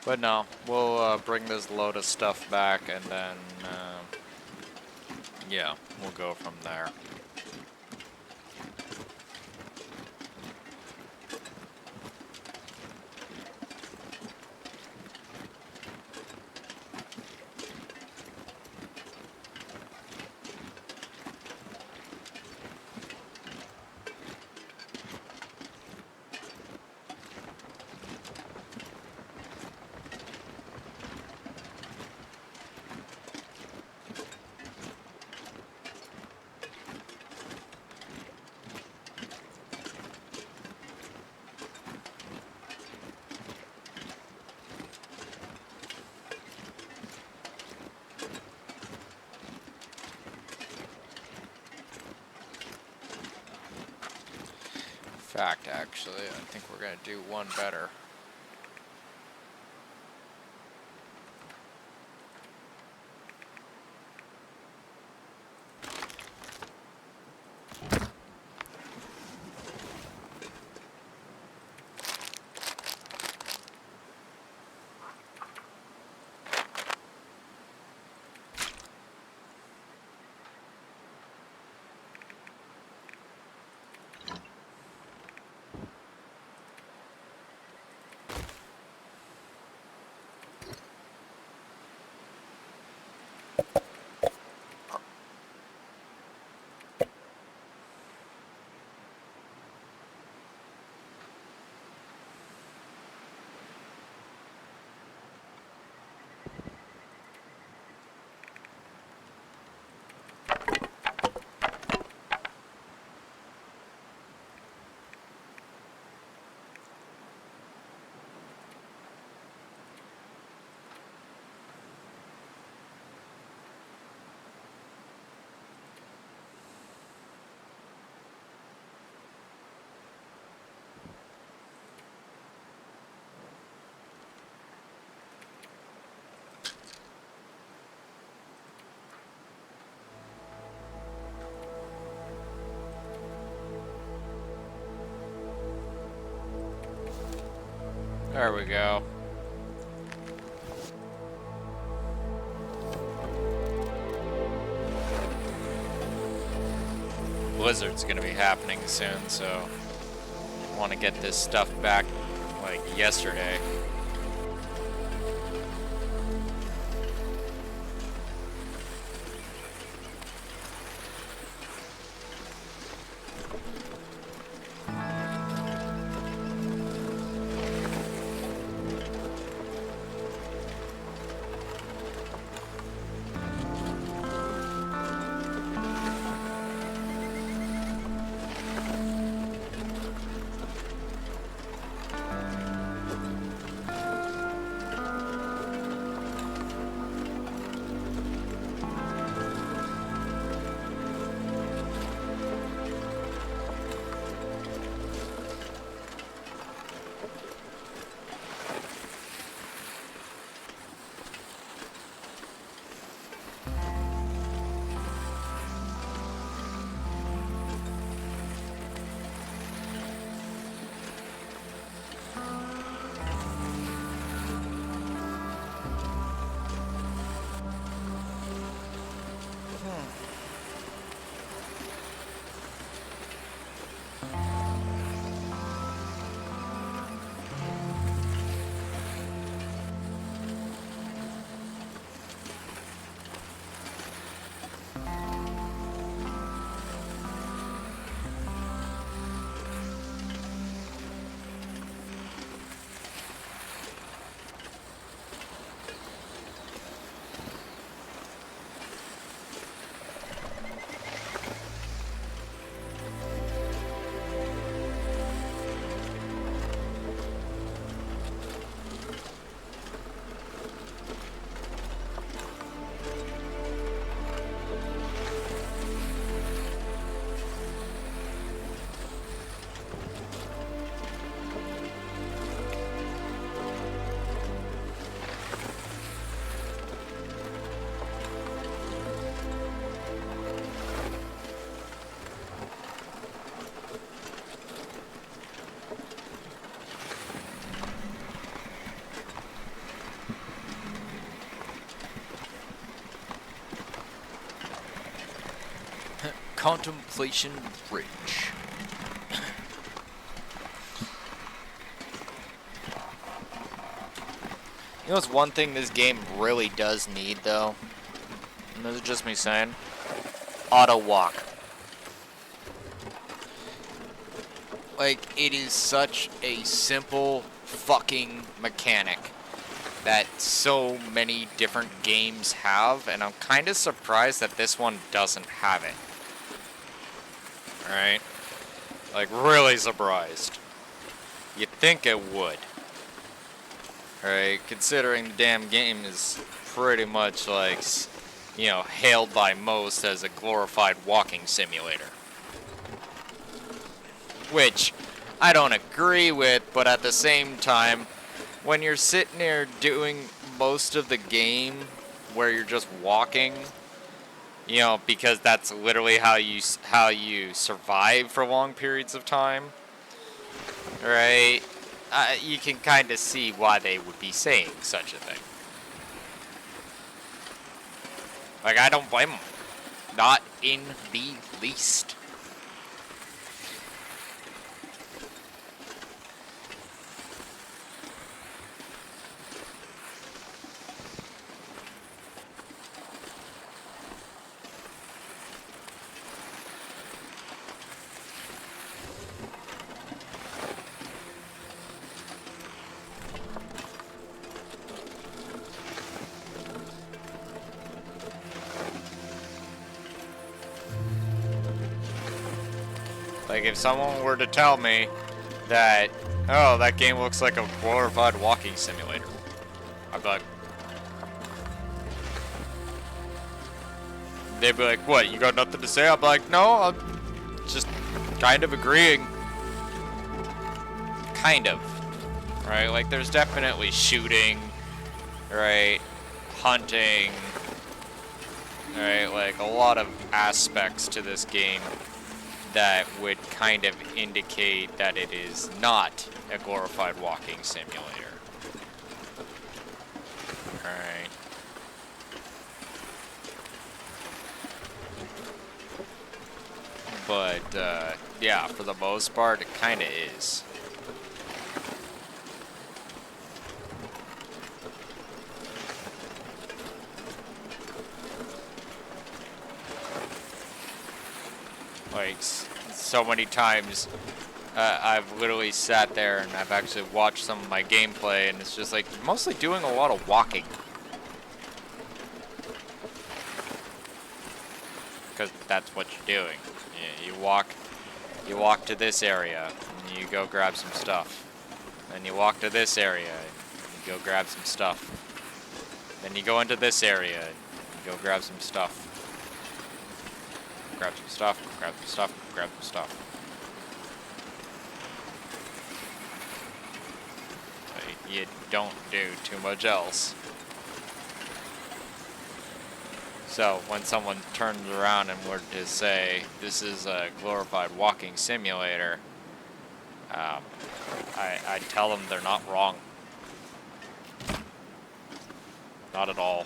But no, we'll bring this load of stuff back and then, yeah, we'll go from there. Fact, actually, I think we're gonna do one better. There we go. Blizzard's gonna be happening soon, so I want to get this stuff back like yesterday. Contemplation Bridge. You know what's one thing this game really does need, though? And this is just me saying. Auto walk. Like, it is such a simple fucking mechanic that so many different games have, and I'm kind of surprised that this one doesn't have it. Alright? Like, really surprised. You'd think it would. Alright? Considering the damn game is pretty much like, you know, hailed by most as a glorified walking simulator. Which I don't agree with, but at the same time, when you're sitting there doing most of the game where you're just walking, you know, because that's literally how you survive for long periods of time, right? You can kind of see why they would be saying such a thing. Like, I don't blame them. Not in the least. Like, if someone were to tell me that, oh, that game looks like a glorified walking simulator, I'd be like, they'd be like, what, you got nothing to say? I'd be like, no, I'm just kind of agreeing. Kind of. Right? Like, there's definitely shooting, right? Hunting, right? Like, a lot of aspects to this game that would kind of indicate that it is not a glorified walking simulator. Alright. But, yeah, for the most part, it kind of is. Like, so many times, I've literally sat there and I've actually watched some of my gameplay, and it's just like, you're mostly doing a lot of walking. Because that's what you're doing. You walk to this area, and you go grab some stuff. Then you walk to this area, and you go grab some stuff. Then you go into this area, and you go grab some stuff. Grab some stuff, grab some stuff, grab some stuff. So you don't do too much else. So when someone turns around and were to say, this is a glorified walking simulator, I tell them they're not wrong. Not at all.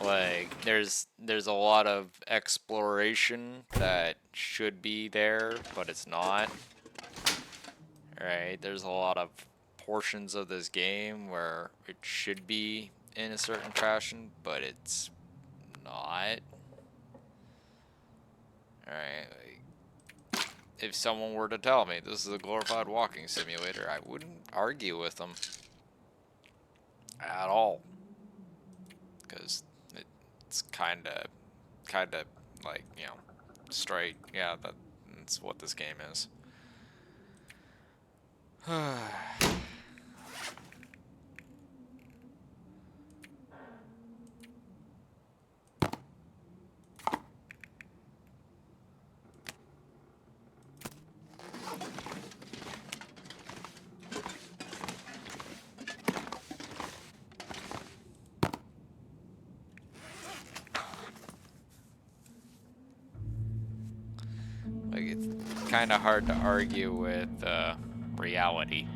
Like, there's a lot of exploration that should be there, but it's not. Right? There's a lot of portions of this game where it should be in a certain fashion, but it's not. Alright, like, if someone were to tell me this is a glorified walking simulator, I wouldn't argue with them at all. Because it's kind of like, you know, straight. Yeah, that's what this game is. kind of hard to argue with reality.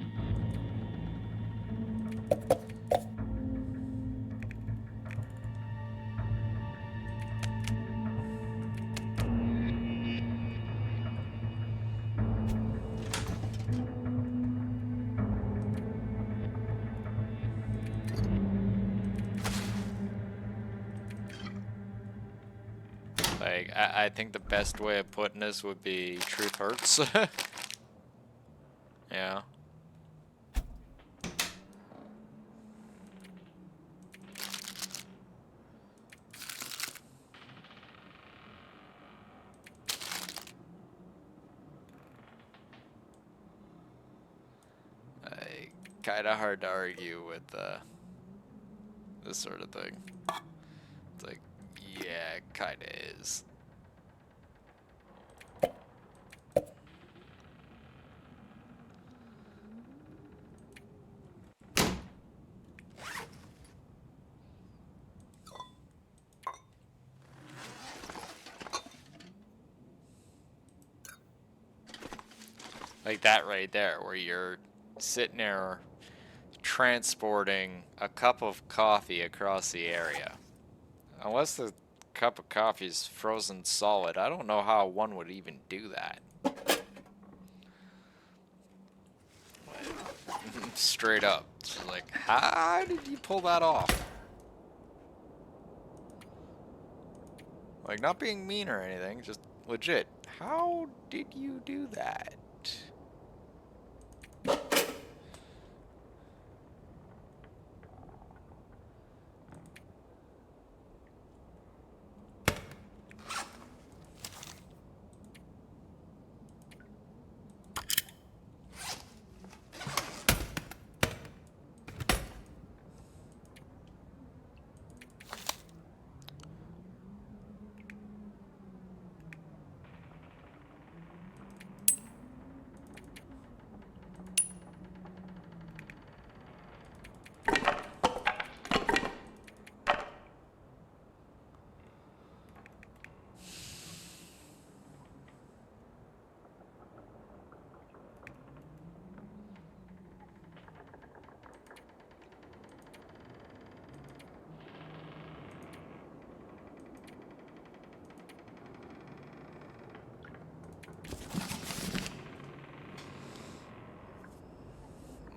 Like, I think the best way of putting this would be truth hurts. Yeah. Kind of hard to argue with this sort of thing. It's like, yeah, it kind of is. Like that right there, where you're sitting there transporting a cup of coffee across the area. Unless the cup of coffee is frozen solid, I don't know how one would even do that. Straight up. It's like, how did you pull that off? Like, not being mean or anything, just legit. How did you do that?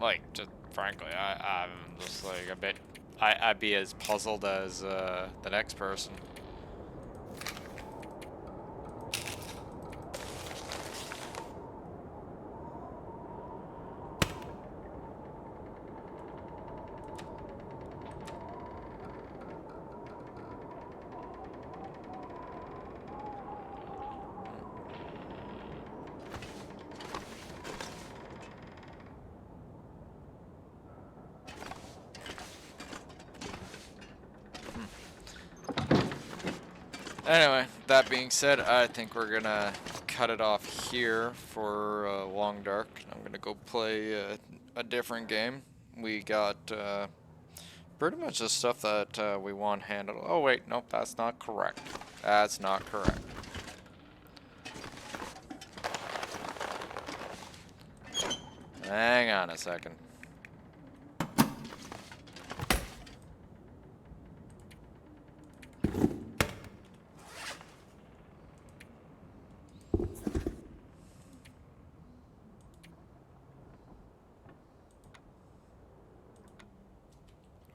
Like, just frankly, I'm just like a bit. I'd be as puzzled as the next person. Anyway, that being said, I think we're gonna cut it off here for Long Dark. I'm gonna go play a different game. We got pretty much the stuff that we want handled. Oh wait, nope, that's not correct. That's not correct. Hang on a second.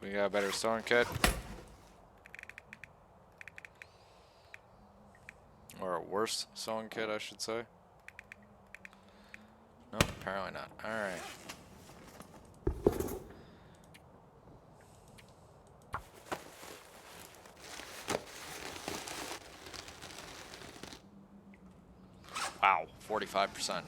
We got a better sewing kit. Or a worse sewing kit, I should say. No, apparently not. Alright. Wow, 45%.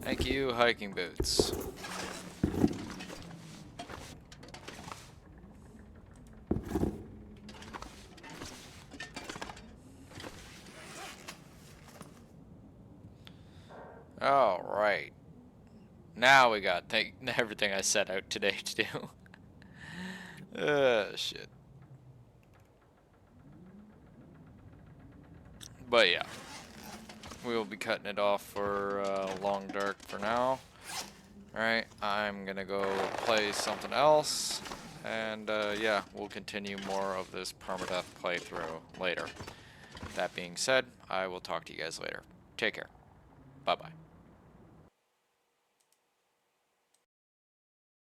Thank you, hiking boots. All right. Now we got everything I set out today to do. Shit. But yeah, we will be cutting it off for Long Dark for now. Alright, I'm gonna go play something else, and yeah, we'll continue more of this permadeath playthrough later. That being said, I will talk to you guys later. Take care. Bye-bye.